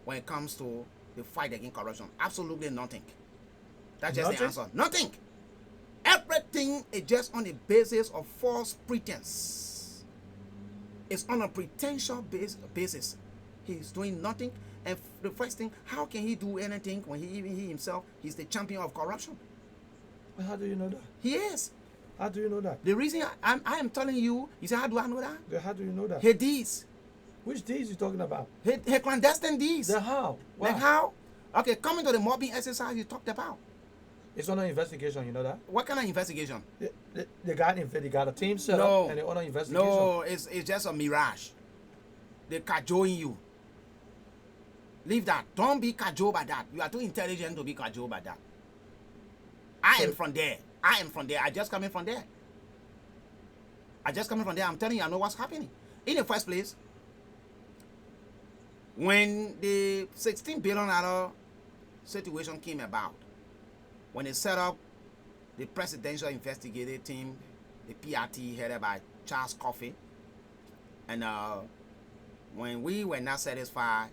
[SPEAKER 6] when it comes to the fight against corruption? Absolutely nothing. That's just the answer. Nothing. Everything is just on the basis of false pretense. It's on a pretentious basis. He's doing nothing. And the first thing, how can he do anything when he himself, he's the champion of corruption?
[SPEAKER 2] Well, how do you know that?
[SPEAKER 6] He is.
[SPEAKER 2] How do you know that?
[SPEAKER 6] The reason I am telling you, you say, how do I know that?
[SPEAKER 2] Then how do you know that?
[SPEAKER 6] He deeds.
[SPEAKER 2] Which deeds you talking about?
[SPEAKER 6] He clandestine deeds.
[SPEAKER 2] Then how? Why?
[SPEAKER 6] Like how? Okay, coming to the mobbing exercise you talked about.
[SPEAKER 2] It's under investigation, you know that?
[SPEAKER 6] What kind of investigation?
[SPEAKER 2] They got a team set up and they're under investigation.
[SPEAKER 6] No, it's just a mirage. They're cajoling you. Leave that. Don't be cajoled by that. You are too intelligent to be cajoled by that. I am from there. I just coming from there. I'm telling you, I know what's happening. In the first place, when the $16 billion situation came about, when they set up the presidential investigative team, the PRT headed by Charles Coffey, and when we were not satisfied,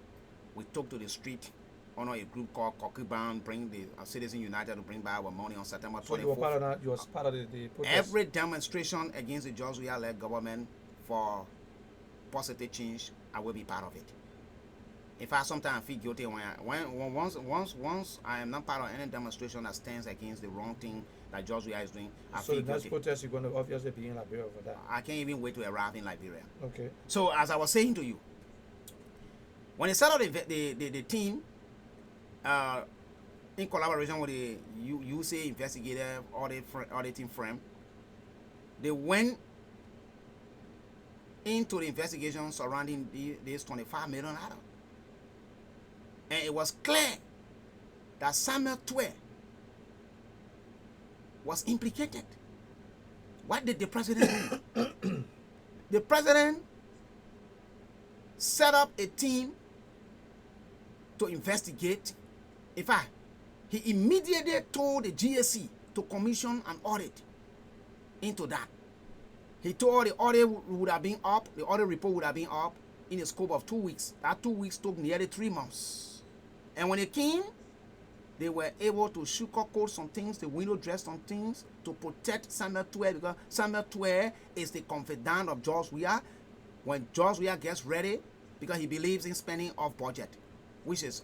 [SPEAKER 6] we took to the street under a group called Cocky-Bound, bring the Citizen United to bring back our money on September 24th.
[SPEAKER 2] So you were part of that? You were part of the protest?
[SPEAKER 6] Every demonstration against the George Weah-led government for positive change, I will be part of it. In fact, sometimes I feel guilty once I am not part of any demonstration that stands against the wrong thing that George Weah is doing. I feel guilty.
[SPEAKER 2] So the next protest, you're going to obviously be in Liberia for that.
[SPEAKER 6] I can't even wait to arrive in Liberia.
[SPEAKER 2] Okay.
[SPEAKER 6] So as I was saying to you, when they set up the team, in collaboration with the USA investigative auditing firm, they went into the investigation surrounding this $25 million. And it was clear that Samuel Twe was implicated. What did the president do? The president set up a team to investigate. In fact, he immediately told the GSC to commission an audit into that. He told the audit would have been up, the audit report would have been up in a scope of 2 weeks. That 2 weeks took nearly 3 months. And when it came, they were able to sugarcoat some things, the window dress some things to protect Samuel Twe, because Samuel Twe is the confidant of George Weah. When George Weah gets ready, because he believes in spending off budget, which is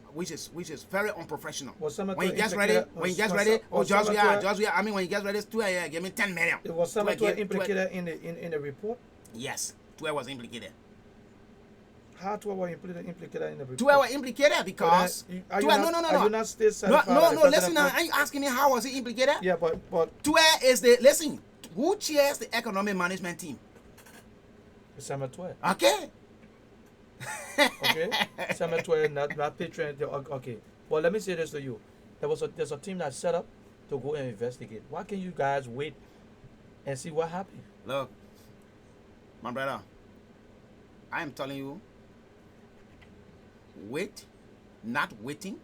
[SPEAKER 6] very unprofessional. When he gets ready, when he gets ready, George Weah, I mean, when he gets ready, Twe give me 10 million.
[SPEAKER 2] Was Samuel Twe implicated in the report?
[SPEAKER 6] Yes, Twe was implicated.
[SPEAKER 2] How Twe were implicated in the report?
[SPEAKER 6] Twe were implicated because
[SPEAKER 2] No.
[SPEAKER 6] Are you not still satisfied? No. Listen now. Are you asking me how was he implicated?
[SPEAKER 2] Yeah, but
[SPEAKER 6] Twe is the who chairs the economic management team?
[SPEAKER 2] Samuel Twe.
[SPEAKER 6] Okay.
[SPEAKER 2] Okay. Samuel Twe not patron. Okay. Well, let me say this to you. There's a team that's set up to go and investigate. Why can't you guys wait and see what happened?
[SPEAKER 6] Look, my brother, I am telling you, wait, not waiting,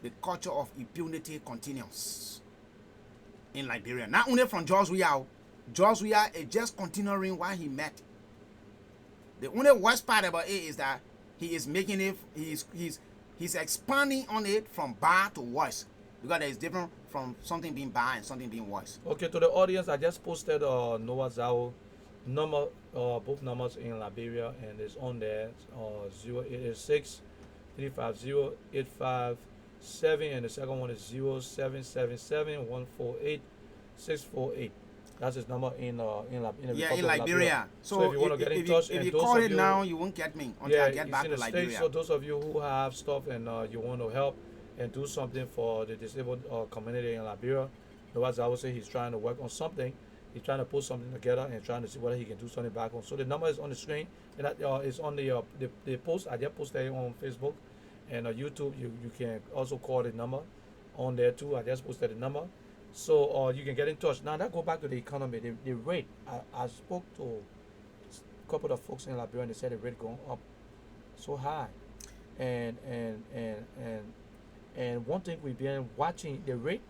[SPEAKER 6] the culture of impunity continues in Liberia. Not only from George Weah is just continuing what he met. The only worst part about it is that he is making it, he's expanding on it from bad to worse, because there is different from something being bad and something being worse.
[SPEAKER 2] Okay, to the audience, I just posted Noah Zao number, both numbers in Liberia, and it's on there. 0886 350 857, and the second one is 0777 148 648. That's his number in
[SPEAKER 6] Liberia.
[SPEAKER 2] So if you want to get in touch,
[SPEAKER 6] if you call it now, you won't get me until I get back to Liberia.
[SPEAKER 2] States, so those of you who have stuff and you want to help and do something for the disabled community in Liberia, Noah Zao say he's trying to work on something. He's trying to put something together and trying to see whether he can do something back home. So the number is on the screen, and that is on the post. I just posted it on Facebook and YouTube. You can also call the number on there too. I just posted the number, so you can get in touch. Now that go back to the economy, the rate. I spoke to a couple of folks in Liberia, and they said the rate going up so high, and one thing we've been watching the rate,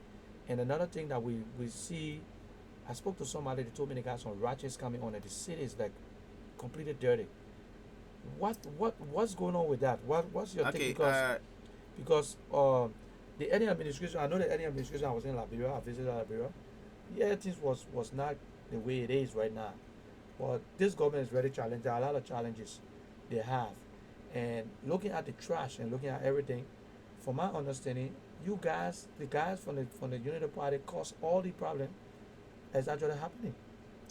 [SPEAKER 2] and another thing that we see. I spoke to somebody, they told me they got some ratchets coming on, and the city is like completely dirty. What's going on with that? What's your take? Because the Lrtn administration, I know the Lrtn administration, I was in Liberia, I visited Liberia. Yeah, things was not the way it is right now. But this government is very challenging. There are a lot of challenges they have. And looking at the trash and looking at everything, from my understanding, you guys, the guys from the Unity Party caused all the problem that's actually happening.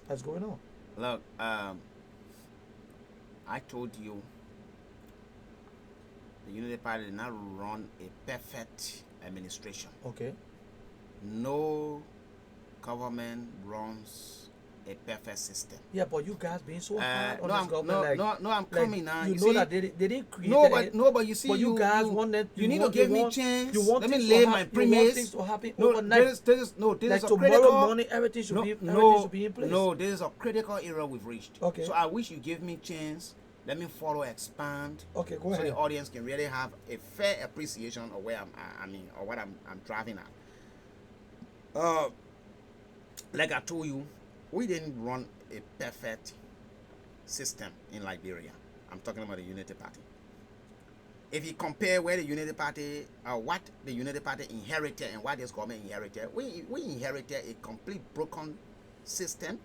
[SPEAKER 2] That's going on.
[SPEAKER 6] Look, I told you the Unity Party did not run a perfect administration.
[SPEAKER 2] Okay.
[SPEAKER 6] No government runs a perfect system.
[SPEAKER 2] Yeah, but you guys being so hard on this government,
[SPEAKER 6] I'm coming now.
[SPEAKER 2] You know that they didn't create it.
[SPEAKER 6] No, but you see,
[SPEAKER 2] but you guys want that.
[SPEAKER 6] You need to give me a chance.
[SPEAKER 2] You want
[SPEAKER 6] Let me lay my premise.
[SPEAKER 2] You want things to happen overnight.
[SPEAKER 6] This is
[SPEAKER 2] like
[SPEAKER 6] a
[SPEAKER 2] tomorrow
[SPEAKER 6] critical
[SPEAKER 2] morning, everything should be in place.
[SPEAKER 6] No, this is a critical era we've reached.
[SPEAKER 2] Okay.
[SPEAKER 6] So I wish you give me a chance. Let me follow, expand.
[SPEAKER 2] Okay, go ahead.
[SPEAKER 6] So the audience can really have a fair appreciation of where or what I'm driving at. Like I told you, we didn't run a perfect system in Liberia. I'm talking about the Unity Party. If you compare where the Unity Party, what the Unity Party inherited and what this government inherited, we inherited a complete broken system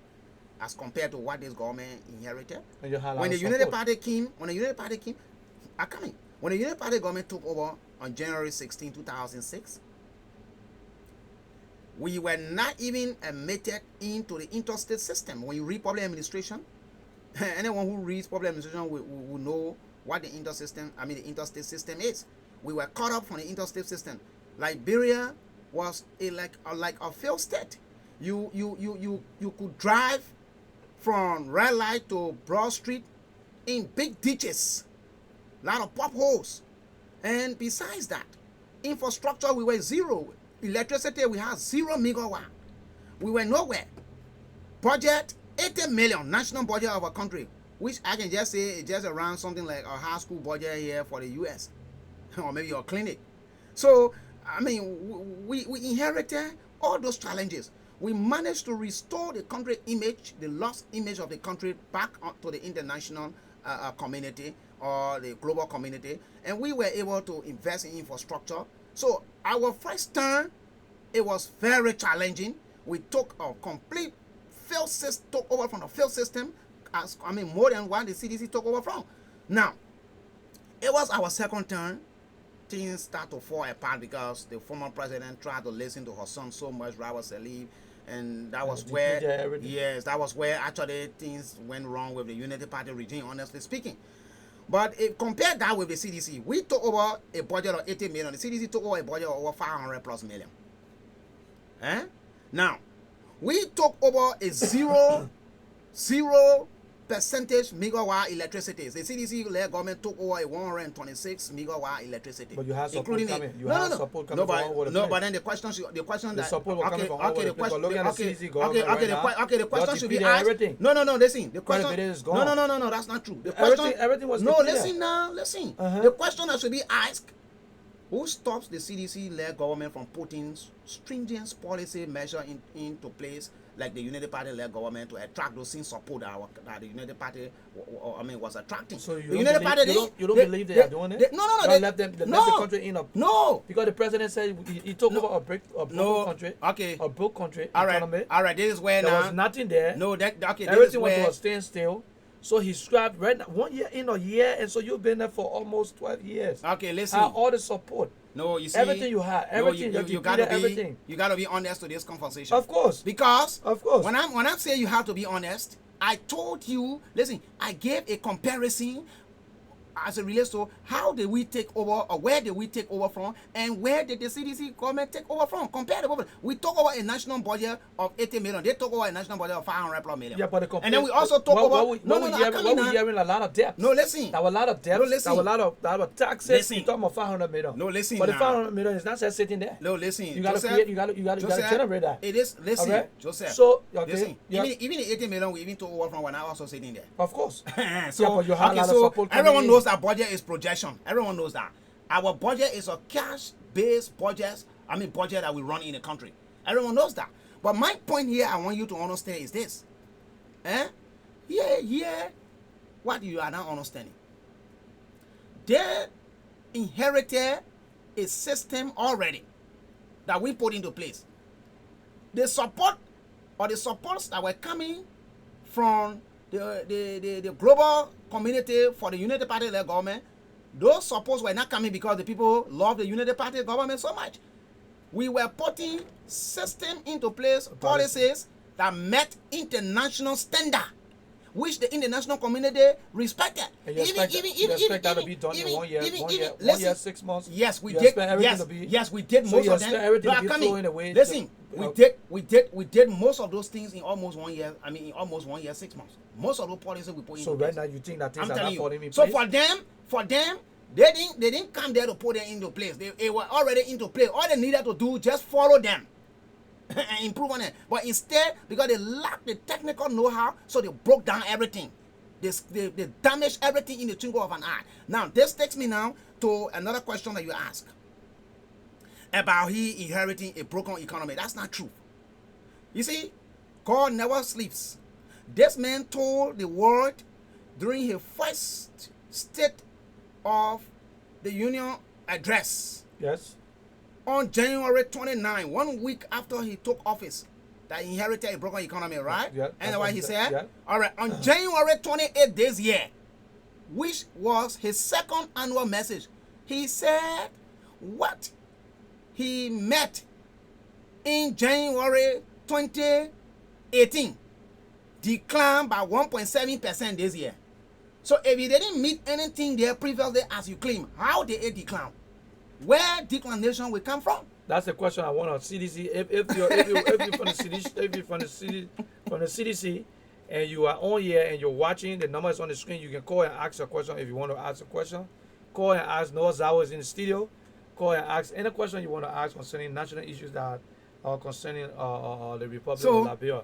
[SPEAKER 6] as compared to what this government inherited. When the Unity Party came, When the Unity Party government took over on January 16, 2006, we were not even admitted into the interstate system. When you read public administration, anyone who reads public administration will know what the interstate system is. We were cut off from the interstate system. Liberia was like a failed state. You could drive from Red Light to Broad Street in big ditches, a lot of potholes, and besides that, infrastructure, we were zero. Electricity, we had 0 megawatt. We were nowhere. Budget 80 million, national budget of a country, which I can just say is just around something like a high school budget here for the US or maybe your clinic. So we inherited all those challenges. We managed to restore the country image, the lost image of the country, back to the international community or the global community, and we were able to invest in infrastructure. So our first term, it was very challenging. We took a complete failed system, took over from the failed system, more than what the CDC took over from. Now, it was our second term. Things start to fall apart because the former president tried to listen to her son so much, Rawa Salib, and that was that was where actually things went wrong with the Unity Party regime, honestly speaking. But if compare that with the CDC, we took over a budget of 80 million. The CDC took over a budget of over 500 plus million. Now, we took over a zero percentage megawatt electricity. The CDC-led government took over a 126 megawatt electricity.
[SPEAKER 2] But you have support
[SPEAKER 6] including
[SPEAKER 2] coming. You have support coming from all over the
[SPEAKER 6] no,
[SPEAKER 2] place.
[SPEAKER 6] but then the question
[SPEAKER 2] The
[SPEAKER 6] that
[SPEAKER 2] support was coming from all over the place. But look at the CDC government
[SPEAKER 6] the question should be
[SPEAKER 2] defeated
[SPEAKER 6] asked.
[SPEAKER 2] everything.
[SPEAKER 6] No, listen. The question.
[SPEAKER 2] Credibility is gone.
[SPEAKER 6] No, that's not true. The question.
[SPEAKER 2] Everything was
[SPEAKER 6] No,
[SPEAKER 2] defeated.
[SPEAKER 6] listen. The question that should be asked: who stops the CDC-led government from putting stringent policy measures into place, like the United Party-led government, to attract those same support that the United Party, was attracting?
[SPEAKER 2] So
[SPEAKER 6] you don't
[SPEAKER 2] believe they are doing it?
[SPEAKER 6] No,
[SPEAKER 2] they left the country in a because the president said he took over a broke country.
[SPEAKER 6] Okay,
[SPEAKER 2] a broke country.
[SPEAKER 6] All right. This is where there
[SPEAKER 2] was nothing there.
[SPEAKER 6] No,
[SPEAKER 2] everything was to a standstill. So he scrapped right now, 1 year in a year, and so you've been there for almost 12 years.
[SPEAKER 6] Okay, listen.
[SPEAKER 2] All the support.
[SPEAKER 6] No, you see,
[SPEAKER 2] everything you have, everything you gotta be.
[SPEAKER 6] Everything. You gotta be honest to this conversation.
[SPEAKER 2] Of course.
[SPEAKER 6] Because
[SPEAKER 2] of course.
[SPEAKER 6] When I'm saying you have to be honest, I told you. Listen, I gave a comparison as it relates to how did we take over, or where did we take over from, and where did the CDC government take over from. Compare the government. We took over a national budget of 80 million. They took over a national budget of 500 million.
[SPEAKER 2] Yeah, but
[SPEAKER 6] and then we also took over.
[SPEAKER 2] We hearing a lot of debt.
[SPEAKER 6] No, listen.
[SPEAKER 2] There were a lot of debt.
[SPEAKER 6] No, listen.
[SPEAKER 2] There were a lot of taxes.
[SPEAKER 6] Listen.
[SPEAKER 2] You're talking about 500 million.
[SPEAKER 6] No, listen.
[SPEAKER 2] But the 500 million is not just sitting there.
[SPEAKER 6] No, listen.
[SPEAKER 2] You gotta create. You gotta generate that.
[SPEAKER 6] It is. Listen,
[SPEAKER 2] okay?
[SPEAKER 6] Joseph.
[SPEAKER 2] So okay.
[SPEAKER 6] Listen. Even the 80 million we even took over from when I was also sitting there.
[SPEAKER 2] Of course.
[SPEAKER 6] So
[SPEAKER 2] you have a lot of support.
[SPEAKER 6] Everyone knows that budget is projection. Everyone knows that. Our budget is a cash-based budget. Budget that we run in the country. Everyone knows that. But my point here, I want you to understand is this. What you are not understanding. They inherited a system already that we put into place. The support or the supports that were coming from the global community for the United Party-led government, those supports were not coming because the people love the United Party government so much. We were putting system into place, policies that met international standard, which the international community respected.
[SPEAKER 2] And you expect that to be done in 1 year, 1 year, 6 months?
[SPEAKER 6] Yes, we did. Yes, we did most of them. Listen, we did most of those things in almost 1 year. In almost 1 year, 6 months. Most of those policies we put in.
[SPEAKER 2] So right now you think that things are not falling in place?
[SPEAKER 6] So for them, they didn't come there to put them into place. They were already into place. All they needed to do just follow them and improve on it. But instead, because they lacked the technical know-how, so they broke down everything. They damaged everything in the twinkle of an eye. Now, this takes me now to another question that you ask about he inheriting a broken economy. That's not true. You see, God never sleeps. This man told the world during his first State of the Union address.
[SPEAKER 2] Yes.
[SPEAKER 6] On January 29, 1 week after he took office, that he inherited a broken economy, right?
[SPEAKER 2] Yeah.
[SPEAKER 6] And what he said?
[SPEAKER 2] Yeah.
[SPEAKER 6] All right. On January 28 this year, which was his second annual message, he said what he met in January 2018 declined by 1.7% this year. So if he didn't meet anything there previously as you claim, how did it decline? Where declination will come from?
[SPEAKER 2] That's the question I want on CDC. If you're from the CDC, and you are on here and you're watching, the number is on the screen. You can call and ask a question if you want to ask a question. Call and ask. Noah Zawa is in the studio. Call and ask any question you want to ask concerning national issues that are concerning the Republic of Liberia.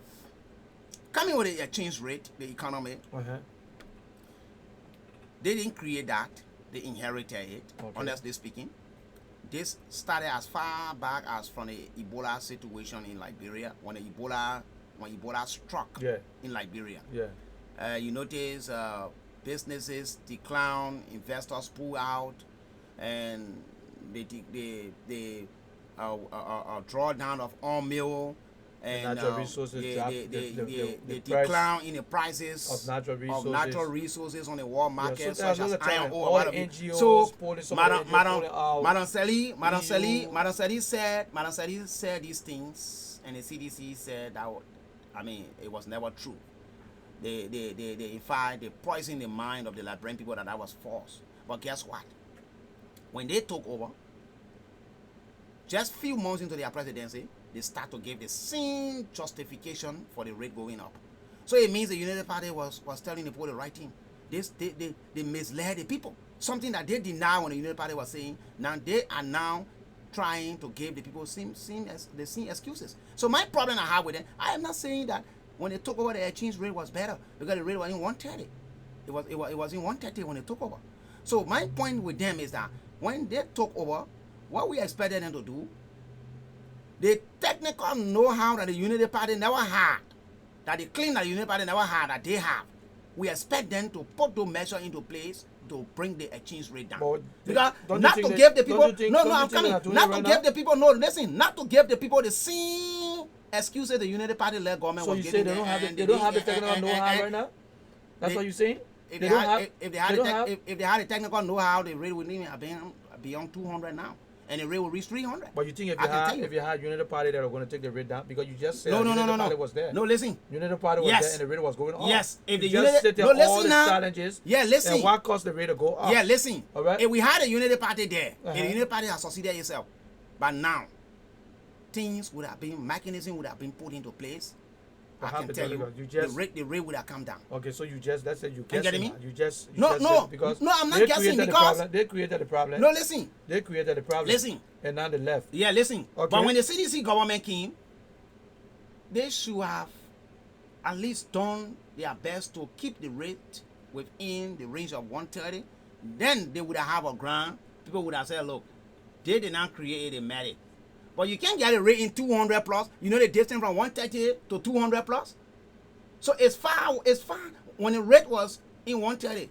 [SPEAKER 6] Coming with the exchange rate, the economy, they didn't create that. They inherited it, honestly speaking. This started as far back as from the Ebola situation in Liberia, when Ebola struck in Liberia.
[SPEAKER 2] Yeah.
[SPEAKER 6] You notice businesses decline, investors pull out, and they draw down of oil mill, and
[SPEAKER 2] natural resources drop,
[SPEAKER 6] the decline in the prices
[SPEAKER 2] of natural resources
[SPEAKER 6] on the world market, such as iron ore.
[SPEAKER 2] All the NGOs,
[SPEAKER 6] so Madam Sally said these things, and the CDC said that it was never true. They in fact they poisoned the mind of the Liberian people that was false. But guess what? When they took over, just few months into their presidency, they start to give the same justification for the rate going up. So it means the United Party was telling the people the right thing. They misled the people. Something that they denied when the United Party was saying. Now they are now trying to give the people the same excuses. So my problem I have with them, I am not saying that when they took over the exchange rate was better because the rate was in 130. It was in 130 when they took over. So my point with them is that when they took over, what we expected them to do, the technical know-how that the Unity Party never had, that the claim that the Unity Party never had, that they have, we expect them to put those measures into place to bring the exchange rate down. Because not to give the people, not to give the people the same excuses the Unity Party led government was giving.
[SPEAKER 2] So you say they don't have the technical know-how right now? That's what you're saying? If they
[SPEAKER 6] had the technical know-how, the rate wouldn't even have been beyond 200 now. And the rate will reach 300.
[SPEAKER 2] But you think if you had Unity Party that are going to take the rate down, because you just said
[SPEAKER 6] Unity
[SPEAKER 2] Party was there.
[SPEAKER 6] No, listen.
[SPEAKER 2] Unity Party was there and the rate was going up.
[SPEAKER 6] Yes. If the
[SPEAKER 2] Unity just all the challenges.
[SPEAKER 6] Yeah, listen.
[SPEAKER 2] And what caused the rate to go up?
[SPEAKER 6] Yeah, listen.
[SPEAKER 2] All right.
[SPEAKER 6] If we had a Unity Party there, if the Unity Party has succeeded itself, but now things would have been, mechanism would have been put into place. I can tell you, the rate would have come down.
[SPEAKER 2] Okay, so let's say you guessing.
[SPEAKER 6] You getting me?
[SPEAKER 2] Because
[SPEAKER 6] I'm not guessing because
[SPEAKER 2] they created the problem.
[SPEAKER 6] No, listen.
[SPEAKER 2] They created the problem.
[SPEAKER 6] Listen.
[SPEAKER 2] And now they left.
[SPEAKER 6] Yeah, listen.
[SPEAKER 2] Okay.
[SPEAKER 6] But when the CDC government came, they should have at least done their best to keep the rate within the range of 130. Then they would have a grant. People would have said, look, they did not create a medic. But you can't get a rate in 200 plus. You know the distance from 130 to 200 plus? So it's far. When the rate was in 130,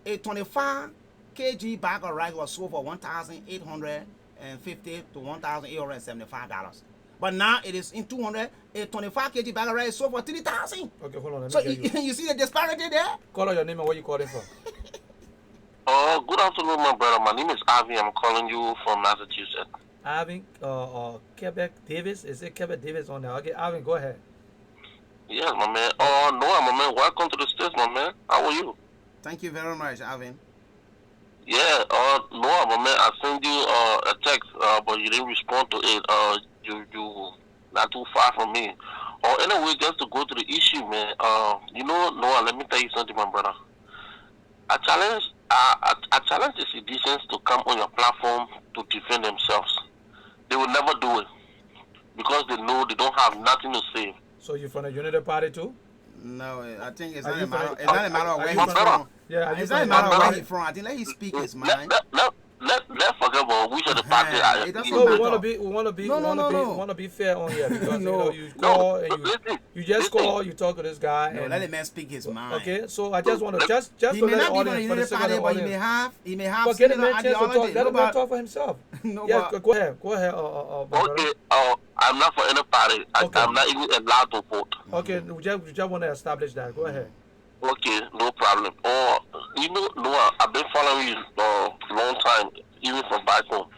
[SPEAKER 6] a 25 kg bag of rice was sold for $1,850 to $1,875. But now it is in 200. A 25 kg bag of rice is sold for $3,000.
[SPEAKER 2] Okay, hold on.
[SPEAKER 6] So you see the disparity there?
[SPEAKER 2] Call out your name and where you calling from.
[SPEAKER 10] Good afternoon, my brother. My name is Avi. I'm calling you from Massachusetts.
[SPEAKER 2] Avi, Quebec Davis. Is it Quebec Davis on there? Okay, Avi, go ahead.
[SPEAKER 10] Yes, my man. Noah, my man. Welcome to the States, my man. How are you?
[SPEAKER 6] Thank you very much, Alvin.
[SPEAKER 10] Yeah, Noah, my man. I sent you a text, but you didn't respond to it. You not too far from me. Anyway, just to go to the issue, man. Noah, let me tell you something, my brother. I challenge the citizens to come on your platform to defend themselves. They will never do it because they know they don't have nothing to say.
[SPEAKER 2] So you from the Unity Party too?
[SPEAKER 6] No, I think it's not a matter of where he's from.
[SPEAKER 2] Yeah,
[SPEAKER 6] it's not a matter of where he's from. I think let him speak his mind.
[SPEAKER 10] Let's forget about which of the party.
[SPEAKER 2] No, we want to be fair on here because you call and you just call, you talk to this guy.
[SPEAKER 6] No,
[SPEAKER 2] and
[SPEAKER 6] let the man speak his mind.
[SPEAKER 2] Okay, so I just want to just
[SPEAKER 6] he
[SPEAKER 2] to
[SPEAKER 6] may
[SPEAKER 2] let
[SPEAKER 6] not
[SPEAKER 2] the
[SPEAKER 6] be from the
[SPEAKER 2] audience,
[SPEAKER 6] Unity Party, but he may have.
[SPEAKER 2] But get him a chance to talk. Let him
[SPEAKER 6] but,
[SPEAKER 2] talk for himself.
[SPEAKER 6] No,
[SPEAKER 2] yes,
[SPEAKER 6] but,
[SPEAKER 2] go ahead.
[SPEAKER 10] Okay. I'm not for any party.
[SPEAKER 2] Okay.
[SPEAKER 10] I'm not even allowed to vote.
[SPEAKER 2] Okay, we just want to establish that. Go ahead.
[SPEAKER 10] Okay, no problem. Noah, I've been following you for a long time, even from back home.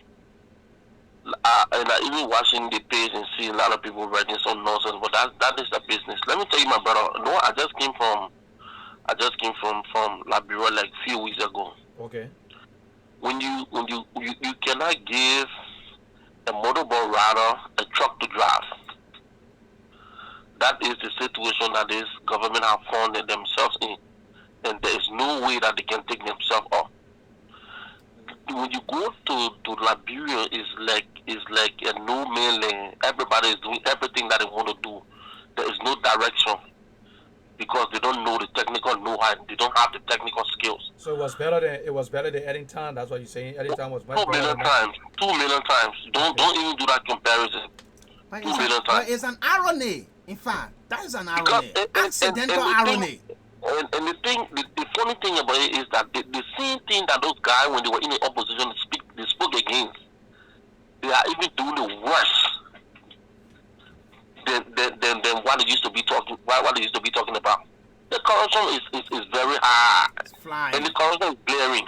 [SPEAKER 10] And I even watching the page and see a lot of people writing some nonsense, but that is the business. Let me tell you, my brother. Noah, I just came from Liberia like a few weeks ago.
[SPEAKER 2] Okay.
[SPEAKER 10] When you cannot give a motorboat rider a truck to drive. That is the situation that this government have found themselves in, and there is no way that they can take themselves off. When you go to Liberia, it's like a no man land. Everybody is doing everything that they want to do. There is no direction because they don't know the technical know-how. They don't have the technical skills.
[SPEAKER 2] So it was better than Eddington. That's what you're saying. Eddington was much
[SPEAKER 10] 2 million times. 2 million times. Don't even do that comparison. 2 million times.
[SPEAKER 6] But it's an irony. In fact, that is an irony. Accidental irony.
[SPEAKER 10] And the funny thing about it is that the same thing that those guys, when they were in the opposition, they spoke against, they are even doing the worse than what they used to be talking. What they used to be talking about. The corruption is very high, and the corruption is glaring.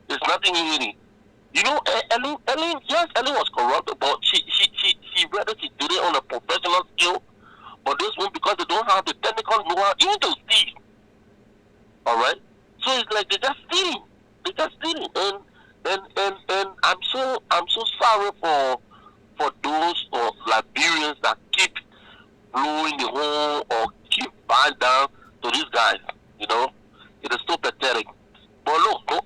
[SPEAKER 10] There's nothing easy. You know, Ellen was corrupt, but she rather she did it on a professional skill. But this one, because they don't have the technical know-how, even to steal. All right, so it's like they're just stealing, and I'm so sorry for those Liberians that keep
[SPEAKER 12] blowing the horn or keep bowing down to these guys. You know, it is so pathetic. But look, no,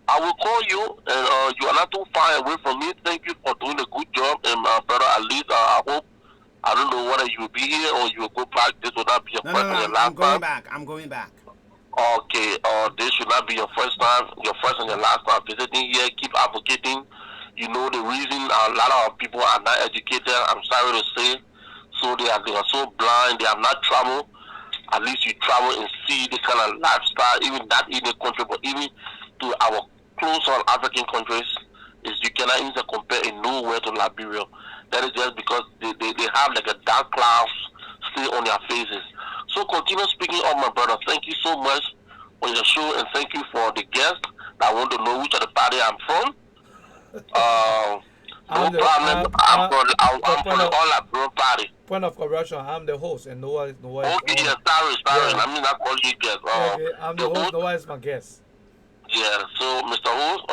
[SPEAKER 12] I will call you, and you are not too far away from me. Thank you for doing a good job, and brother, at least I hope. I don't know whether you will be here or you will go back. This will not be your first and your last
[SPEAKER 6] I'm going
[SPEAKER 12] time.
[SPEAKER 6] back. I'm going back.
[SPEAKER 12] Okay, this should not be your first time, your first and your last time visiting here. Keep advocating. You know the reason a lot of people are not educated. I'm sorry to say, so they are so blind. They have not traveled. At least you travel and see this kind of lifestyle, even not in the country, but even to our close on African countries, is you cannot even compare in nowhere to Liberia. That is just because they have like a dark clouds still on their faces. So continue speaking on, my brother. Thank you so much for your show, and thank you for the guest that want to know which of the party I'm from. No problem. I'm from the All Liberia party.
[SPEAKER 2] Point of correction, I'm the host, and Noah is
[SPEAKER 12] Okay, yeah, sorry.
[SPEAKER 2] Yeah.
[SPEAKER 12] I mean, I call you guest.
[SPEAKER 2] Okay, I'm the host, Noah is my guest.
[SPEAKER 12] Yeah, so Mr. Host,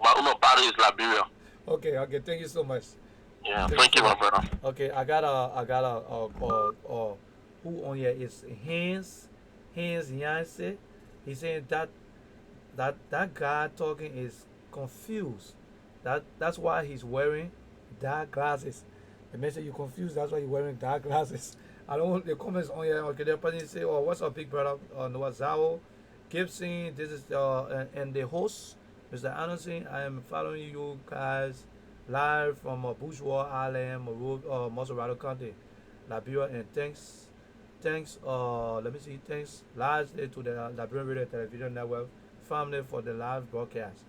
[SPEAKER 12] my own party is Liberia.
[SPEAKER 2] Okay, thank you so much.
[SPEAKER 12] Yeah, thank you, my brother.
[SPEAKER 2] Okay, I got who on here is Hans Yancey. He's saying that guy talking is confused. That's why he's wearing dark glasses. The message you confused. That's why you're wearing dark glasses. I don't want the comments on here. Okay, the person say, "Oh, what's up, big brother?" Noah Zao, Gibson. This is and the host, Mr. Anderson. I am following you guys live from Bourgeois Island, Maserado County, Liberia, and thanks. Let me see. Thanks last day to the Liberian Radio and Television Network family for the live broadcast.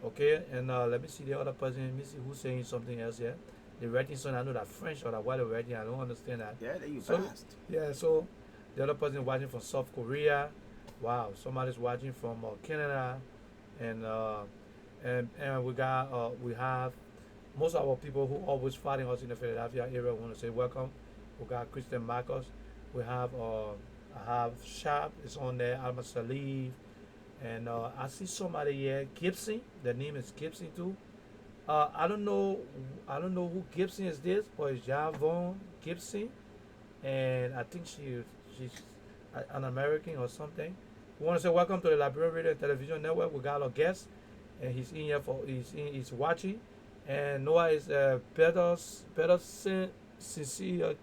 [SPEAKER 2] Okay, and let me see the other person. Let me see who's saying something else here. The writing son, I know that French or that white writing, I don't understand that.
[SPEAKER 6] Yeah, you
[SPEAKER 2] so,
[SPEAKER 6] passed.
[SPEAKER 2] Yeah, so the other person watching from South Korea. Wow, somebody's watching from Canada, and we have most of our people who always fighting us in the Philadelphia area. Want to say welcome. We got Christian Marcos. We have I have Sharp is on there. Alma Salif, and I see somebody here, Gibson. The name is Gibson too. I don't know who Gibson is this, but it's Javon Gibson, and I think she's an American or something. We want to say welcome to the Liberian Radio and Television Network. We got our guest, and he's in here he's watching, and Noah is better sincere.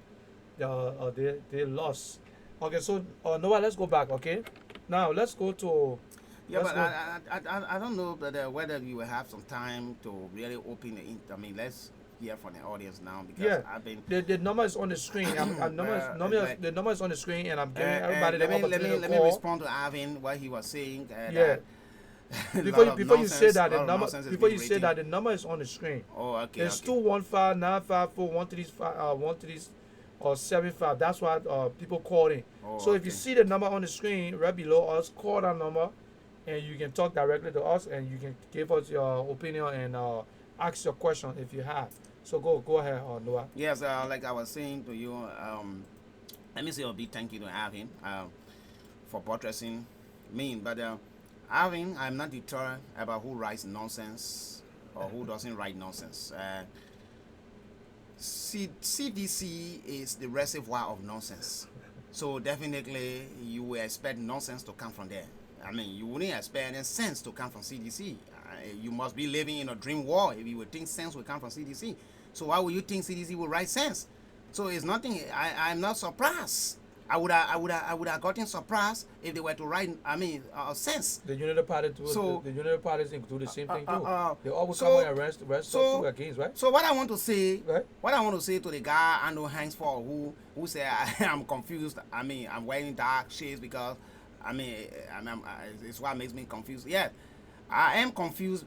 [SPEAKER 2] They lost. Okay, so Noah, let's go back. Okay, now let's go to.
[SPEAKER 6] Yeah, but I don't know whether you will have some time to really open the. I mean, let's hear from the audience now because I've been.
[SPEAKER 2] The number is on the screen. The number is on the screen, and I'm giving everybody the opportunity to call.
[SPEAKER 6] Let me respond to Arvin what he was saying.
[SPEAKER 2] Before you say that the number is on the screen.
[SPEAKER 6] Oh, okay.
[SPEAKER 2] It's 215-954-135 or 75. That's what people calling.
[SPEAKER 6] Oh,
[SPEAKER 2] so if you see the number on the screen right below us, call that number. And you can talk directly to us, and you can give us your opinion and ask your question if you have. So go ahead, Noah.
[SPEAKER 6] Yes, like I was saying to you, let me say a big thank you to Arvin for buttressing me. But Arvin, I'm not deterred about who writes nonsense or who doesn't write nonsense. CDC is the reservoir of nonsense. So definitely you will expect nonsense to come from there. I mean, you wouldn't expect any sense to come from CDC. You must be living in a dream world if you would think sense will come from CDC. So why would you think CDC will write sense? So it's nothing. I'm not surprised. I would have gotten surprised if they were to write. I mean, sense.
[SPEAKER 2] The Unity Party too. So the Unity Parties do the same thing too. They always come and arrest two against, right?
[SPEAKER 6] So what I want to say, to the guy I know hangs for who say I'm confused. I mean, I'm wearing dark shades because. I mean, it's what makes me confused. Yeah, I am confused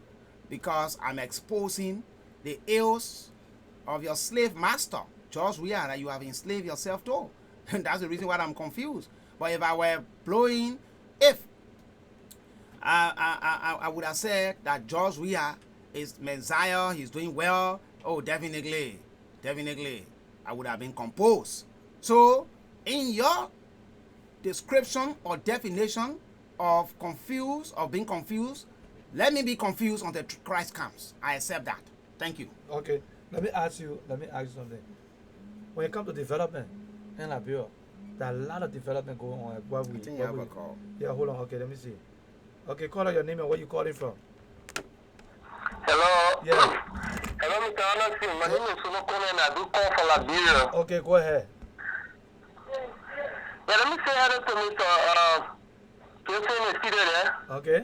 [SPEAKER 6] because I'm exposing the ills of your slave master, George Weah, that you have enslaved yourself to. And that's the reason why I'm confused. But if I were blowing, I would have said that George Weah is Messiah, he's doing well. Oh, definitely, I would have been composed. So, in your description or definition of being confused, let me be confused until Christ comes. I accept that. Thank you.
[SPEAKER 2] Okay, let me ask you something. when it comes to development in Liberia, there are a lot of development going on.
[SPEAKER 6] I think you have a call.
[SPEAKER 2] Yeah, hold on. Okay, let me see. Okay, call out your name and where you calling from.
[SPEAKER 10] Hello.
[SPEAKER 2] Yeah.
[SPEAKER 10] Hello, Mr. Anderson. My name is Sunokone and I do call from Liberia.
[SPEAKER 2] Okay, go ahead.
[SPEAKER 10] Yeah, let me say hello to Mr. Jason is still there.
[SPEAKER 2] Okay.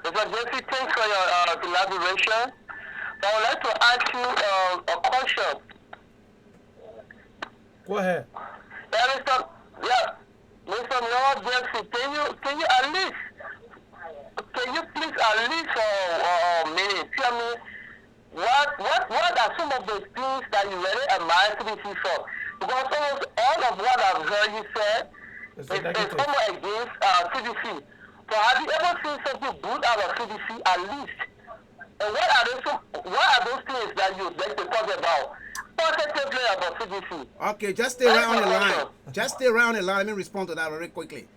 [SPEAKER 10] Mr. Jesse, thanks for your collaboration. So I would like to ask you a question.
[SPEAKER 2] Go ahead.
[SPEAKER 10] Yeah, Mr. Lord Jesse, can you at least, can you please at least for a minute tell me what are some of the things that you really admire CDC for? Because almost all of what I've heard you said is almost against CDC. So have you ever seen something good out of CDC at least? And what are those things that you like to talk about? Positively about CDC.
[SPEAKER 6] Okay, just stay right on the line. Just stay right on the line. Let me respond to that very quickly.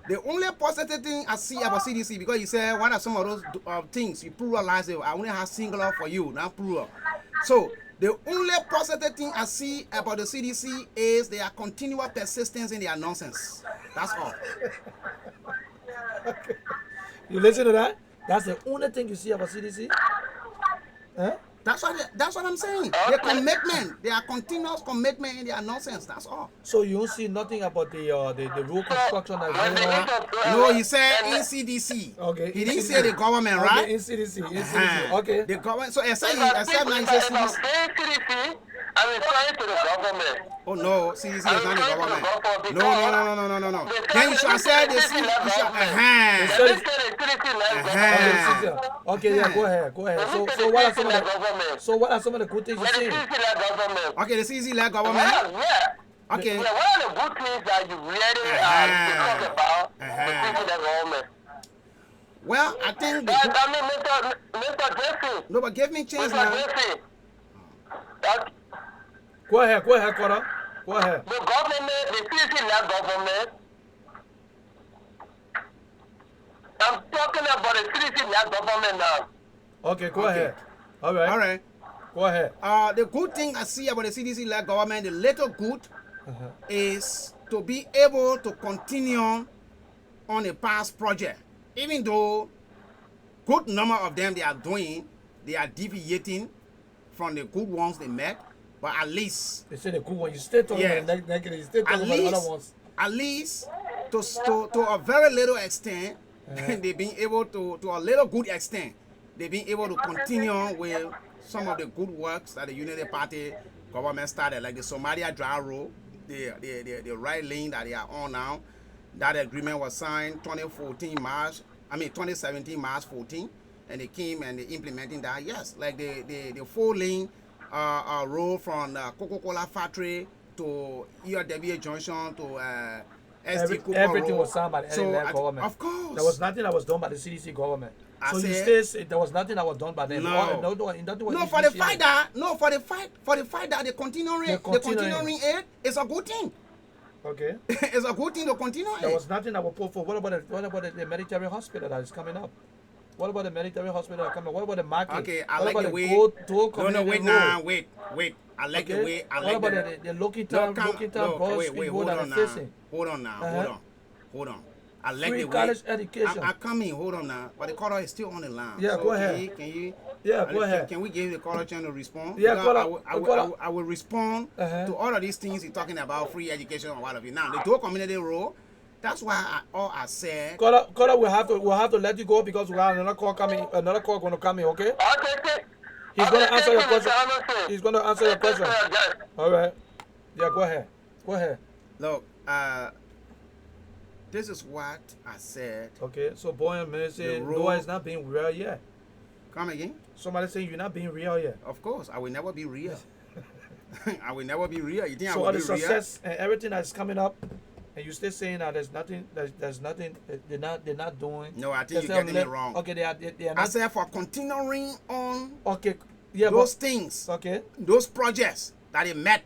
[SPEAKER 6] The only positive thing I see about CDC, because you said what are some of those things you pluralize it. I only have singular for you, not plural. So the only positive thing I see about the CDC is their continual persistence in their nonsense. That's all.
[SPEAKER 2] Okay. You listen to that? That's the only thing you see about CDC? Huh?
[SPEAKER 6] That's what I'm saying. Their commitment, their continuous commitment in their nonsense. That's all.
[SPEAKER 2] So you don't see nothing about the road construction that's going on?
[SPEAKER 6] No, he said in CDC.
[SPEAKER 2] Okay.
[SPEAKER 6] He didn't say the government, right?
[SPEAKER 2] Okay, in CDC. Okay.
[SPEAKER 6] The government. So except now he says CDC.
[SPEAKER 10] I'm referring to the government.
[SPEAKER 6] Oh no, CDC is not the government. No. Then you should have said the CDC.
[SPEAKER 2] Okay, yeah, go ahead. So what are some of the good things you see?
[SPEAKER 6] Okay, the CDC-led government.
[SPEAKER 10] Yeah.
[SPEAKER 6] Okay.
[SPEAKER 10] Yeah, what are the good things that you really talk about the CDC-led government?
[SPEAKER 6] Well, I think
[SPEAKER 10] Mr. Jesse.
[SPEAKER 6] No, but give me a chance now.
[SPEAKER 2] Go ahead, Cora. Go ahead.
[SPEAKER 10] The government, the CDC-led government. I'm talking about the CDC-led government now.
[SPEAKER 2] Okay, go ahead. All right. Go ahead.
[SPEAKER 6] The good thing I see about the CDC-led government, the little good, is to be able to continue on a past project. Even though good number of them they are deviating from the good ones they met, but at least
[SPEAKER 2] they say the good one. You still talking about negative. You still talking about the other ones.
[SPEAKER 6] At least to a very little extent, they've been able to a little good extent, they've been able to continue with some of the good works that the Unity Party government started, like the Somalia Dry Road, the right lane that they are on now. That agreement was signed 2017 March 14, and they came and they implementing that. Yes, like the 4-lane road from Coca-Cola factory to ERWA Junction to
[SPEAKER 2] everything was signed by the government.
[SPEAKER 6] Of course.
[SPEAKER 2] There was nothing that was done by the CDC government. There was nothing that was done by them.
[SPEAKER 6] No, for the fact that they continuing it, it's a good thing.
[SPEAKER 2] Okay.
[SPEAKER 6] It's a good thing to continue it.
[SPEAKER 2] There was nothing that was put for. What about the military hospital that is coming up? What about the military hospital that is coming up? What about the market?
[SPEAKER 6] Okay, I like the way. Wait. I like the way.
[SPEAKER 2] What about the Lrtn
[SPEAKER 6] Hold on now. I like
[SPEAKER 2] free
[SPEAKER 6] the way.
[SPEAKER 2] college education.
[SPEAKER 6] I come in. Hold on now. But the caller is still on the line.
[SPEAKER 2] Yeah,
[SPEAKER 6] so
[SPEAKER 2] go ahead.
[SPEAKER 6] Can you?
[SPEAKER 2] Yeah, go ahead.
[SPEAKER 6] Can we give the caller a chance to respond?
[SPEAKER 2] Yeah,
[SPEAKER 6] I will respond to all of these things you're talking about, free education and whatever. Now, the dual community role. That's why I said.
[SPEAKER 2] Caller, we'll have to let you go because we have another call coming. Another call going to come in. Okay. He's going to answer your question. He's going to answer your question. All right. Yeah, go ahead.
[SPEAKER 6] Look, this is what I said.
[SPEAKER 2] Okay, so boy and man say Noah is not being real yet.
[SPEAKER 6] Come again?
[SPEAKER 2] Somebody saying you're not being real yet.
[SPEAKER 6] Of course, I will never be real. I will never be real. You think
[SPEAKER 2] so
[SPEAKER 6] I will be real? So all the
[SPEAKER 2] success and everything that's coming up, and you still saying that there's nothing they're not doing.
[SPEAKER 6] No, I think you're getting it wrong.
[SPEAKER 2] Okay, they are not.
[SPEAKER 6] I said for continuing on.
[SPEAKER 2] Okay, yeah,
[SPEAKER 6] those things.
[SPEAKER 2] Okay.
[SPEAKER 6] Those projects that they met.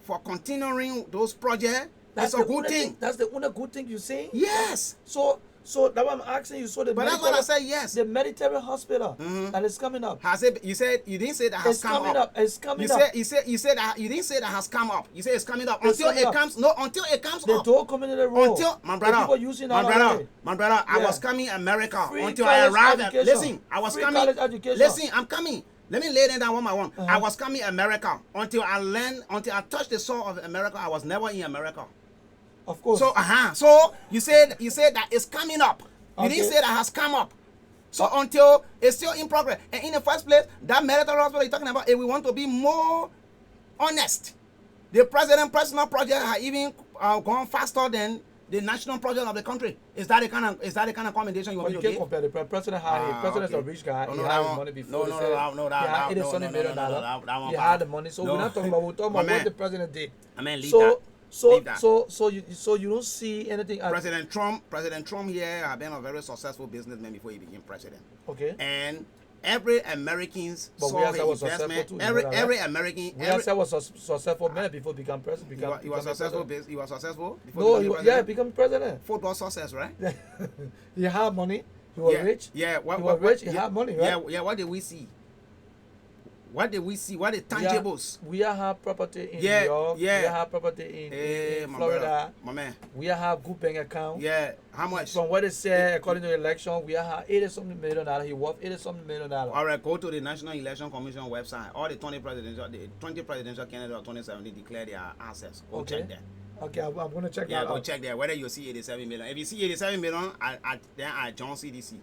[SPEAKER 6] For continuing those projects, that's a good thing.
[SPEAKER 2] That's the only good thing you say.
[SPEAKER 6] Yes.
[SPEAKER 2] So So that's why I'm asking you. So the
[SPEAKER 6] But that's what I said. Yes.
[SPEAKER 2] The Mediterranean hospital that is coming up.
[SPEAKER 6] Has it? You said you didn't say that has
[SPEAKER 2] It's
[SPEAKER 6] come
[SPEAKER 2] coming up. It's coming
[SPEAKER 6] you
[SPEAKER 2] up.
[SPEAKER 6] You said that you didn't say that has come up. You said it's coming up
[SPEAKER 2] It's
[SPEAKER 6] until
[SPEAKER 2] coming
[SPEAKER 6] it
[SPEAKER 2] up.
[SPEAKER 6] comes. No, until it comes
[SPEAKER 2] They
[SPEAKER 6] up.
[SPEAKER 2] don't come into the road.
[SPEAKER 6] Until my
[SPEAKER 2] The
[SPEAKER 6] brother,
[SPEAKER 2] people using
[SPEAKER 6] my
[SPEAKER 2] that
[SPEAKER 6] brother,
[SPEAKER 2] already.
[SPEAKER 6] my brother. I
[SPEAKER 2] Yeah.
[SPEAKER 6] was coming America
[SPEAKER 2] Free
[SPEAKER 6] until I
[SPEAKER 2] college
[SPEAKER 6] arrived.
[SPEAKER 2] education.
[SPEAKER 6] Listen, I was
[SPEAKER 2] Free
[SPEAKER 6] coming.
[SPEAKER 2] college education.
[SPEAKER 6] Listen, I'm coming. Let me lay them down one by one.
[SPEAKER 2] Uh-huh.
[SPEAKER 6] I was coming America until I learned, until I touched the soil of America. I was never in America.
[SPEAKER 2] Of course.
[SPEAKER 6] So So you said that it's coming up. You didn't
[SPEAKER 2] Okay.
[SPEAKER 6] say that has come up. So until it's still in progress. And in the first place, that military hospital you're talking about, if we want to be more honest, the president's personal project has even gone faster than the national project of the country. Is that the kind of commendation you want
[SPEAKER 2] But
[SPEAKER 6] me
[SPEAKER 2] you
[SPEAKER 6] to
[SPEAKER 2] can't
[SPEAKER 6] give?
[SPEAKER 2] compare the president had the president's a rich guy. He had his money before. He had $80 million. He had the money. So we're not talking about. We're talking about what the president did.
[SPEAKER 6] I mean, leave
[SPEAKER 2] So
[SPEAKER 6] that.
[SPEAKER 2] so
[SPEAKER 6] Leave that.
[SPEAKER 2] so you don't see anything.
[SPEAKER 6] President Trump here has been a very successful businessman before he became president.
[SPEAKER 2] Okay.
[SPEAKER 6] And every Americans
[SPEAKER 2] But
[SPEAKER 6] saw
[SPEAKER 2] we
[SPEAKER 6] his
[SPEAKER 2] was
[SPEAKER 6] investment.
[SPEAKER 2] successful too.
[SPEAKER 6] Every American.
[SPEAKER 2] We was a successful man before he became president.
[SPEAKER 6] He was successful. He was successful. Before
[SPEAKER 2] No,
[SPEAKER 6] he
[SPEAKER 2] become president.
[SPEAKER 6] Football success, right?
[SPEAKER 2] He had money. He was rich.
[SPEAKER 6] Yeah.
[SPEAKER 2] He was rich. He had money, right?
[SPEAKER 6] Yeah. What did we see? What did we see? What the tangibles?
[SPEAKER 2] We have property in New York.
[SPEAKER 6] Yeah.
[SPEAKER 2] We have property in Florida.
[SPEAKER 6] My man.
[SPEAKER 2] We have good bank account.
[SPEAKER 6] Yeah. How much?
[SPEAKER 2] From what they say, according to the election, we have $80-something million. He worth $80-something million.
[SPEAKER 6] All right, go to the National Election Commission website. All the 20 presidential candidates of 2017 declare their assets. Go check that.
[SPEAKER 2] Okay, I'm going to check that out.
[SPEAKER 6] Yeah, go check there. Whether you see 87 million. If you see 87 million, then I join CDC.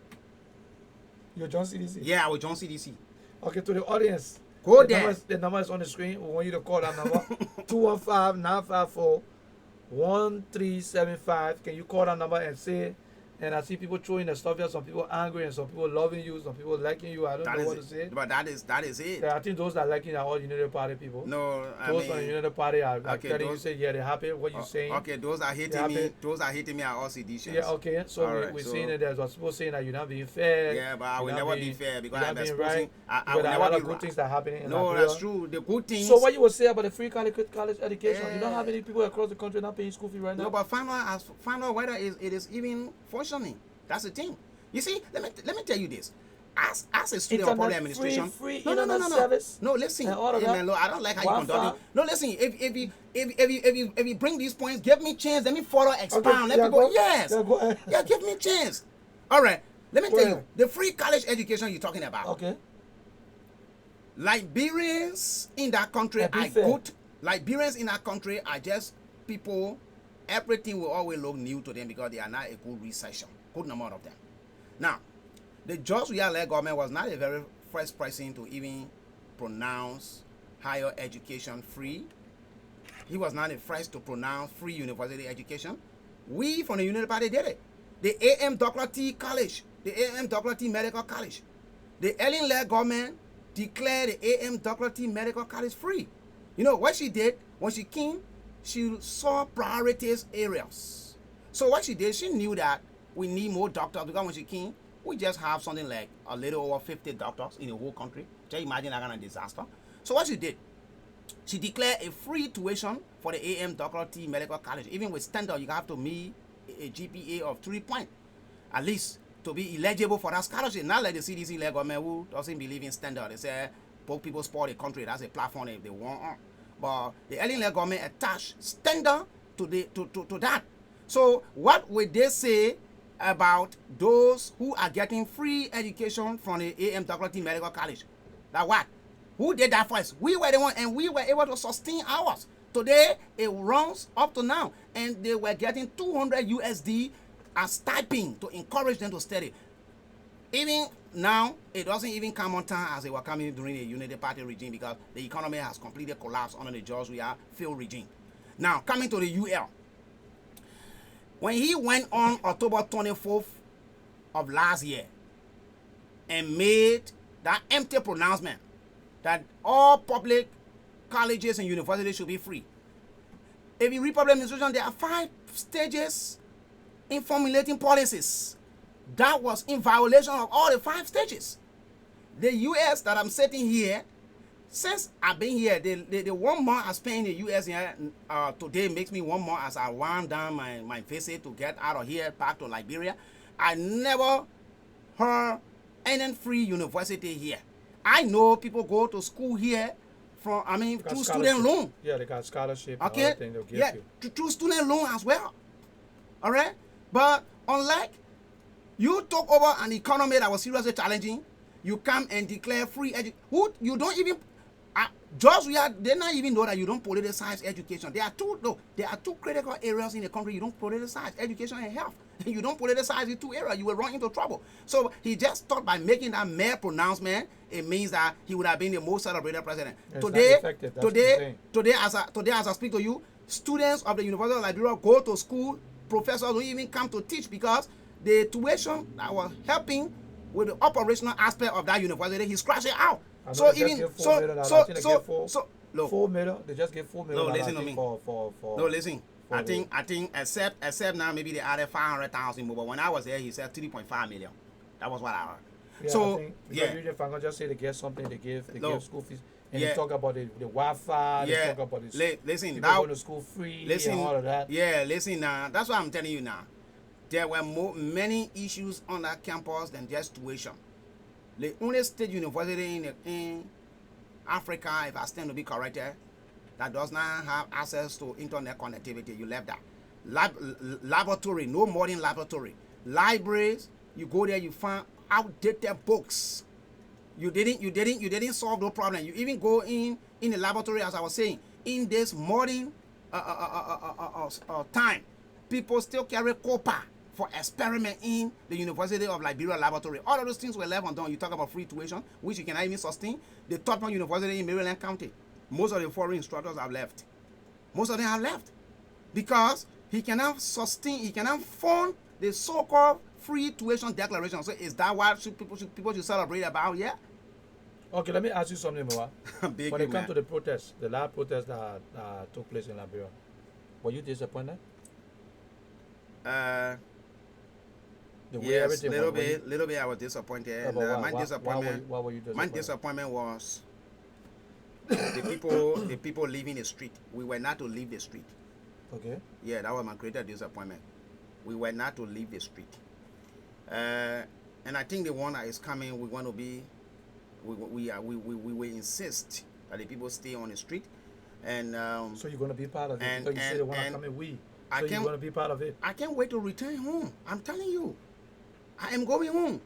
[SPEAKER 2] You're John CDC?
[SPEAKER 6] Yeah, I will join CDC.
[SPEAKER 2] Okay, to the audience.
[SPEAKER 6] Go there.
[SPEAKER 2] The number is on the screen. We want you to call that number. 215-954-1375. Can you call that number and say, and I see people throwing the stuff here, some people angry and some people loving you, some people liking you. I don't know what to say.
[SPEAKER 6] But that is it.
[SPEAKER 2] Yeah, I think those that liking are all United Party people.
[SPEAKER 6] No,
[SPEAKER 2] those on the United Party are
[SPEAKER 6] okay,
[SPEAKER 2] telling you, say, yeah, they're happy what you're saying.
[SPEAKER 6] Okay, those are hating me. Those are hating me are all seditions.
[SPEAKER 2] Yeah, okay. So we're saying that there's people saying that you're not being fair.
[SPEAKER 6] Yeah, but I will never be fair because I'm exposing.
[SPEAKER 2] Right.
[SPEAKER 6] I will
[SPEAKER 2] never
[SPEAKER 6] never
[SPEAKER 2] be
[SPEAKER 6] be
[SPEAKER 2] good things that are happening.
[SPEAKER 6] No, that's true. The good things.
[SPEAKER 2] So what you would say about the free college education? You don't have any people across the country not paying school fee right now.
[SPEAKER 6] No, but find out whether it is even functioning. That's the thing. You see, let me tell you this. As a student of public administration, no.
[SPEAKER 2] Service
[SPEAKER 6] no, listen.
[SPEAKER 2] and all of
[SPEAKER 6] Man, no, I don't like how you conduct it. No, listen. If you bring these points, give me chance. Let me further expound.
[SPEAKER 2] Okay,
[SPEAKER 6] Let people. Yes. Yeah, give me chance. All right. Let me tell you the free college education you're talking about.
[SPEAKER 2] Okay.
[SPEAKER 6] Liberians in that country are good. Liberians in that country are just people. Everything will always look new to them because they are not a good researcher. Good number of them. Now, the George Weah government was not a very first person to even pronounce higher education free. He was not the first to pronounce free university education. We from the United Party did it. The Lrtn College, the Lrtn Medical College. The Lrtn government declared the Lrtn Medical College free. You know what she did when she came? She saw priorities areas. So what she did, she knew that we need more doctors because when she came, we just have something like a little over 50 doctors in the whole country. Just imagine that kind of disaster. So what she did, she declared a free tuition for the Lrtn Medical College. Even with standard, you have to meet a GPA of 3 points, at least, to be eligible for that scholarship. Not like the CDC government who doesn't believe in standard. They say, poor people spoil the country. That's a platform if they want on. But the Lrtn government attached standard to that. So what would they say about those who are getting free education from the Lrtn Medical College? That what? Who did that first? We were the one, and we were able to sustain ours. Today, it runs up to now, and they were getting 200 USD as stipend to encourage them to study. Even now, it doesn't even come on time as they were coming during the Unity Party regime because the economy has completely collapsed under the George Weah failed regime. Now, coming to the UL. When he went on October 24th of last year and made that empty pronouncement that all public colleges and universities should be free. If you read public administration, there are 5 stages in formulating policies. That was in violation of all the 5 stages. The US that I'm sitting here, since I've been here, the 1 month I spent in the US here today makes me 1 month as I wound down my visit to get out of here back to Liberia. I never heard any free university here. I know people go to school here from, through student loan.
[SPEAKER 2] Yeah, they got scholarship.
[SPEAKER 6] Okay.
[SPEAKER 2] And they'll give
[SPEAKER 6] Yeah,
[SPEAKER 2] you.
[SPEAKER 6] through student loan as well. All right. But unlike you took over an economy that was seriously challenging, you come and declare free education. You don't even. Just they not even know that you don't politicize education. There are two critical areas in the country you don't politicize: education and health. You don't politicize the two areas, you will run into trouble. So he just thought by making that mere pronouncement, it means that he would have been the most celebrated president. Today, as I speak to you, students of the University of Liberia go to school. Professors don't even come to teach because the tuition that was helping with the operational aspect of that university, he's crashing out. So even
[SPEAKER 2] look, $4 million. They just give $4 million.
[SPEAKER 6] No, listen to me.
[SPEAKER 2] No,
[SPEAKER 6] listen. I think except now maybe they added 500,000 more. But when I was there, he said 3.5 million. That was what I heard.
[SPEAKER 2] Yeah,
[SPEAKER 6] so
[SPEAKER 2] I think if I'm gonna just say they get something, they give school fees. And
[SPEAKER 6] Yeah.
[SPEAKER 2] they talk about the Wi-Fi.
[SPEAKER 6] Yeah.
[SPEAKER 2] They talk about the
[SPEAKER 6] listen,
[SPEAKER 2] people going to school free and all of that.
[SPEAKER 6] Yeah, listen now. That's what I'm telling you now. There were many issues on that campus than just tuition. The only state university in Africa, if I stand to be corrected, that does not have access to internet connectivity. You left that. Laboratory, no modern laboratory. Libraries, you go there, you find outdated books. You didn't solve no problem. You even go in the laboratory, as I was saying, in this modern time, people still carry copper for experiment in the University of Liberia laboratory. All of those things were left undone. You talk about free tuition, which you cannot even sustain. The Lrtn University in Maryland County, most of the foreign instructors have left. Most of them have left because he cannot sustain, he cannot fund the so-called free tuition declaration. So is that what people should celebrate about? Yeah.
[SPEAKER 2] Okay, let me ask you something more. When it comes to the protests, the last protests that took place in Liberia, were you disappointed?
[SPEAKER 6] Yes, little bit. I was disappointed. And, my disappointment.
[SPEAKER 2] Why were you disappointed?
[SPEAKER 6] My disappointment was the people leaving the street. We were not to leave the street.
[SPEAKER 2] Okay.
[SPEAKER 6] Yeah, that was my greatest disappointment. We were not to leave the street. And I think the one that is coming, we want to be. We will insist that the people stay on the street. And
[SPEAKER 2] so you're gonna be part of it.
[SPEAKER 6] And,
[SPEAKER 2] because you say they want to come in. So you're gonna be part of it.
[SPEAKER 6] I can't wait to return home. I'm telling you, I am going home.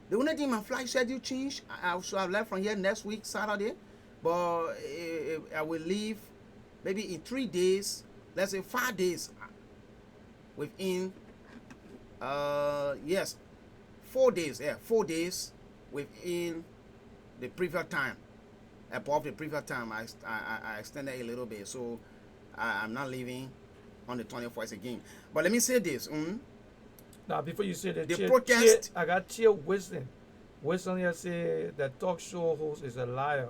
[SPEAKER 6] The only thing, my flight schedule changed. I should have left from here next week, Saturday, but I will leave maybe in 3 days. Let's say 5 days. Within 4 days. Yeah, 4 days within the previous time. Above the previous time, I extended a little bit, so I'm not leaving on the 21st again. But let me say this.
[SPEAKER 2] Now, before you say that,
[SPEAKER 6] the protest,
[SPEAKER 2] I got Chia Wilson. Wilson here say that talk show host is a liar.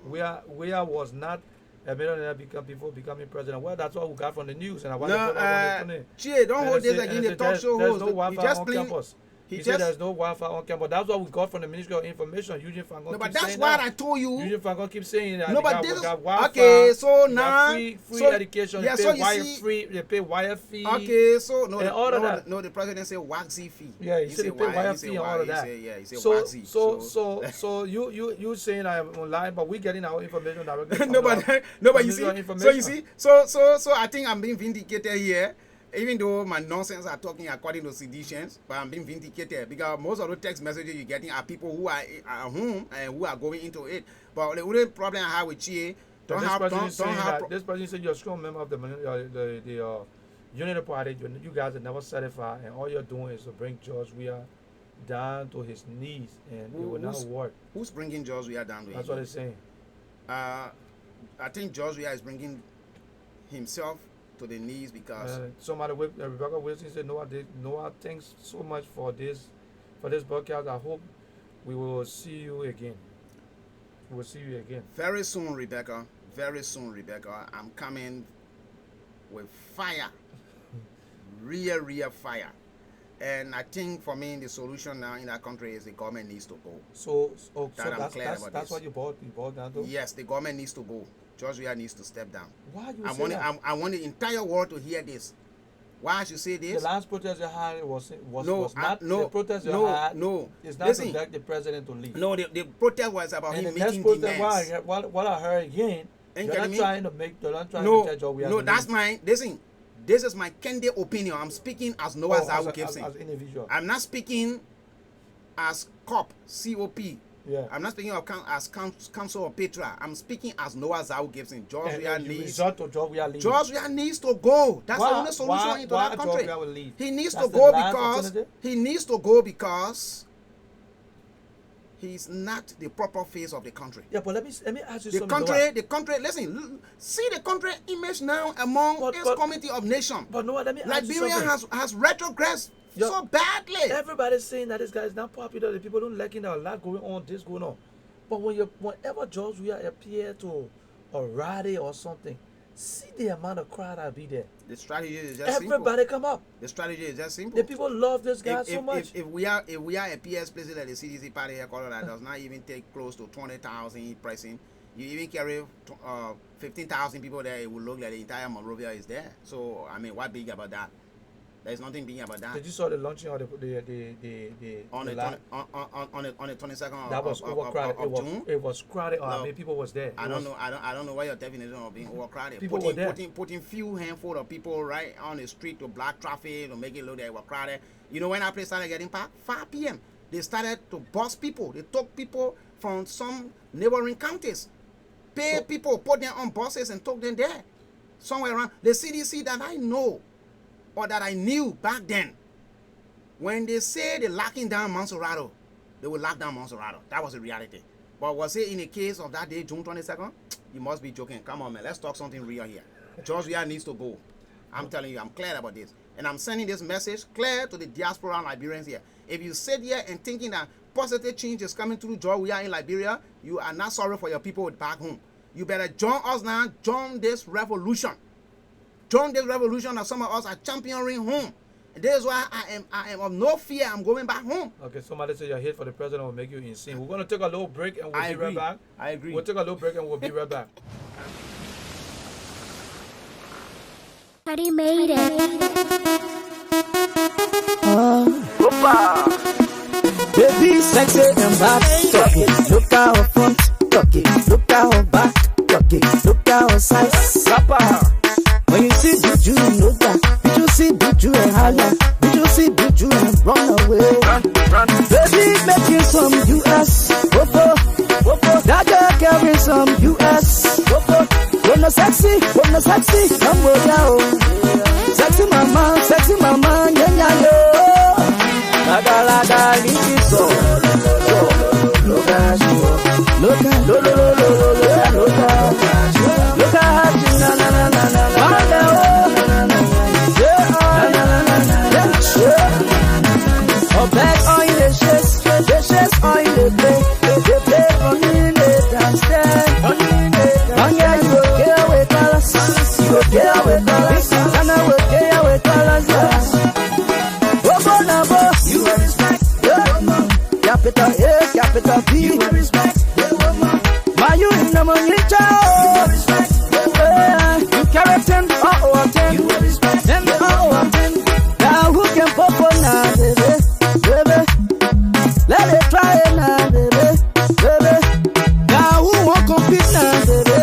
[SPEAKER 2] we was not a millionaire before becoming president. Well, that's what we got from the news, and I want to put that on the
[SPEAKER 6] Chia, don't hold this again. The talk show host,
[SPEAKER 2] no Wi-Fi
[SPEAKER 6] just
[SPEAKER 2] on
[SPEAKER 6] plain,
[SPEAKER 2] campus. He said there's no Wi-Fi on campus. That's what we got from the Ministry of Information. Eugene Fangon.
[SPEAKER 6] No, but that's what I told you.
[SPEAKER 2] Eugene Fangon keep saying that.
[SPEAKER 6] No, but this is
[SPEAKER 2] Wi-Fi,
[SPEAKER 6] okay. So now,
[SPEAKER 2] free education.
[SPEAKER 6] Yeah,
[SPEAKER 2] they
[SPEAKER 6] so
[SPEAKER 2] pay wire free. They pay wire fee.
[SPEAKER 6] Okay, so no,
[SPEAKER 2] and all of that.
[SPEAKER 6] No, the president said waxy fee.
[SPEAKER 2] Yeah, he said they pay wire fee and all of that.
[SPEAKER 6] He said waxy.
[SPEAKER 2] So you saying I'm lying, but we getting our information directly.
[SPEAKER 6] No, but you see. So you see. So I think I'm being vindicated here. Even though my nonsense are talking according to seditions, but I'm being vindicated because most of the text messages you're getting are people who are at home and who are going into it. But the only problem I have with Chie,
[SPEAKER 2] this person said you're a strong member of the Unity Party. You guys are never satisfied, and all you're doing is to bring George Weah down to his knees, and it will not work.
[SPEAKER 6] Who's bringing George Weah down to his knees?
[SPEAKER 2] That's what they're saying.
[SPEAKER 6] I think George Weah is bringing himself to the knees because
[SPEAKER 2] somebody with Rebecca Wilson said Noah, thanks so much for this broadcast. I hope we will see you again. We will see you again
[SPEAKER 6] very soon, Rebecca. Very soon, Rebecca. I'm coming with fire, real fire. And I think for me, the solution now in that country is the government needs to go.
[SPEAKER 2] So that's what you bought down to?
[SPEAKER 6] Yes, the government needs to go. George Weah needs to step down.
[SPEAKER 2] Why you
[SPEAKER 6] I want the entire world to hear this. Why I should say this?
[SPEAKER 2] The last protest you had was
[SPEAKER 6] No,
[SPEAKER 2] not
[SPEAKER 6] no,
[SPEAKER 2] the protest you
[SPEAKER 6] no,
[SPEAKER 2] had.
[SPEAKER 6] no.
[SPEAKER 2] It's not
[SPEAKER 6] Listen.
[SPEAKER 2] to beg the president to leave.
[SPEAKER 6] No, the protest was about
[SPEAKER 2] And
[SPEAKER 6] him
[SPEAKER 2] the next
[SPEAKER 6] making
[SPEAKER 2] protest,
[SPEAKER 6] demands.
[SPEAKER 2] what I heard again,
[SPEAKER 6] Ain't
[SPEAKER 2] you're
[SPEAKER 6] getting
[SPEAKER 2] not
[SPEAKER 6] me?
[SPEAKER 2] trying to make, you're not trying
[SPEAKER 6] No,
[SPEAKER 2] to tell Joe we have
[SPEAKER 6] no,
[SPEAKER 2] to
[SPEAKER 6] that's
[SPEAKER 2] leave.
[SPEAKER 6] my, listen, this is my candid opinion. I'm speaking as Noah Zawu Gibson.
[SPEAKER 2] As individual.
[SPEAKER 6] I'm not speaking as COP, C-O-P.
[SPEAKER 2] Yeah.
[SPEAKER 6] I'm not speaking as Council of Petra. I'm speaking as Noah Zawu Gibson. George
[SPEAKER 2] And
[SPEAKER 6] Weah
[SPEAKER 2] you
[SPEAKER 6] needs,
[SPEAKER 2] resort to George Weah leaving.
[SPEAKER 6] George Weah needs to go. That's
[SPEAKER 2] Why-
[SPEAKER 6] the only solution
[SPEAKER 2] why-
[SPEAKER 6] into
[SPEAKER 2] why
[SPEAKER 6] that
[SPEAKER 2] George
[SPEAKER 6] country.
[SPEAKER 2] Weah will leave?
[SPEAKER 6] He needs
[SPEAKER 2] That's
[SPEAKER 6] to
[SPEAKER 2] the
[SPEAKER 6] go
[SPEAKER 2] last
[SPEAKER 6] because
[SPEAKER 2] alternative?
[SPEAKER 6] he needs to go because he's not the proper face of the country.
[SPEAKER 2] Yeah, but let me ask you
[SPEAKER 6] The
[SPEAKER 2] something.
[SPEAKER 6] country, listen, see the country image now among its community of nations.
[SPEAKER 2] But Noah, let me ask you
[SPEAKER 6] Liberia
[SPEAKER 2] something.
[SPEAKER 6] has retrogressed so badly.
[SPEAKER 2] Everybody's saying that this guy is not popular. The people don't like him. There are a lot going on, this going on. But whenever George Weah appear to a rally or something, see the amount of crowd that be there.
[SPEAKER 6] The strategy is just simple.
[SPEAKER 2] Everybody come up.
[SPEAKER 6] The strategy is just simple.
[SPEAKER 2] The people love this guy so much.
[SPEAKER 6] If we are a PS places like the CDC party headquarters that does not even take close to 20,000 pressing, you even carry 15,000 people there, it will look like the entire Monrovia is there. So I mean, what big about that? There's nothing big about that.
[SPEAKER 2] Did you saw the launching of
[SPEAKER 6] On the 22nd
[SPEAKER 2] that was overcrowded.
[SPEAKER 6] of June?
[SPEAKER 2] It was crowded.
[SPEAKER 6] No.
[SPEAKER 2] How many people was there?
[SPEAKER 6] I don't know what your definition of being overcrowded.
[SPEAKER 2] People were there.
[SPEAKER 6] Putting few handful of people right on the street to block traffic to make it look like it was crowded. You know when that place started getting packed? 5 p.m. They started to bus people. They took people from some neighboring counties, pay people, put them on buses and took them there. Somewhere around the CDC that I know or that I knew back then, when they say they're locking down Monserrato, they will lock down Monserrato. That was the reality. But was it in the case of that day, June 22nd? You must be joking. Come on, man. Let's talk something real here. George Weah needs to go. I'm telling you, I'm clear about this. And I'm sending this message clear to the diaspora Liberians here. If you sit here and thinking that positive change is coming through George Weah in Liberia, you are not sorry for your people back home. You better join us now. Join this revolution. Join this revolution that some of us are championing home. And this is why I am of no fear. I'm going back home.
[SPEAKER 2] Okay, somebody say your hate for the president will make you insane. We're going to take a little break and we'll be right back.
[SPEAKER 6] I agree.
[SPEAKER 2] We'll take a little break and we'll be right back.
[SPEAKER 13] Daddy made it.
[SPEAKER 14] Baby, sexy and back, talk it. Look at her front, talk it. Look at her back, talk it. Look at her side. When you see Buju, you know that. Did you see Buju and holla? Did you see Buju and run away? Baby, making some US. That girl carrying some US. Wanna sexy, come over now. Sexy mama, yeah, yeah, yo. Laga, liso. Look at you. Look at you, na. Oh, back on the chest on the play on the dance stand. On yeah, you will get with colors. And I will get with colors. You will respect. Capital B. You will respect. My you in the money child. You will respect. You carry 10, oh, 10. You will respect. 10, oh, 10. Now who can pop on now, baby? Let it try it now, baby. Now who won't compete now, baby?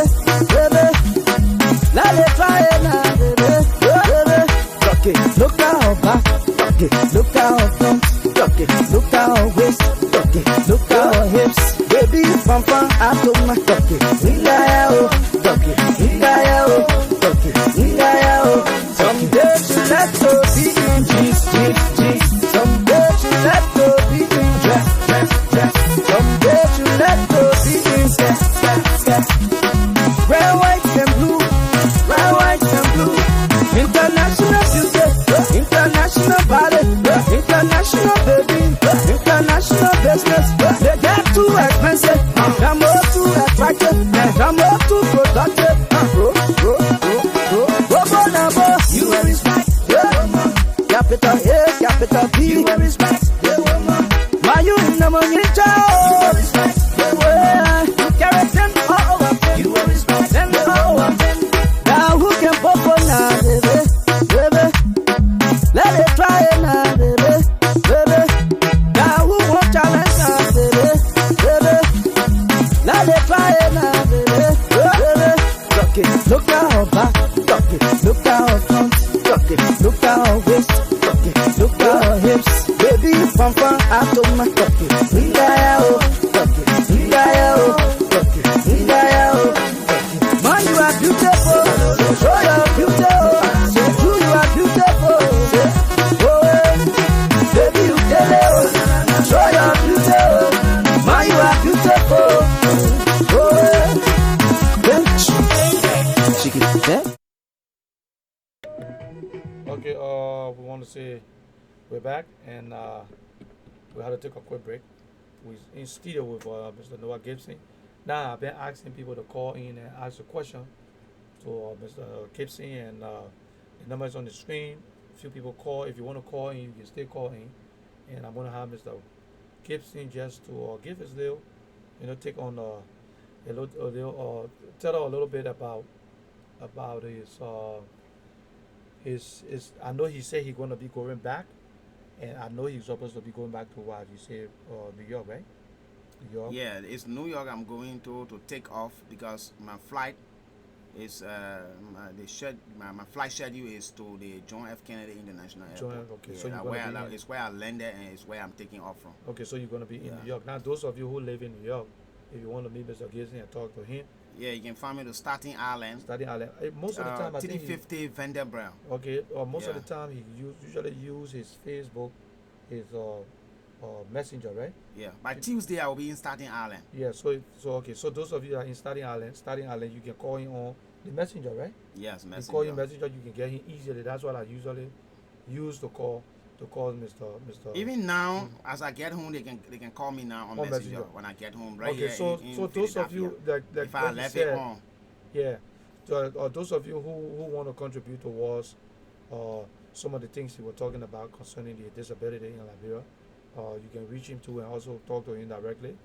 [SPEAKER 14] Let it try it now, baby. Okay, look at her back. Okay, look at her front. Okay, look at her waist. Okay, look at her hips. Baby, from out of my okay. Someday she let go be in G. Someday she let go be in dress. Someday she let go be in set. Red, white and blue. International beauty, international body, international baby, international business. They get too expensive, I'm more too attractive, and I'm more too productive. You will respect, capital B. You will respect, my you in the money child. You will respect, you carry them all over them. You will respect them all over them. Now who can pop on now, baby? na, baby, baby. Now who won't challenge us, baby, baby? Now they try na, baby, baby. Talk it, look at her back. Talk it, look at her front. Talk it, look at her waist. Talk it, look at her hips. Baby, fun out of my talk it. Hidaya, oh, talk it, hidaya, oh, talk it, hidaya, oh, talk it. Man, you are beautiful. Oh, you're beautiful. So you are beautiful. Oh, baby, you tell it. Oh, you're beautiful. Man, you are beautiful. Oh, chicken, yeah.
[SPEAKER 2] Okay, we want to say we're back and we had to take a quick break. We're in studio with Mr. Noah Gibson. Now I've been asking people to call in and ask a question to Mr. Gibson, and the number is on the screen. A few people call. If you want to call in, you can still call in. And I'm gonna have Mr. Gibson just to give his little, take on tell her a little bit about his. I know he said he's gonna be going back, and I know he's supposed to be going back to what you say, New York, right? New York.
[SPEAKER 6] Yeah, it's New York. I'm going to take off because my flight is my flight schedule is to the John F. Kennedy International Airport.
[SPEAKER 2] Okay,
[SPEAKER 6] yeah,
[SPEAKER 2] so you're gonna
[SPEAKER 6] it's where I landed and it's where I'm taking off from.
[SPEAKER 2] Okay, so you're gonna be in New York. Now, those of you who live in New York, if you want to meet Mr. Gibson and talk to him,
[SPEAKER 6] yeah, you can find me to Staten Island.
[SPEAKER 2] Staten Island. Most of the time, I think
[SPEAKER 6] 350 Vander Brown.
[SPEAKER 2] Okay, most of the time he usually use his Facebook, his messenger, right?
[SPEAKER 6] Yeah. By Tuesday, I will be in Staten Island.
[SPEAKER 2] Yeah. So okay. So those of you that are in Staten Island, you can call him on the messenger, right?
[SPEAKER 6] Yes, messenger.
[SPEAKER 2] You call him messenger, you can get him easily. That's what I usually use to call Mr.
[SPEAKER 6] Even now, as I get home, they can call me now on messenger when I get home. Right.
[SPEAKER 2] Okay.
[SPEAKER 6] Here
[SPEAKER 2] so those of you that
[SPEAKER 6] if I left it on.
[SPEAKER 2] Yeah. So, those of you who want to contribute towards some of the things you were talking about concerning the disability in Liberia, you can reach him too and also talk to him directly.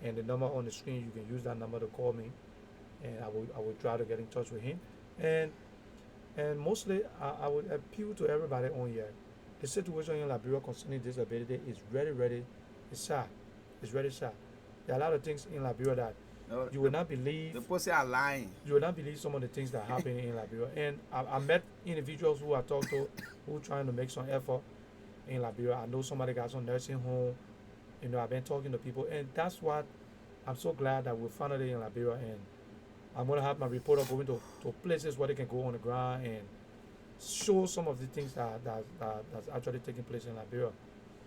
[SPEAKER 2] And the number on the screen, you can use that number to call me, and I will try to get in touch with him. And mostly, I would appeal to everybody on here. The situation in Liberia concerning disability is it's sad. It's very sad. There are a lot of things in Liberia that you will not believe.
[SPEAKER 6] The people are lying.
[SPEAKER 2] You will not believe some of the things that happen in Liberia. And I met individuals who I talked to who trying to make some effort in Liberia. I know somebody got some nursing home. I've been talking to people, and that's what I'm so glad that we're finally in Liberia. And I'm gonna have my reporter going to places where they can go on the ground and show some of the things that's actually taking place in Liberia.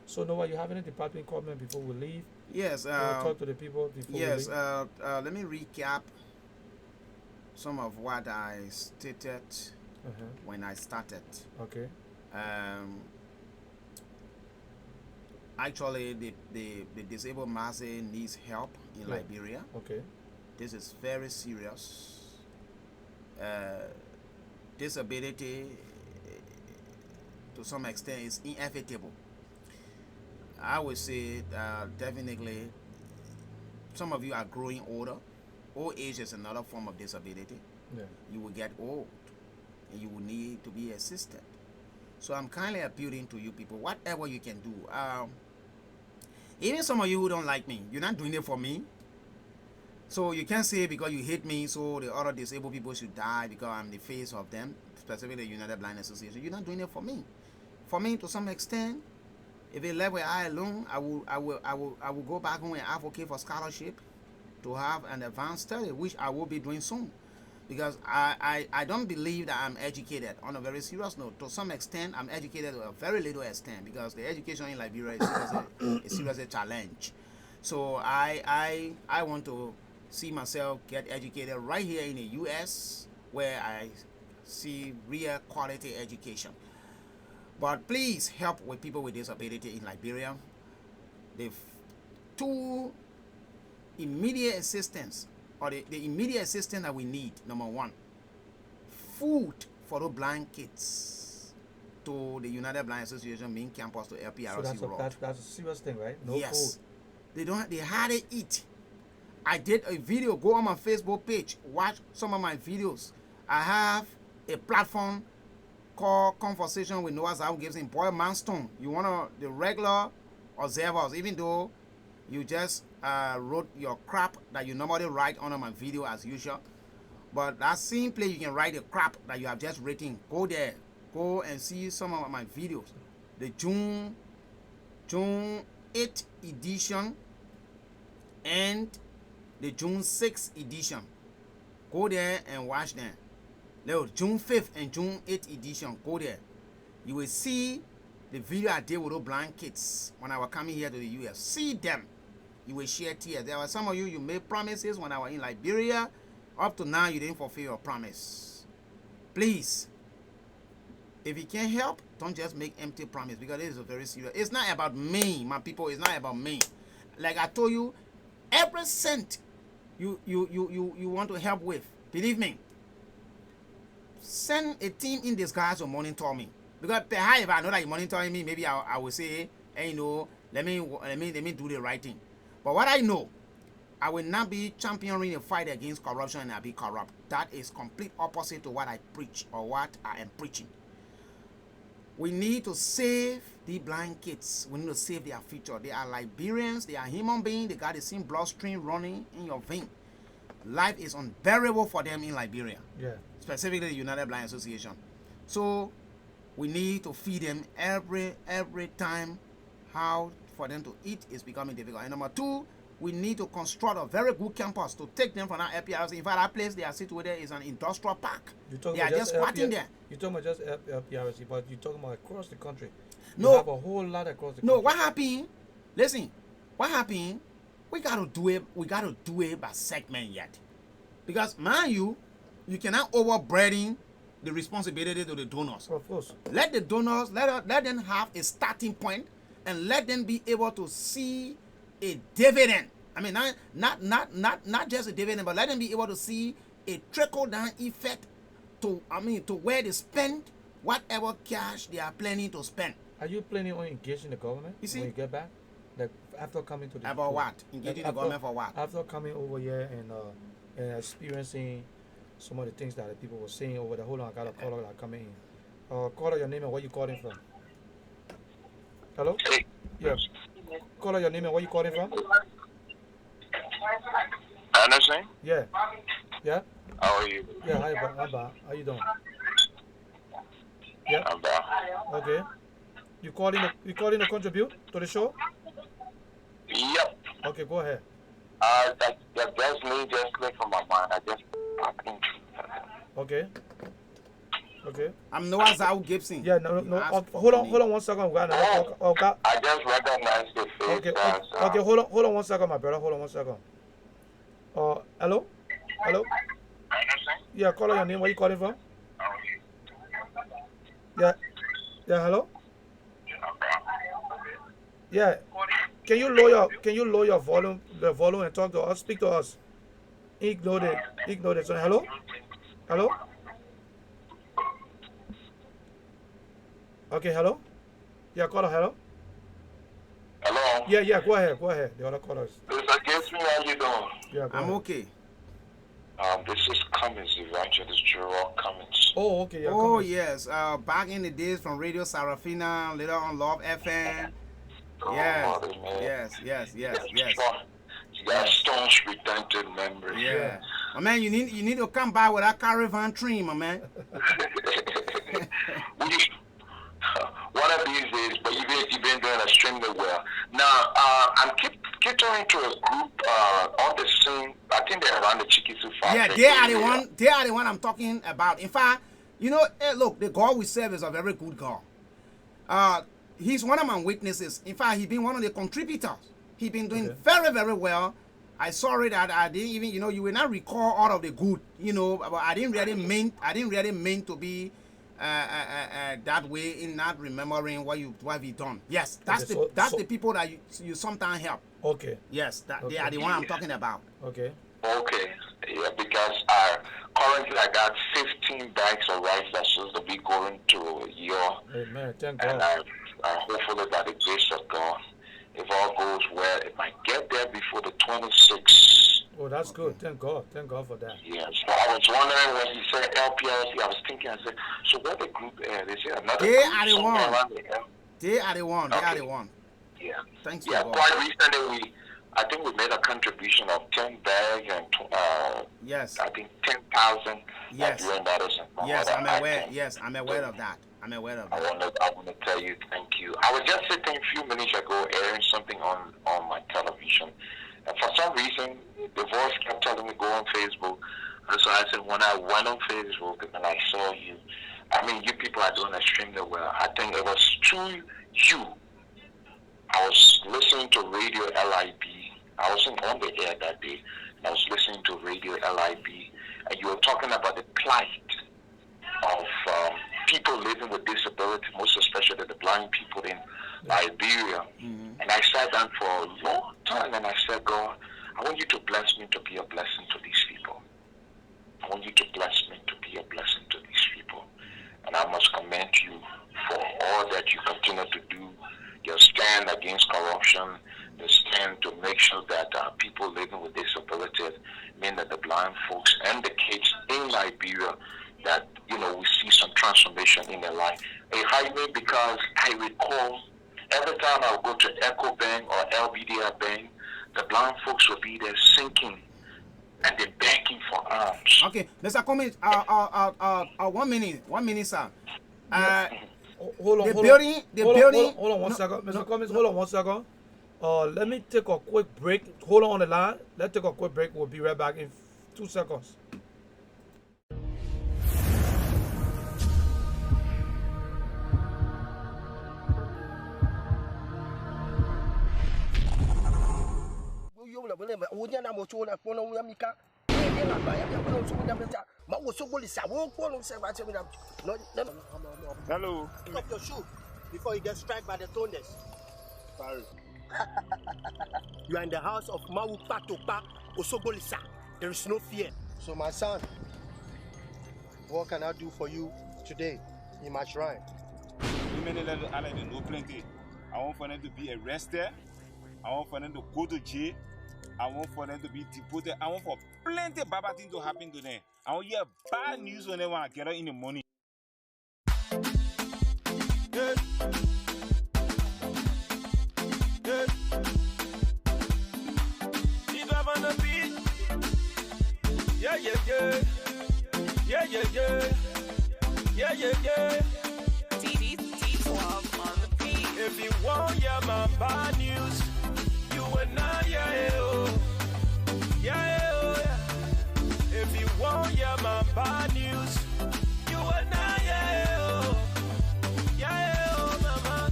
[SPEAKER 2] So Noah, you have any department comment before we leave?
[SPEAKER 6] Yes.
[SPEAKER 2] Talk to the people before we leave.
[SPEAKER 6] Let me recap some of what I stated when I started.
[SPEAKER 2] Okay.
[SPEAKER 6] Actually, the disabled mass needs help in Liberia.
[SPEAKER 2] Okay.
[SPEAKER 6] This is very serious. Disability, to some extent, is inevitable. I would say definitely some of you are growing older. Old age is another form of disability.
[SPEAKER 2] Yeah.
[SPEAKER 6] You will get old and you will need to be assisted. So I'm kindly appealing to you people, whatever you can do. Even some of you who don't like me, you're not doing it for me. So you can't say because you hate me, so the other disabled people should die because I'm the face of them, specifically the United Blind Association. You're not doing it for me. For me, to some extent, if it left where I alone, I will go back home and advocate for scholarship to have an advanced study, which I will be doing soon. Because I don't believe that I'm educated on a very serious note. To some extent, I'm educated to a very little extent because the education in Liberia is seriously challenged. So I want to see myself get educated right here in the U.S. where I see real quality education. But please help with people with disability in Liberia. The two immediate assistance, or the immediate assistance that we need, number one, food for the blind kids to the United Blind Association main campus to LPRC
[SPEAKER 2] So that's a serious thing, right? No
[SPEAKER 6] yes.
[SPEAKER 2] food.
[SPEAKER 6] They hardly eat. I did a video, go on my Facebook page, watch some of my videos. I have a platform call Conversation with Noah's House Gibson, Boy Milestone. You want the regular observers, even though you just wrote your crap that you normally write under my video as usual. But that same place you can write the crap that you have just written. Go there. Go and see some of my videos. The June 8th edition and the June 6th edition. Go there and watch them. No, June 5th and June 8th edition. Go there. You will see the video I did with those blind kids when I was coming here to the US. See them. You will share tears. There were some of you made promises when I was in Liberia. Up to now, you didn't fulfill your promise. Please, if you can't help, don't just make empty promise, because this is a very serious. It's not about me, my people. It's not about me. Like I told you, every cent you want to help with, believe me, send a team in disguise to monitor me. Because perhaps if I know that you're monitoring me, maybe I will say, hey, let me do the right thing. But what I know, I will not be championing a fight against corruption and I'll be corrupt. That is complete opposite to what I preach or what I am preaching. We need to save the blind kids. We need to save their future. They are Liberians. They are human beings. They got the same bloodstream running in your vein. Life is unbearable for them in Liberia.
[SPEAKER 2] Yeah.
[SPEAKER 6] Specifically the United Blind Association. So we need to feed them every time. How for them to eat is becoming difficult. And number two, we need to construct a very good campus to take them from that LPRC. In fact, that place they are situated is an industrial park. They are just squatting there.
[SPEAKER 2] You're talking about just LPRC, but you're talking about across the country. You
[SPEAKER 6] No.
[SPEAKER 2] have a whole lot across the country.
[SPEAKER 6] No, what happened? Listen, what happened? We gotta do it. We gotta do it by segment yet, because mind you cannot overburden the responsibility to the donors.
[SPEAKER 2] Of course.
[SPEAKER 6] Let the donors let them have a starting point, and let them be able to see a dividend. I mean, not just a dividend, but let them be able to see a trickle down effect to where they spend whatever cash they are planning to spend.
[SPEAKER 2] Are you planning on engaging the government
[SPEAKER 6] You see?
[SPEAKER 2] when you get back? Like after coming to the
[SPEAKER 6] About what? Engaging the government for what?
[SPEAKER 2] After coming over here and experiencing some of the things that the people were saying over there. Hold on, I got a caller that coming in. Caller, your name and where you calling from? Hello? Yeah. Caller, your name and where you calling from?
[SPEAKER 15] Anderson?
[SPEAKER 2] Yeah. Yeah?
[SPEAKER 15] How are you?
[SPEAKER 2] Yeah, hi, Abba. How you doing? Yeah.
[SPEAKER 15] I'm back.
[SPEAKER 2] Okay. You calling to contribute to the show?
[SPEAKER 15] Yep.
[SPEAKER 2] Okay, go ahead.
[SPEAKER 15] That just me just clear from my mind. I just
[SPEAKER 2] Okay. Okay.
[SPEAKER 6] I'm Noah Zau Gibson.
[SPEAKER 2] Yeah, no. Hold on 1 second. We got another call. Okay.
[SPEAKER 15] I just recognize the face.
[SPEAKER 2] Okay, hold on 1 second, my brother. Hold on 1 second. Hello? Yeah, call your name. Where you calling from? Yeah, hello? Yeah. Can you lower your volume and talk to us, speak to us? Ignore it. So, hello? Okay, hello? Yeah, caller, hello?
[SPEAKER 15] Hello?
[SPEAKER 2] Yeah, go ahead. The other callers.
[SPEAKER 15] Mr. Gibson, how you doing?
[SPEAKER 2] Yeah,
[SPEAKER 6] I'm okay.
[SPEAKER 15] This is Cummins, Evangelist Gerald Cummins.
[SPEAKER 2] Oh, okay. Yeah,
[SPEAKER 6] Oh,
[SPEAKER 2] Cummins.
[SPEAKER 6] yes. Back in the days from Radio Sarafina, later on Love FM. Yes.
[SPEAKER 15] You got staunch retentive memory.
[SPEAKER 6] Yeah. My man, you need to come by with that caravan train, my man.
[SPEAKER 15] One of these days, but you've been doing extremely well. Now, I'm keep turning to a group on the scene. I think they're around the Chikisu Factory.
[SPEAKER 6] Yeah, they are the one I'm talking about. In fact, hey, look, the God we serve is a very good God. He's one of my witnesses. In fact, he's been one of the contributors. He's been doing very, very well. I sorry that I didn't even, you will not recall all of the good, but I didn't really mean to be that way in not remembering what you've done. Yes, that's the people that you sometimes help.
[SPEAKER 2] Okay.
[SPEAKER 6] Yes, they are the one I'm talking about.
[SPEAKER 2] Okay.
[SPEAKER 15] Okay. Yeah, because currently I got 15 bags of rice that's supposed to be going to your.
[SPEAKER 2] Amen. Thank
[SPEAKER 15] and
[SPEAKER 2] God.
[SPEAKER 15] I hopefully by the grace of God, if all goes well, it might get there before the 26th.
[SPEAKER 2] Oh, that's good. Thank God for that.
[SPEAKER 15] Yeah, so I was wondering when he said LPLC, I was thinking, I said, so what the group, they said another
[SPEAKER 6] They
[SPEAKER 15] group
[SPEAKER 6] are the
[SPEAKER 15] somewhere
[SPEAKER 6] one.
[SPEAKER 15] around the M.
[SPEAKER 6] They are the one. They are the one.
[SPEAKER 15] Yeah.
[SPEAKER 6] Thanks
[SPEAKER 15] Yeah,
[SPEAKER 6] to God.
[SPEAKER 15] quite recently, I think we made a contribution of 10 bags and
[SPEAKER 6] yes.
[SPEAKER 15] I think 10,000
[SPEAKER 6] yes.
[SPEAKER 15] US dollars.
[SPEAKER 6] Yes, I'm aware. Yes, I'm aware of that. I'm aware of that.
[SPEAKER 15] I want to tell you thank you. I was just sitting a few minutes ago airing something on my television. And for some reason, the voice kept telling me go on Facebook. And so I said, when I went on Facebook and I saw you, I mean, you people are doing extremely well. I think it was through you. I was listening to Radio LIB. I wasn't on the air that day. And I was listening to Radio LIB. And you were talking about the plight of people living with disability, most especially the blind people in Liberia. And I sat down for a long time and I said, God, I want you to bless me to be a blessing to these people. I want you to bless me to be a blessing to these people. And I must commend you for all that you continue to do, your stand against corruption, the stand to make sure that people living with disabilities, meaning that the blind folks and the kids in Liberia, that, you know, we see some transformation in their life. It hyped me because I recall every time I would go to Echo Bank or LBDR Bank, the blind folks would be there sinking and they're begging for arms.
[SPEAKER 6] Okay, Mr. Cummings, 1 minute, sir.
[SPEAKER 2] Hold on,
[SPEAKER 6] the building.
[SPEAKER 2] Hold on one second. Mr. Cummings, hold on 1 second. Let me take a quick break. Hold on the line. Let's take a quick break. We'll be right back in 2 seconds.
[SPEAKER 8] Hello.
[SPEAKER 9] Pick up your shoe before you get struck by the thunders.
[SPEAKER 8] Sorry.
[SPEAKER 9] You are in the house of Mawu Patopa Osogolisa. There is no fear. So my son, what can I do for you today in my shrine?
[SPEAKER 8] Lrtn know plenty. I want for them to be arrested. I want for them to go to jail. I want for them to be deported. I want for plenty bad things to happen to them. I want to hear bad news when they want to get out in the morning.
[SPEAKER 7] Yeah. Yeah. Keep up on the beat. Yeah, yeah, yeah. Yeah, yeah, yeah. Yeah, yeah, yeah. T12 on the beat. If you want, yeah, my bad news. You and I, yeah, oh. Yeah, oh, yeah. If you want, yeah, my bad news. You and I, yeah, oh. Yeah, oh, mama.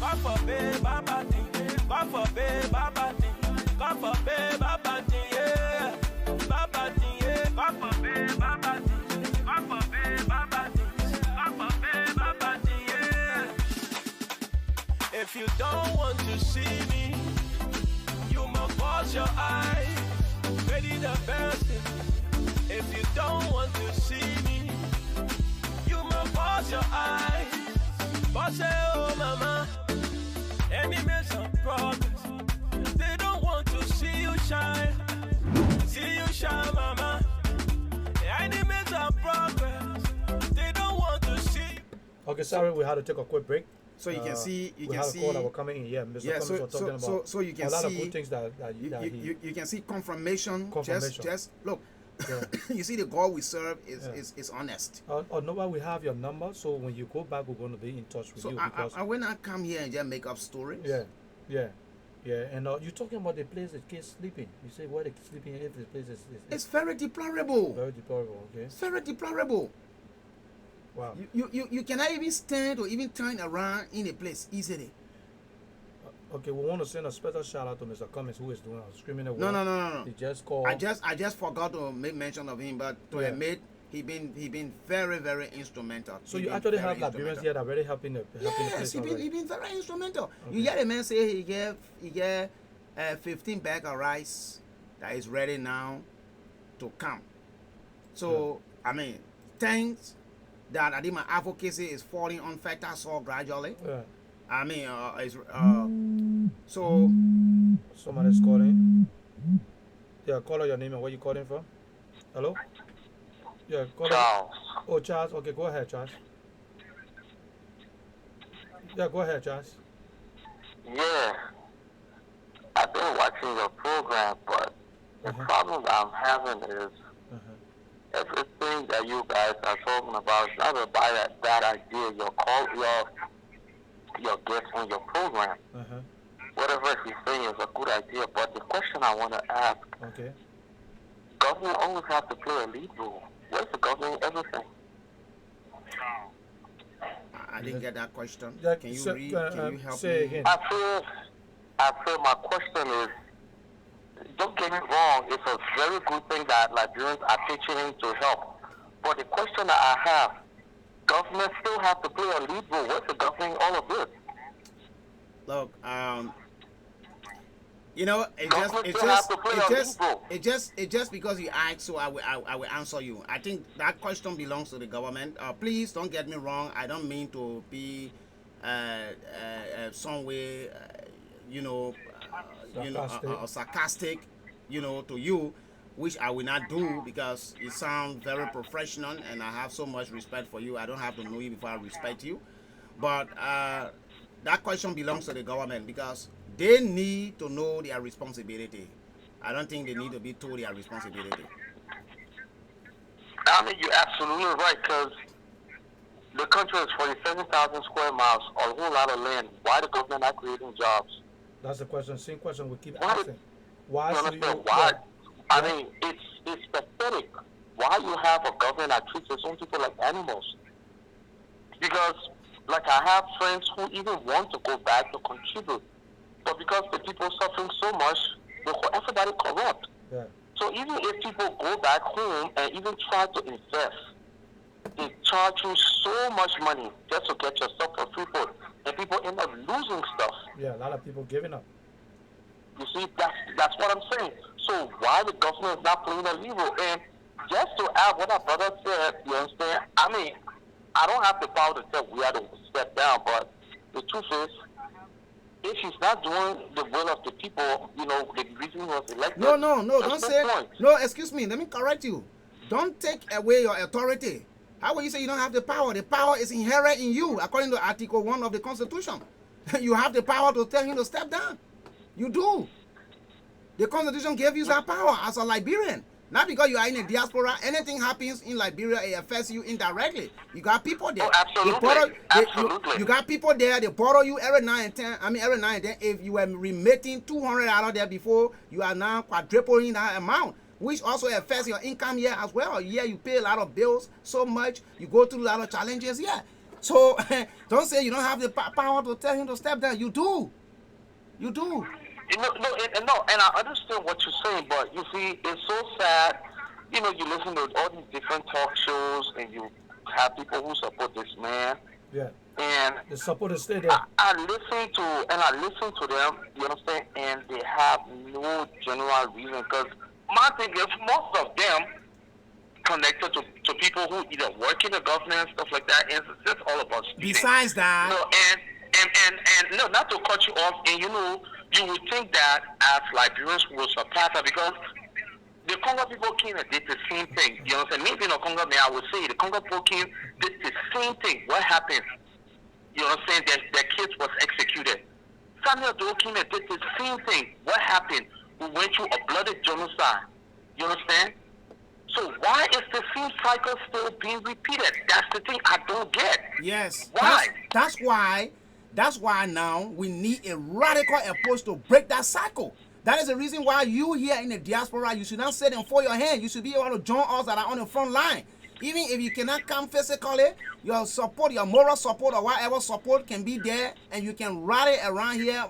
[SPEAKER 7] God forbid, Baba thing. God forbid, Baba thing. God forbid, Baba thing, yeah. Baba thing, yeah. God forbid, Baba thing. God forbid, Baba thing. God forbid, Baba thing, yeah. If you don't want to see me, you must close your eyes. Ready the best. If you don't want to see me, you must close your eyes. But say, oh mama, enemies of progress. They don't want to see you shine. See you shine, mama. Enemies of progress. They don't want to see.
[SPEAKER 2] Okay, sorry, we had to take a quick break.
[SPEAKER 6] So you can see,
[SPEAKER 2] we had a call that were coming in. Yeah, Mr. Cummings was talking about
[SPEAKER 6] so you can
[SPEAKER 2] a lot
[SPEAKER 6] see
[SPEAKER 2] of good things that
[SPEAKER 6] you can see confirmation. Just look.
[SPEAKER 2] Yeah.
[SPEAKER 6] You see, the God we serve is honest.
[SPEAKER 2] Nova, we have your number, so when you go back, we're going to be in touch with you.
[SPEAKER 6] I will not come here and just make up stories.
[SPEAKER 2] Yeah. And you're talking about the place the kids sleeping. You say where they sleeping if the place is.
[SPEAKER 6] It's very deplorable.
[SPEAKER 2] Very deplorable. Okay.
[SPEAKER 6] It's very deplorable.
[SPEAKER 2] Wow.
[SPEAKER 6] You cannot even stand or even turn around in a place easily.
[SPEAKER 2] Okay, we want to send a special shout out to Mr. Cummings, who is doing a screaming away.
[SPEAKER 6] No.
[SPEAKER 2] He just called.
[SPEAKER 6] I just forgot to make mention of him, but to admit he been very, very instrumental.
[SPEAKER 2] So you actually have Liberians here that are very helping the
[SPEAKER 6] yes, he been very instrumental. Okay. You hear the man say he get 15 bags of rice that is ready now to come. So I mean, thanks that I think my advocacy is falling on fertile soil gradually.
[SPEAKER 2] Yeah.
[SPEAKER 6] I mean, so
[SPEAKER 2] somebody's calling. Yeah, caller, your name and where you calling from? Hello? Yeah, caller.
[SPEAKER 12] Charles.
[SPEAKER 2] Oh, Charles. Okay, go ahead, Charles. Yeah, go ahead, Charles.
[SPEAKER 12] Yeah, I've been watching your program, but the problem that I'm having is everything that you guys are talking about is not a bad idea. Your guest on your program. Whatever he's saying is a good idea, but the question I want to ask,
[SPEAKER 2] Okay.
[SPEAKER 12] government always have to play a lead role. Where's the government in everything?
[SPEAKER 6] I didn't get that question.
[SPEAKER 2] Yeah,
[SPEAKER 6] Can you
[SPEAKER 2] so,
[SPEAKER 6] read? Can you help
[SPEAKER 2] say
[SPEAKER 6] me?
[SPEAKER 2] again.
[SPEAKER 12] I feel my question is, don't get me wrong, it's a very good thing that Liberians are teaching him to help. But the question that I have, government still have to play a lead role. What's the government in all of this?
[SPEAKER 6] Look, you know, it just because you asked, so I will answer you. I think that question belongs to the government. Please don't get me wrong. I don't mean to be some way, sarcastic, to you, which I will not do because you sound very professional and I have so much respect for you. I don't have to know you before I respect you. But that question belongs to the government because they need to know their responsibility. I don't think they need to be told their responsibility.
[SPEAKER 12] I mean, you're absolutely right, because the country is 47,000 square miles, a whole lot of land. Why the government not creating jobs?
[SPEAKER 2] That's the question. Same question we keep
[SPEAKER 12] Why?
[SPEAKER 2] asking. Why
[SPEAKER 12] You
[SPEAKER 2] should
[SPEAKER 12] understand?
[SPEAKER 2] you?
[SPEAKER 12] Why? I mean, it's pathetic. Why you have a government that treats its own people like animals? Because, like, I have friends who even want to go back to contribute, but because the people suffering so much, everybody corrupt.
[SPEAKER 2] Yeah.
[SPEAKER 12] So even if people go back home and even try to invest, they charge you so much money just to get your stuff for free food, and people end up losing stuff.
[SPEAKER 2] Yeah, a lot of people giving up.
[SPEAKER 12] You see, that's what I'm saying. So why the government is not playing a lead role? And just to add what our brother said, you understand? I mean, I don't have the power to tell we have to step down, but the truth is, if he's not doing the will of the people, the reason he was elected.
[SPEAKER 6] No, don't say. No, excuse me. Let me correct you. Don't take away your authority. How will you say you don't have the power? The power is inherent in you, according to Article 1 of the Constitution. You have the power to tell him to step down. You do. The Constitution gave you that power as a Liberian. Not because you are in a diaspora. Anything happens in Liberia, it affects you indirectly. You got people there.
[SPEAKER 12] Absolutely.
[SPEAKER 6] You got people there. They borrow you every now and then. If you were remitting $200 there before, you are now quadrupling that amount, which also affects your income here as well. Yeah, you pay a lot of bills so much. You go through a lot of challenges. Yeah. So don't say you don't have the power to tell him to step down. You do. You do.
[SPEAKER 12] No, and I understand what you're saying, but you see, it's so sad. You listen to all these different talk shows, and you have people who support this man.
[SPEAKER 2] Yeah.
[SPEAKER 12] And
[SPEAKER 2] the supporters stay there.
[SPEAKER 12] I listen to them. You understand? And they have no general reason. Because my thing is, most of them connected to people who either work in the government and stuff like that. And it's just all about speeding.
[SPEAKER 6] Besides that.
[SPEAKER 12] And no, not to cut you off. And you would think that as Liberians will surpass her because the Congo people came and did the same thing. You know what I'm saying? Maybe in the Congo, I would say the Congo people came, did the same thing. What happened? You know what I'm saying? Their kids was executed. Samuel Doe came and did the same thing. What happened? We went through a bloody genocide. You understand? So why is the same cycle still being repeated? That's the thing I don't get.
[SPEAKER 6] Yes.
[SPEAKER 12] Why?
[SPEAKER 6] That's why now we need a radical approach to break that cycle. That is the reason why you here in the diaspora, you should not sit and fold your hand. You should be able to join us that are on the front line. Even if you cannot come physically, your support, your moral support or whatever support can be there, and you can rally around here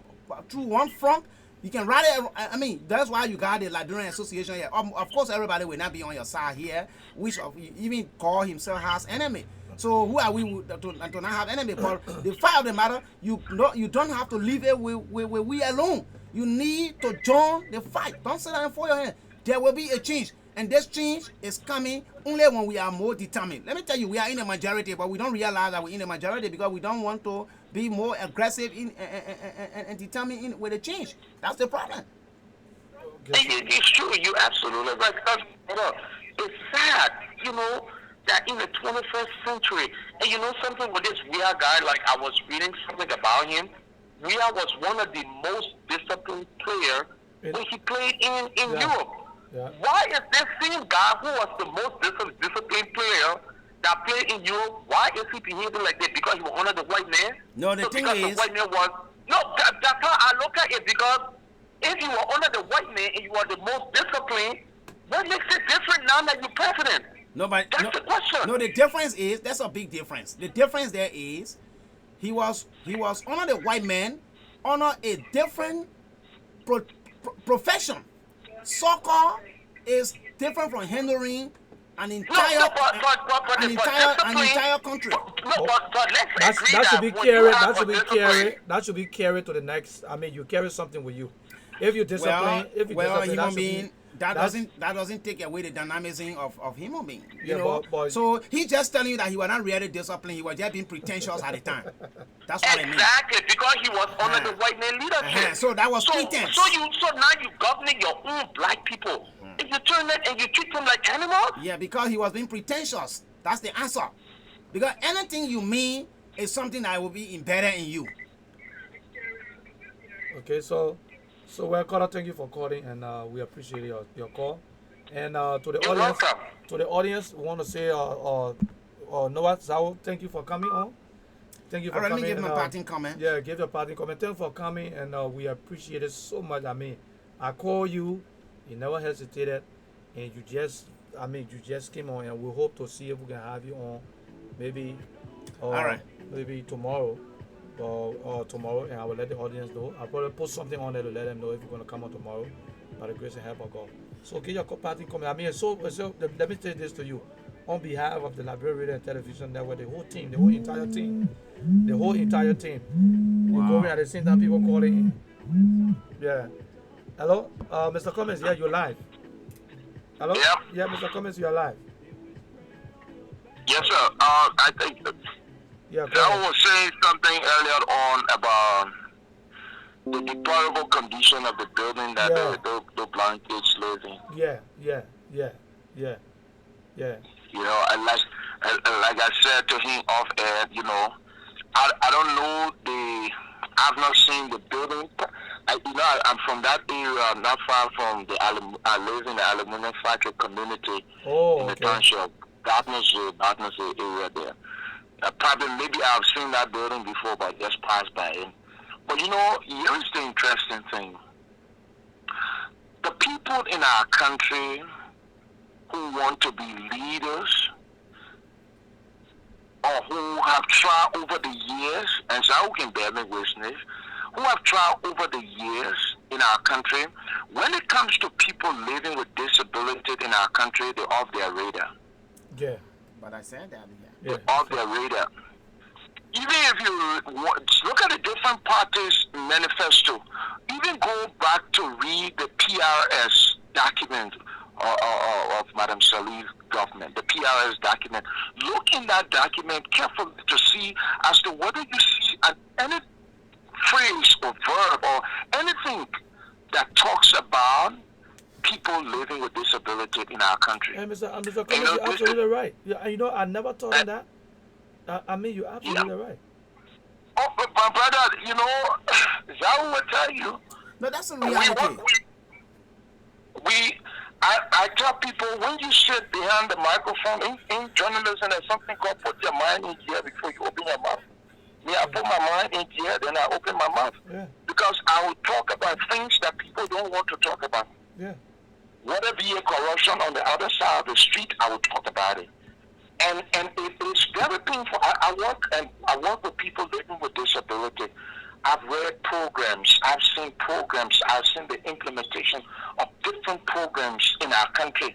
[SPEAKER 6] through one front. You can rally. I mean, that's why you got the Lrtn Association here. Of course, everybody will not be on your side here, which even call himself as enemy. So who are we to not have enemy? But the fact of the matter, you don't have to leave it with we alone. You need to join the fight. Don't sit down and fold your hand. There will be a change. And this change is coming only when we are more determined. Let me tell you, we are in the majority, but we don't realize that we're in the majority because we don't want to be more aggressive and determined with the change. That's the problem.
[SPEAKER 15] It's true. You're absolutely right. Because, it's sad, that in the 21st century, and something with this weird guy, like I was reading something about him. Weir was one of the most disciplined players when he played in Europe.
[SPEAKER 2] Yeah.
[SPEAKER 15] Why is this same guy who was the most disciplined player that played in Europe, why is he behaving like that? Because he was one of the white men?
[SPEAKER 6] No, the thing
[SPEAKER 15] because
[SPEAKER 6] is...
[SPEAKER 15] the white man was... No, that's how I look at it, because if you were under the white man and you are the most disciplined, what makes it different now that you're president?
[SPEAKER 6] No, but
[SPEAKER 15] that's the question.
[SPEAKER 6] No, the difference is, that's a big difference. The difference there is, he was under the white man, under a different profession. Soccer is different from handling an entire country.
[SPEAKER 2] That should be carried. That should be carried to the next. I mean, you carry something with you. If you discipline,
[SPEAKER 6] human being, that doesn't take away the dynamism of human being. You know. But, so he's just telling you that he was not really disciplined. He was just being pretentious at the time. That's what I mean.
[SPEAKER 15] Exactly, because he was under the white man leadership.
[SPEAKER 6] So that was pretense.
[SPEAKER 15] So now you governing your own black people. If you turn that and you treat them like animals?
[SPEAKER 6] Yeah, because he was being pretentious. That's the answer. Because anything you mean is something that will be embedded in you.
[SPEAKER 2] Okay, so well, Carter, thank you for calling, and we appreciate your call. And to the audience, we want to say, Noah Zao, thank you for coming on. Thank you for coming.
[SPEAKER 6] Let me give him a parting comment.
[SPEAKER 2] Yeah, give your parting comment. Thank you for coming, and we appreciate it so much. I mean, I call you. You never hesitated, and you just came on, and we hope to see if we can have you on, maybe, maybe tomorrow, or tomorrow, and I will let the audience know. I'll probably put something on there to let them know if you're gonna come on tomorrow, by the grace and help of God. So get your parting comment. I mean, so let me say this to you, on behalf of the Lrtn Radio and Television Network, the whole team, the whole entire team, we're going at the same time. People calling in. Yeah. Hello, Mr. Cummins. Yeah, you're live. Hello. Yeah, Mr. Cummins, you're live.
[SPEAKER 15] Yes, sir. I think I was saying something earlier on about the deplorable condition of the building that the blind kids live in.
[SPEAKER 2] Yeah.
[SPEAKER 15] And like I said to him off air, I don't know I've not seen the building. I'm from that area, not far from I live in the aluminum factory community in the township, Darkness area there. Probably, maybe I've seen that building before, but just passed by it. But here's the interesting thing. The people in our country who want to be leaders, or who have tried over the years, and so can bear me witness, who have tried over the years in our country, when it comes to people living with disability in our country, they're off their radar.
[SPEAKER 2] Yeah.
[SPEAKER 6] But I said that,
[SPEAKER 15] They're off their radar. Even if you look at the different parties' manifesto, even go back to read the PRS document of Madam Salih's government, the PRS document. Look in that document carefully to see as to whether you see any phrase or verb or anything that talks about people living with disability in our country.
[SPEAKER 2] Hey, Mr. Cummins, you're absolutely right. Yeah, I never thought of that. I mean, you're absolutely right.
[SPEAKER 15] Oh, but my brother, Zao will tell you.
[SPEAKER 6] No, that's a reality.
[SPEAKER 15] I tell people, when you sit behind the microphone in journalism, there's something called put your mind in gear before you open your mouth. I put my mind in gear, then I open my mouth.
[SPEAKER 2] Yeah.
[SPEAKER 15] Because I will talk about things that people don't want to talk about.
[SPEAKER 2] Yeah.
[SPEAKER 15] Whether be a corruption on the other side of the street, I will talk about it. And it's very painful. I work with people living with disability. I've read programs, I've seen the implementation of different programs in our country.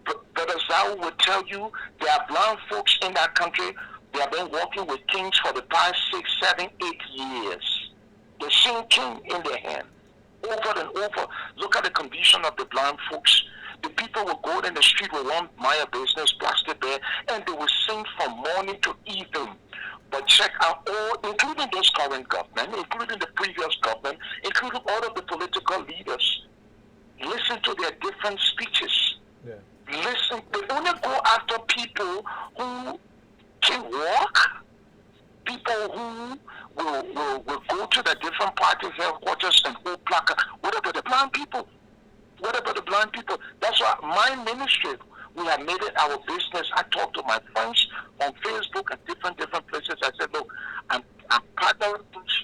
[SPEAKER 15] But as I would tell you, there are blind folks in that country. They have been working with kings for the past 6, 7, 8 years. The same king in their hand, over and over. Look at the condition of the blind folks. The people will go in the street with one Maya business, plastic bag, and they will sing from morning to evening. But check out all, including this current government, including the previous government, including all of the political leaders. Listen to the different parties headquarters and hold placard. What about the blind people? What about the blind people? That's why my ministry, we have made it our business. I talk to my friends on Facebook and different places. I said, look, I'm partnering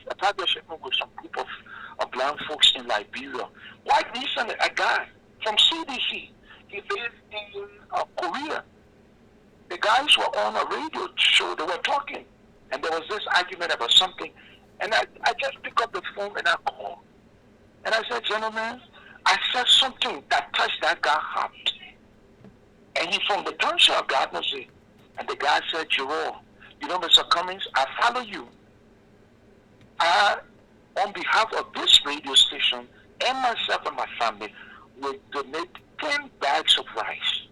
[SPEAKER 15] a partnership with some group of blind folks in Liberia. Quite recently, a guy from CDC, he lives in Korea. The guys were on a radio show, they were talking, and there was this argument about something. And I just picked up the phone and I called. And I said, gentlemen, I said something that touched that guy's heart. And he's from the township of Gardner. And the guy said, Jerome, you know, Mr. Cummings, I follow you. On behalf of this radio station and myself and my family, will donate 10 bags of rice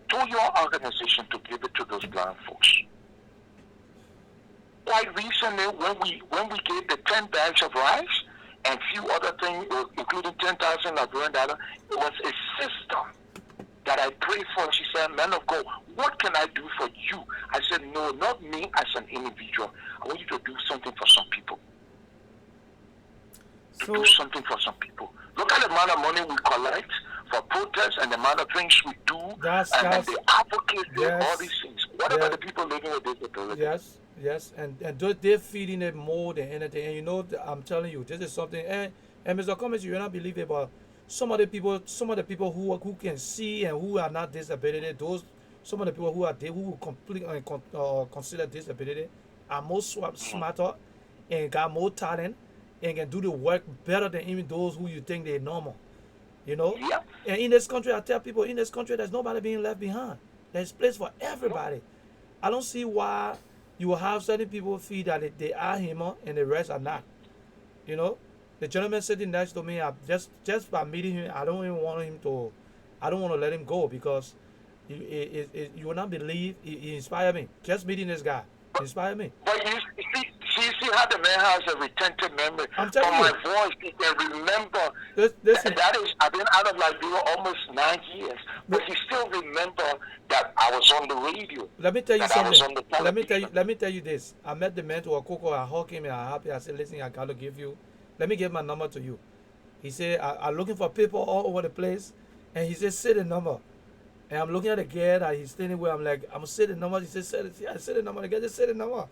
[SPEAKER 15] to your organization to give it to those blind folks. Quite recently, when we gave the 10 bags of rice and few other things, including 10,000 Liberian dollars, it was a sister that I prayed for. She said, man of God, what can I do for you? I said, no, not me as an individual. I want you to do something for some people. Do something for some people. Look at the amount of money we collect for protests and the amount of things we do, and the advocacy, all these things. What about the people living with disability?
[SPEAKER 2] Yes, and they're feeding it more than anything. And you know, I'm telling you, this is something. And Mr. Cummings, you will not believe it, but some of the people who can see and who are not disability, some of the people who completely consider disability are more smarter and got more talent and can do the work better than even those who you think they're normal. You know?
[SPEAKER 15] Yeah.
[SPEAKER 2] And in this country, I tell people, in this country, there's nobody being left behind. There's place for everybody. I don't see why you will have certain people feel that they are human and the rest are not. You know? The gentleman sitting next to me, just by meeting him, I don't want to let him go because you will not believe, he inspired me. Just meeting this guy inspired me.
[SPEAKER 15] But you see how the man has a retentive memory.
[SPEAKER 2] I'm telling
[SPEAKER 15] From
[SPEAKER 2] you.
[SPEAKER 15] my voice, he can remember.
[SPEAKER 2] Listen.
[SPEAKER 15] That is, I've been out of Liberia almost 9 years, but he still remember that I was on the radio.
[SPEAKER 2] Let me tell you something. Let me tell you this. I met the man to a cocoa. I hugged him and I happy. I said, listen, I gotta give you. Let me give my number to you. He said, I'm looking for people all over the place, and he said, say the number. And I'm looking at the guy that he's standing with. I'm like, I'm gonna say the number. He said, I said the number. The guy just said the number.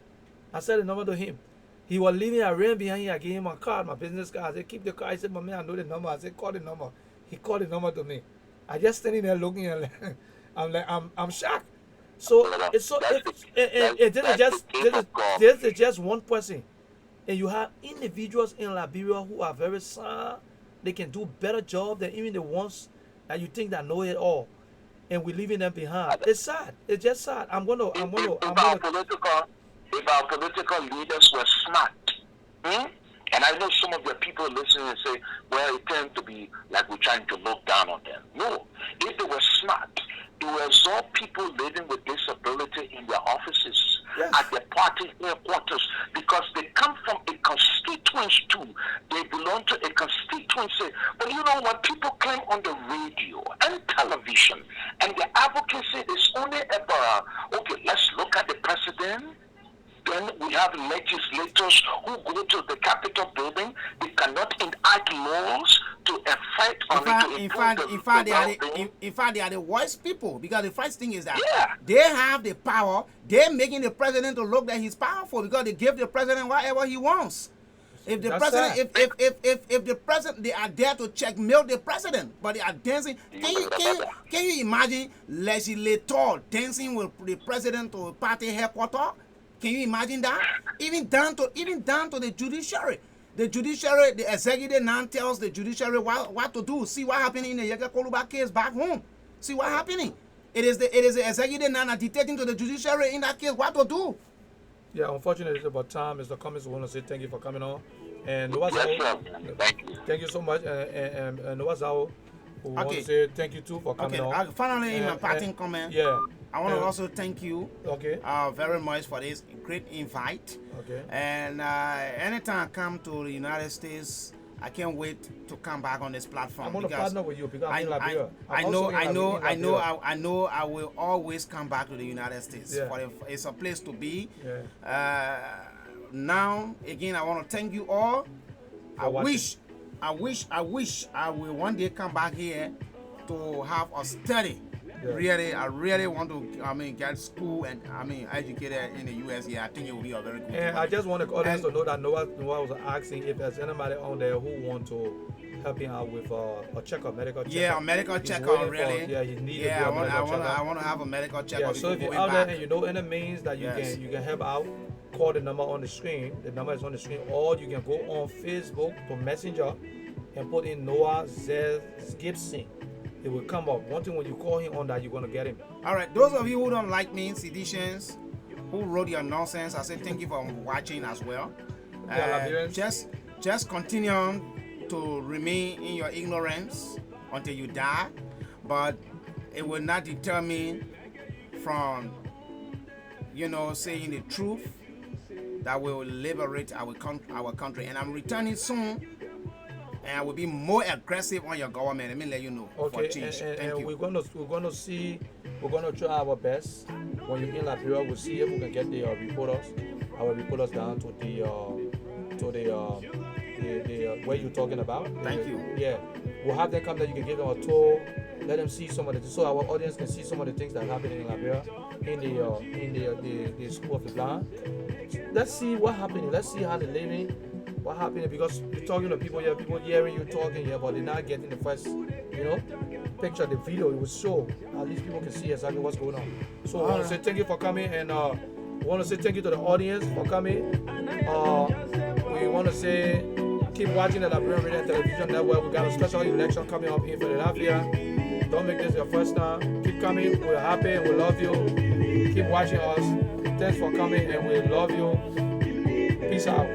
[SPEAKER 2] I said the number to him. He was leaving. I ran behind him. I gave him my card, my business card. I said, keep the card. He said, my man, I know the number. I said, call the number. He called the number to me. I just standing there looking and I'm shocked. So it's so this is just one person, and you have individuals in Liberia who are very sound. They can do better job than even the ones that you think that know it all, and we're leaving them behind. It's sad. It's just sad.
[SPEAKER 15] If our political leaders were smart, and I know some of the people listening and say, well, it tends to be like we're trying to look down on them. No, if they were smart, they will absorb people living with disability in their offices, at their party headquarters, because they come from a constituency too. They belong to a constituency. But you know what? People claim on the radio and television, and the advocacy is only about, okay, let's look at the president. Then we have legislators who go to the Capitol building. They cannot enact laws to affect or to improve
[SPEAKER 6] in fact, they are the worst people, because the first thing is that they have the power. They're making the president to look that he's powerful because they give the president whatever he wants. If the president, if the president, they are there to checkmate the president, but they are dancing. Can you imagine legislator dancing with the president to party headquarters? Can you imagine that? Even down to the judiciary. The judiciary, the executive now tells the judiciary what to do. See what happened in the Yega Koluba case back home. See what happening. It is the executive now dictating to the judiciary in that case what to do.
[SPEAKER 2] Yeah, unfortunately, it's about time. Mr. Cummings, we want to say thank you for coming on. And thank you so much. And Noazao, we want to say thank you too for coming on.
[SPEAKER 6] Finally, in my parting comment.
[SPEAKER 2] Yeah.
[SPEAKER 6] I want to also thank you very much for this great invite.
[SPEAKER 2] Okay.
[SPEAKER 6] And anytime I come to the United States, I can't wait to come back on this platform.
[SPEAKER 2] I want to partner with you because I'm in Liberia.
[SPEAKER 6] I know I will always come back to the United States.
[SPEAKER 2] Yeah.
[SPEAKER 6] It's a place to be.
[SPEAKER 2] Yeah.
[SPEAKER 6] now, again, I want to thank you all. I
[SPEAKER 2] watching.
[SPEAKER 6] wish I will one day come back here to have a study.
[SPEAKER 2] Yeah.
[SPEAKER 6] Really, I really want to, get school and, educated in the US here. I think it will be a very good
[SPEAKER 2] And
[SPEAKER 6] one.
[SPEAKER 2] I just want the audience to know that Noah was asking if there's anybody on there who want to help him out with a checkup, medical checkup.
[SPEAKER 6] Yeah, a medical
[SPEAKER 2] He's
[SPEAKER 6] checkup,
[SPEAKER 2] waiting
[SPEAKER 6] really.
[SPEAKER 2] For, yeah, he needs
[SPEAKER 6] Yeah,
[SPEAKER 2] to do a medical checkup.
[SPEAKER 6] I want to have a medical checkup.
[SPEAKER 2] Yeah, so if you're out there and you know any means that you can help out, call the number on the screen. The number is on the screen, or you can go on Facebook to Messenger and put in Noah Z. Gibson. It will come up. One thing when you call him on that, you're gonna get him.
[SPEAKER 6] All right, those of you who don't like me, seditions, who wrote your nonsense, I say thank you for watching as well. Just continue to remain in your ignorance until you die, but it will not deter me from, saying the truth that will liberate our country. And I'm returning soon, and I will be more aggressive on your government. Let me let you know.
[SPEAKER 2] Okay,
[SPEAKER 6] for change.
[SPEAKER 2] and we're gonna try our best. When you're in Liberia, we'll see if we can get the our reporters down to the where you're talking about.
[SPEAKER 6] Thank you.
[SPEAKER 2] Yeah, we'll have them come there. You can give them a tour, let them see some of the, so our audience can see some of the things that happen in Liberia, in the School of the Blind. Let's see what happening. Let's see how they're living. What happened, because you're talking to people here, people hearing you talking here, but they're not getting the first, picture, the video. It will show. At least people can see exactly what's going on. So I want to say thank you for coming, and we want to say thank you to the audience for coming. We want to say keep watching the Lrtn Radio and Television Network. We got a special election coming up in Philadelphia. Don't make this your first time. Keep coming. We're happy and we love you. Keep watching us. Thanks for coming and we love you. Peace out.